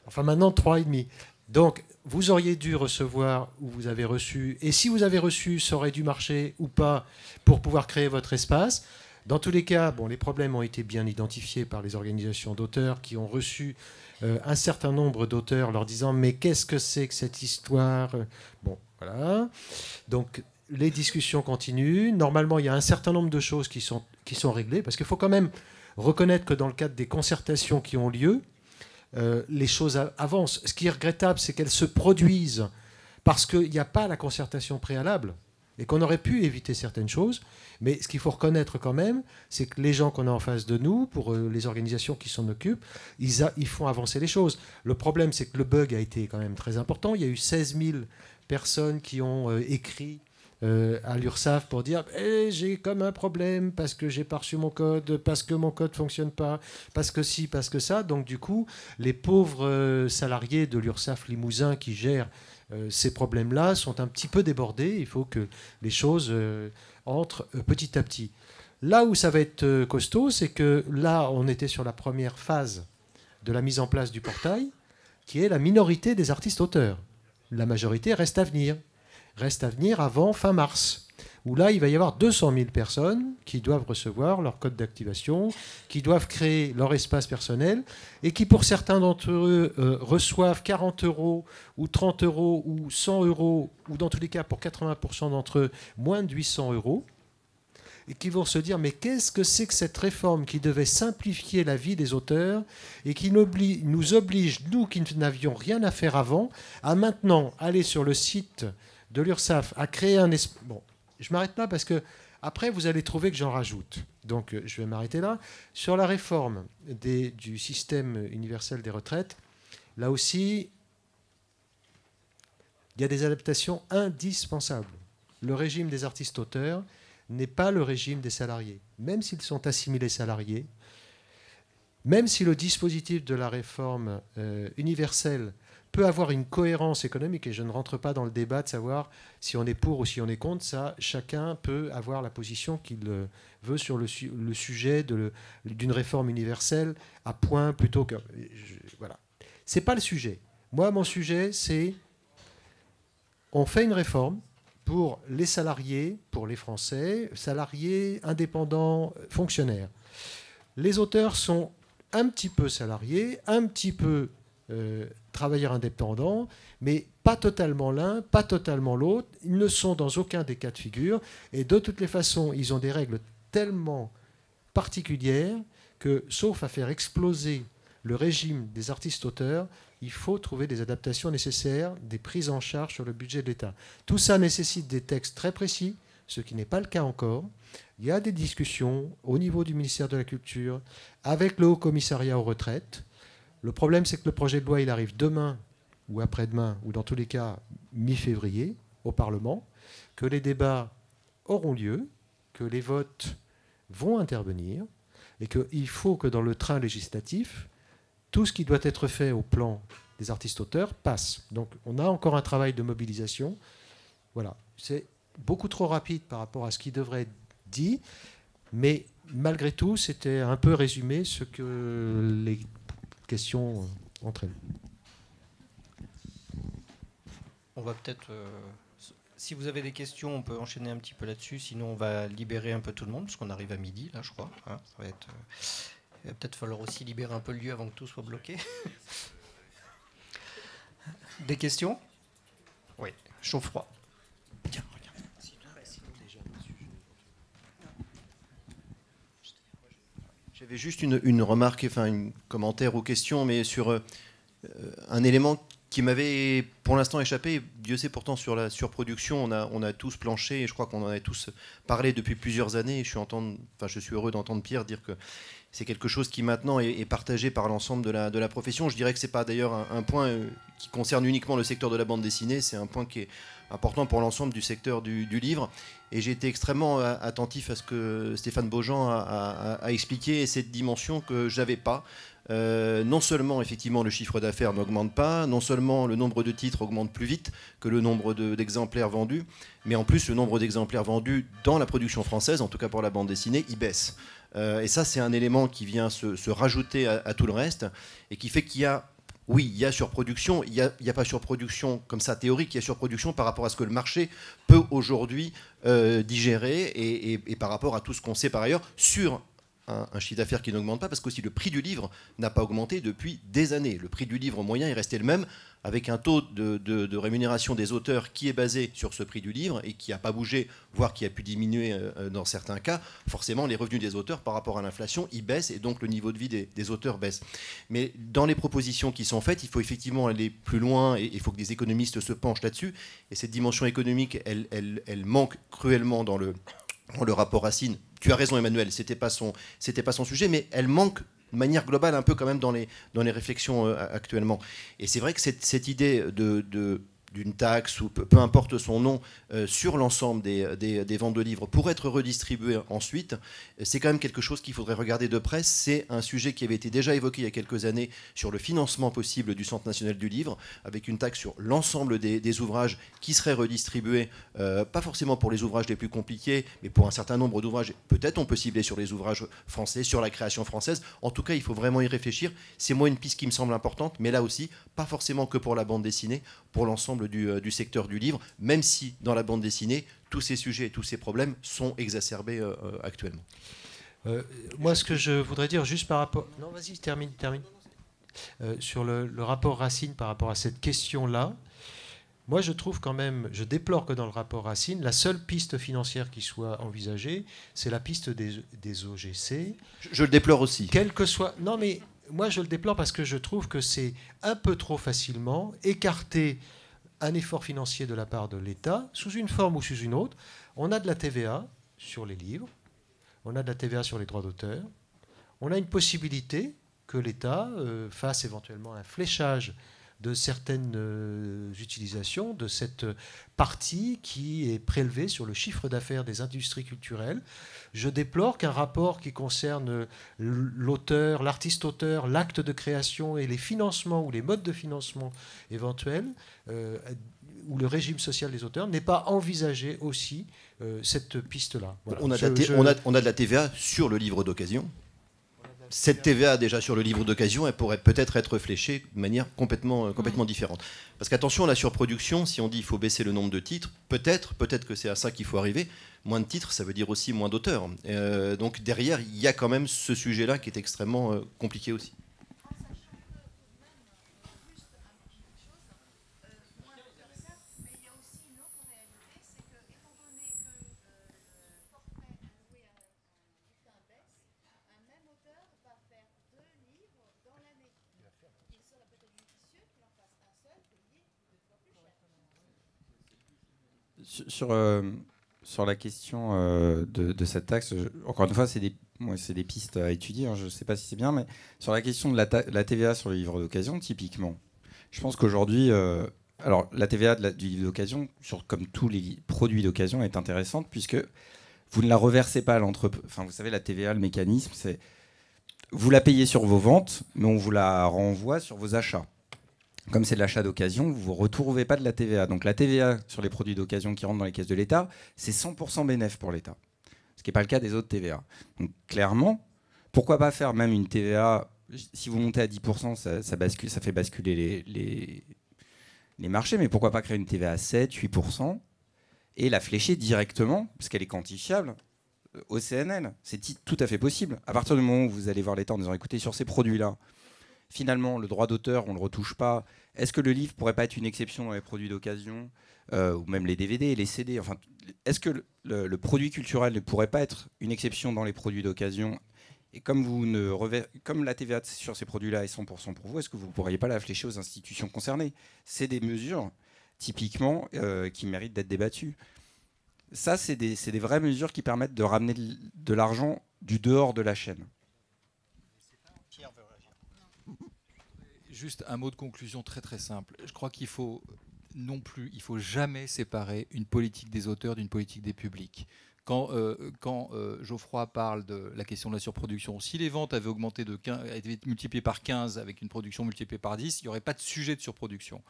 Enfin, maintenant, 3,5. Donc, vous auriez dû recevoir, ou vous avez reçu, et si vous avez reçu, ça aurait dû marcher ou pas pour pouvoir créer votre espace. Dans tous les cas, bon, les problèmes ont été bien identifiés par les organisations d'auteurs qui ont reçu un certain nombre d'auteurs leur disant « Mais qu'est-ce que c'est que cette histoire ?» Bon, voilà. Donc, les discussions continuent. Normalement, il y a un certain nombre de choses qui sont réglées, parce qu'il faut quand même reconnaître que dans le cadre des concertations qui ont lieu, les choses avancent. Ce qui est regrettable, c'est qu'elles se produisent parce qu'il n'y a pas la concertation préalable et qu'on aurait pu éviter certaines choses. Mais ce qu'il faut reconnaître quand même, c'est que les gens qu'on a en face de nous, pour les organisations qui s'en occupent, ils font avancer les choses. Le problème, c'est que le bug a été quand même très important. Il y a eu 16 000 personnes qui ont écrit à l'URSSAF pour dire j'ai comme un problème parce que j'ai pas reçu mon code, parce que mon code fonctionne pas, parce que ci, parce que ça. Donc du coup, les pauvres salariés de l'URSSAF Limousin qui gèrent ces problèmes-là sont un petit peu débordés. Il faut que les choses entrent petit à petit. Là où ça va être costaud, c'est que là, on était sur la première phase de la mise en place du portail, qui est la minorité des artistes-auteurs. La majorité reste à venir. Reste à venir avant fin mars, où là, il va y avoir 200 000 personnes qui doivent recevoir leur code d'activation, qui doivent créer leur espace personnel, et qui, pour certains d'entre eux, reçoivent 40 € ou 30 € ou 100 €, ou dans tous les cas, pour 80% d'entre eux, moins de 800 €, et qui vont se dire, mais qu'est-ce que c'est que cette réforme qui devait simplifier la vie des auteurs et qui nous oblige, nous qui n'avions rien à faire avant, à maintenant aller sur le site de l'URSSAF à créer un espace. Bon, je m'arrête là parce que après vous allez trouver que j'en rajoute. Donc je vais m'arrêter là. Sur la réforme du système universel des retraites, là aussi, il y a des adaptations indispensables. Le régime des artistes-auteurs n'est pas le régime des salariés. Même s'ils sont assimilés salariés, même si le dispositif de la réforme universelle peut avoir une cohérence économique, et je ne rentre pas dans le débat de savoir si on est pour ou si on est contre, ça, chacun peut avoir la position qu'il veut sur le sujet d'une réforme universelle à point plutôt que... Voilà. Ce n'est pas le sujet. Moi, mon sujet, c'est on fait une réforme pour les salariés, pour les Français, salariés, indépendants, fonctionnaires. Les auteurs sont un petit peu salariés, un petit peu travailleurs indépendants, mais pas totalement l'un, pas totalement l'autre. Ils ne sont dans aucun des cas de figure. Et de toutes les façons, ils ont des règles tellement particulières que, sauf à faire exploser le régime des artistes-auteurs, il faut trouver des adaptations nécessaires, des prises en charge sur le budget de l'État. Tout ça nécessite des textes très précis, ce qui n'est pas le cas encore. Il y a des discussions au niveau du ministère de la Culture avec le Haut Commissariat aux retraites. Le problème, c'est que le projet de loi, il arrive demain ou après-demain, ou dans tous les cas mi-février, au Parlement, que les débats auront lieu, que les votes vont intervenir, et qu'il faut que dans le train législatif, tout ce qui doit être fait au plan des artistes-auteurs passe. Donc on a encore un travail de mobilisation. Voilà. C'est beaucoup trop rapide par rapport à ce qui devrait être dit, mais malgré tout, c'était un peu résumé ce que les questions entraînent. On va peut-être, si vous avez des questions, on peut enchaîner un petit peu là-dessus. Sinon, on va libérer un peu tout le monde, parce qu'on arrive à midi, là, je crois. Hein, ça va être, il va peut-être falloir aussi libérer un peu le lieu avant que tout soit bloqué. Des questions? Oui, chaud-froid. Tiens, regarde. J'avais juste une remarque, enfin un commentaire ou question, mais sur un élément qui m'avait pour l'instant échappé. Dieu sait pourtant sur la surproduction, on a tous planché et je crois qu'on en a tous parlé depuis plusieurs années. Et je suis heureux d'entendre Pierre dire que c'est quelque chose qui maintenant est partagé par l'ensemble de la profession. Je dirais que c'est pas d'ailleurs un point qui concerne uniquement le secteur de la bande dessinée, c'est un point qui est important pour l'ensemble du secteur du livre. Et j'ai été extrêmement attentif à ce que Stéphane Beaujean a expliqué, et cette dimension que je n'avais pas. Non seulement effectivement le chiffre d'affaires n'augmente pas, non seulement le nombre de titres augmente plus vite que le nombre d'exemplaires vendus, mais en plus le nombre d'exemplaires vendus dans la production française, en tout cas pour la bande dessinée, il baisse. Et ça, c'est un élément qui vient se rajouter à tout le reste, et qui fait qu'il y a, oui, il y a surproduction, il n'y a pas surproduction comme ça théorique, il y a surproduction par rapport à ce que le marché peut aujourd'hui digérer, et par rapport à tout ce qu'on sait par ailleurs sur un chiffre d'affaires qui n'augmente pas, parce qu'aussi le prix du livre n'a pas augmenté depuis des années. Le prix du livre moyen est resté le même, avec un taux de rémunération des auteurs qui est basé sur ce prix du livre et qui n'a pas bougé, voire qui a pu diminuer dans certains cas. Forcément, les revenus des auteurs par rapport à l'inflation, ils baissent, et donc le niveau de vie des auteurs baisse. Mais dans les propositions qui sont faites, il faut effectivement aller plus loin, et il faut que des économistes se penchent là-dessus. Et cette dimension économique, elle manque cruellement dans le rapport Racine. Tu as raison, Emmanuel, c'était pas son sujet, mais elle manque de manière globale un peu quand même dans les réflexions actuellement. Et c'est vrai que cette idée d'une taxe, ou peu importe son nom, sur l'ensemble des ventes de livres pour être redistribué ensuite, c'est quand même quelque chose qu'il faudrait regarder de près. C'est un sujet qui avait été déjà évoqué il y a quelques années sur le financement possible du Centre national du livre, avec une taxe sur l'ensemble des ouvrages qui seraient redistribués, pas forcément pour les ouvrages les plus compliqués, mais pour un certain nombre d'ouvrages. Peut-être on peut cibler sur les ouvrages français, sur la création française. En tout cas, il faut vraiment y réfléchir. C'est moi une piste qui me semble importante, mais là aussi, pas forcément que pour la bande dessinée, pour l'ensemble du secteur du livre, même si dans la bande dessinée, tous ces sujets et tous ces problèmes sont exacerbés actuellement. Moi, ce que je voudrais dire, juste par rapport... Non, vas-y, termine. Sur le rapport Racine par rapport à cette question-là, moi, je trouve quand même, je déplore que dans le rapport Racine, la seule piste financière qui soit envisagée, c'est la piste des OGC. Je le déplore aussi. Quel que soit... Non, mais moi, je le déplore parce que je trouve que c'est un peu trop facilement écarté un effort financier de la part de l'État, sous une forme ou sous une autre. On a de la TVA sur les livres, on a de la TVA sur les droits d'auteur, on a une possibilité que l'État fasse éventuellement un fléchage de certaines utilisations de cette partie qui est prélevée sur le chiffre d'affaires des industries culturelles. Je déplore qu'un rapport qui concerne l'auteur, l'artiste-auteur, l'acte de création et les financements ou les modes de financement éventuels, ou le régime social des auteurs, n'ait pas envisagé aussi cette piste-là. Voilà. On a de la TVA sur le livre d'occasion. Cette TVA déjà sur le livre d'occasion, elle pourrait peut-être être fléchée de manière complètement différente. Parce qu'attention, la surproduction, si on dit qu'il faut baisser le nombre de titres, peut-être que c'est à ça qu'il faut arriver. Moins de titres, ça veut dire aussi moins d'auteurs. Donc derrière, il y a quand même ce sujet-là qui est extrêmement compliqué aussi. Sur la question de cette taxe, encore une fois, c'est des pistes à étudier, hein, je ne sais pas si c'est bien, mais sur la question de la TVA sur les livres d'occasion, typiquement, je pense qu'aujourd'hui, alors la TVA du livre d'occasion, comme tous les produits d'occasion, est intéressante, puisque vous ne la reversez pas à l'entreprise. Enfin, vous savez, la TVA, le mécanisme, c'est vous la payez sur vos ventes, mais on vous la renvoie sur vos achats. Comme c'est de l'achat d'occasion, vous ne retrouvez pas de la TVA. Donc la TVA sur les produits d'occasion qui rentrent dans les caisses de l'État, c'est 100% bénéf pour l'État. Ce qui n'est pas le cas des autres TVA. Donc clairement, pourquoi pas faire même une TVA, si vous montez à 10%, ça fait basculer les marchés, mais pourquoi pas créer une TVA à 7, 8% et la flécher directement, parce qu'elle est quantifiable, au CNL. C'est tout à fait possible. À partir du moment où vous allez voir l'État en disant, écoutez, sur ces produits-là, finalement, le droit d'auteur, on ne le retouche pas. Est-ce que le livre pourrait pas être une exception dans les produits d'occasion, ou même les DVD et les CD? Enfin, est-ce que le produit culturel ne pourrait pas être une exception dans les produits d'occasion? Et comme la TVA sur ces produits-là est 100% pour vous, est-ce que vous ne pourriez pas la flécher aux institutions concernées? C'est des mesures, typiquement, qui méritent d'être débattues. Ça, c'est des vraies mesures qui permettent de ramener de l'argent du dehors de la chaîne. Juste un mot de conclusion très très simple. Je crois qu'il faut non plus, il ne faut jamais séparer une politique des auteurs d'une politique des publics. Quand Geoffroy parle de la question de la surproduction, si les ventes avaient augmenté avaient été multipliées par 15 avec une production multipliée par 10, il n'y aurait pas de sujet de surproduction.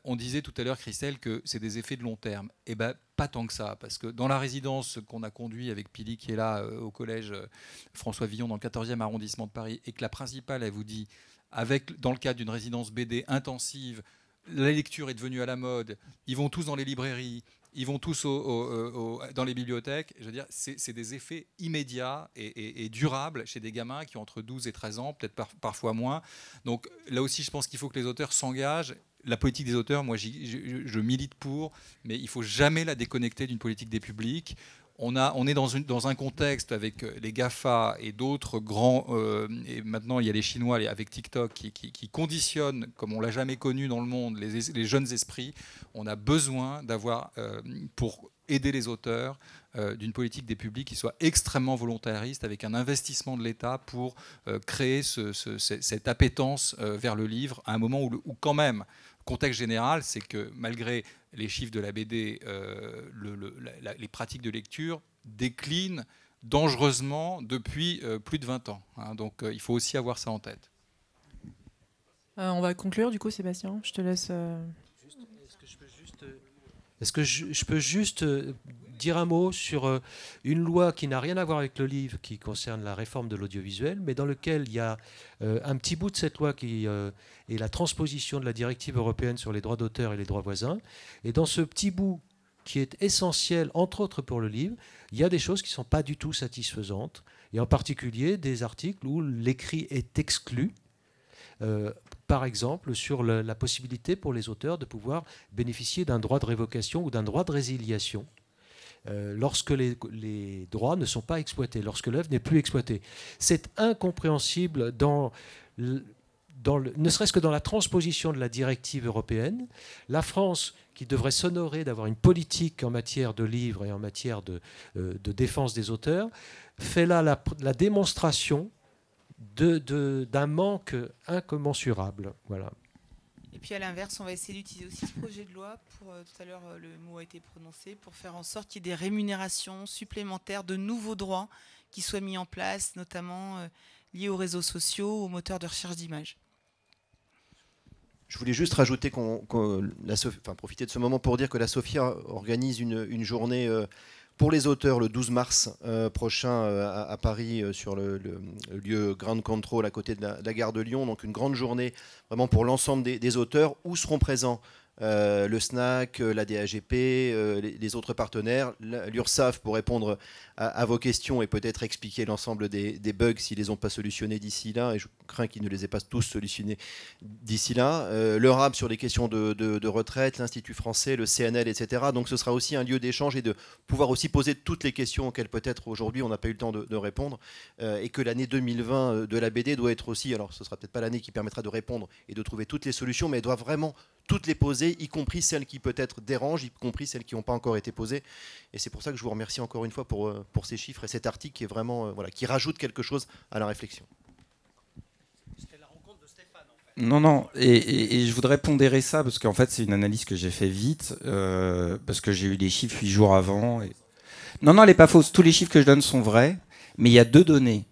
On disait tout à l'heure, Christelle, que c'est des effets de long terme. Eh bien, pas tant que ça, parce que dans la résidence qu'on a conduite avec Pili, qui est là au collège François Villon, dans le 14e arrondissement de Paris, et que la principale, elle vous dit, dans le cadre d'une résidence BD intensive, la lecture est devenue à la mode, ils vont tous dans les librairies, ils vont tous dans les bibliothèques. Je veux dire, c'est des effets immédiats et durables chez des gamins qui ont entre 12 et 13 ans, peut-être parfois moins. Donc là aussi, je pense qu'il faut que les auteurs s'engagent. La politique des auteurs, moi, je milite pour, mais il ne faut jamais la déconnecter d'une politique des publics. On est dans un contexte avec les GAFA et d'autres grands, et maintenant il y a les Chinois avec TikTok qui conditionnent, comme on ne l'a jamais connu dans le monde, les jeunes esprits. On a besoin d'avoir, pour aider les auteurs, d'une politique des publics qui soit extrêmement volontariste, avec un investissement de l'État pour créer cette appétence vers le livre, à un moment où quand même, contexte général, c'est que malgré les chiffres de la BD, les pratiques de lecture déclinent dangereusement depuis plus de 20 ans. Hein, donc il faut aussi avoir ça en tête. On va conclure du coup, Sébastien. Je te laisse. Est-ce que je peux juste dire un mot sur une loi qui n'a rien à voir avec le livre, qui concerne la réforme de l'audiovisuel, mais dans lequel il y a un petit bout de cette loi qui est la transposition de la directive européenne sur les droits d'auteur et les droits voisins. Et dans ce petit bout qui est essentiel, entre autres pour le livre, il y a des choses qui ne sont pas du tout satisfaisantes, et en particulier des articles où l'écrit est exclu. Par exemple, sur la possibilité pour les auteurs de pouvoir bénéficier d'un droit de révocation ou d'un droit de résiliation lorsque les droits ne sont pas exploités, lorsque l'œuvre n'est plus exploitée. C'est incompréhensible ne serait-ce que dans la transposition de la directive européenne. La France, qui devrait s'honorer d'avoir une politique en matière de livres et en matière de défense des auteurs, fait là la démonstration d'un manque incommensurable. Voilà. Et puis à l'inverse, on va essayer d'utiliser aussi ce projet de loi, tout à l'heure le mot a été prononcé, pour faire en sorte qu'il y ait des rémunérations supplémentaires, de nouveaux droits qui soient mis en place, notamment liés aux réseaux sociaux, aux moteurs de recherche d'images. Je voulais juste rajouter profiter de ce moment pour dire que la SOFIA organise une journée pour les auteurs le 12 mars prochain à Paris sur le lieu Ground Control à côté de la gare de Lyon. Donc une grande journée vraiment pour l'ensemble des auteurs où seront présents le SNAC, la DAGP, les autres partenaires, l'URSSAF pour répondre à vos questions et peut-être expliquer l'ensemble des bugs s'ils ne les ont pas solutionnés d'ici là, et je crains qu'ils ne les aient pas tous solutionnés d'ici là, le RAB sur les questions de retraite, l'Institut français, le CNL, etc. Donc ce sera aussi un lieu d'échange et de pouvoir aussi poser toutes les questions auxquelles peut-être aujourd'hui on n'a pas eu le temps de répondre, et que l'année 2020 de la BD doit être aussi, alors ce ne sera peut-être pas l'année qui permettra de répondre et de trouver toutes les solutions, mais elle doit vraiment toutes les poser, y compris celles qui peut-être dérangent, y compris celles qui n'ont pas encore été posées. Et c'est pour ça que je vous remercie encore une fois pour ces chiffres et cet article qui est vraiment qui rajoute quelque chose à la réflexion. C'était la rencontre de Stéphane, en fait. Non, et je voudrais pondérer ça parce qu'en fait c'est une analyse que j'ai fait vite parce que j'ai eu des chiffres 8 jours avant. Non, elle n'est pas fausse. Tous les chiffres que je donne sont vrais, mais il y a 2 données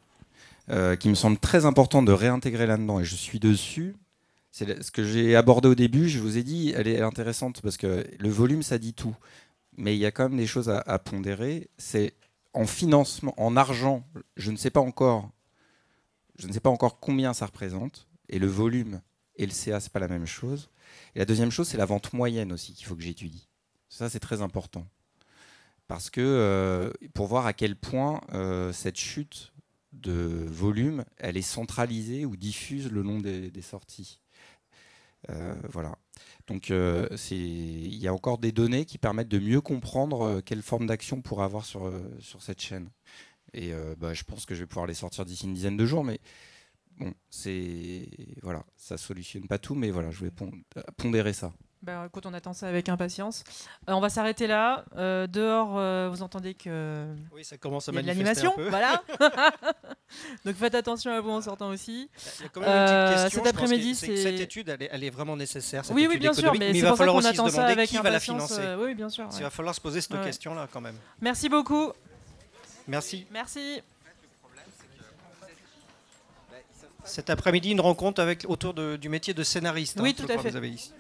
qui me semblent très importantes de réintégrer là-dedans et je suis dessus. C'est ce que j'ai abordé au début, je vous ai dit, elle est intéressante parce que le volume, ça dit tout. Mais il y a quand même des choses à pondérer. C'est en financement, en argent, je ne sais pas encore combien ça représente. Et le volume et le CA, ce n'est pas la même chose. Et la deuxième chose, c'est la vente moyenne aussi qu'il faut que j'étudie. Ça, c'est très important. Parce que pour voir à quel point cette chute de volume, elle est centralisée ou diffuse le long des sorties. Voilà. Donc il y a encore des données qui permettent de mieux comprendre quelle forme d'action on pourrait avoir sur cette chaîne. Et je pense que je vais pouvoir les sortir d'ici une dizaine de jours, mais bon, voilà, ça solutionne pas tout, mais voilà, je voulais pondérer ça. Ben, écoute, on attend ça avec impatience. On va s'arrêter là. Dehors, vous entendez que oui, ça commence à il y a de manifester l'animation, un peu. voilà. Donc faites attention à vous en sortant aussi. Il y a quand même une petite question. Cet après-midi, c'est que cette étude, elle est vraiment nécessaire. Cette oui, étude bien sûr, économique, mais il c'est va pour ça falloir qu'on aussi se attend ça demander avec qui va la impatience. financer. Oui, bien sûr. Il va falloir se poser cette question-là quand même. Merci beaucoup. Merci. Merci. Cet après-midi, une rencontre autour du métier de scénariste. Oui, je tout à crois, fait. Vous avez ici.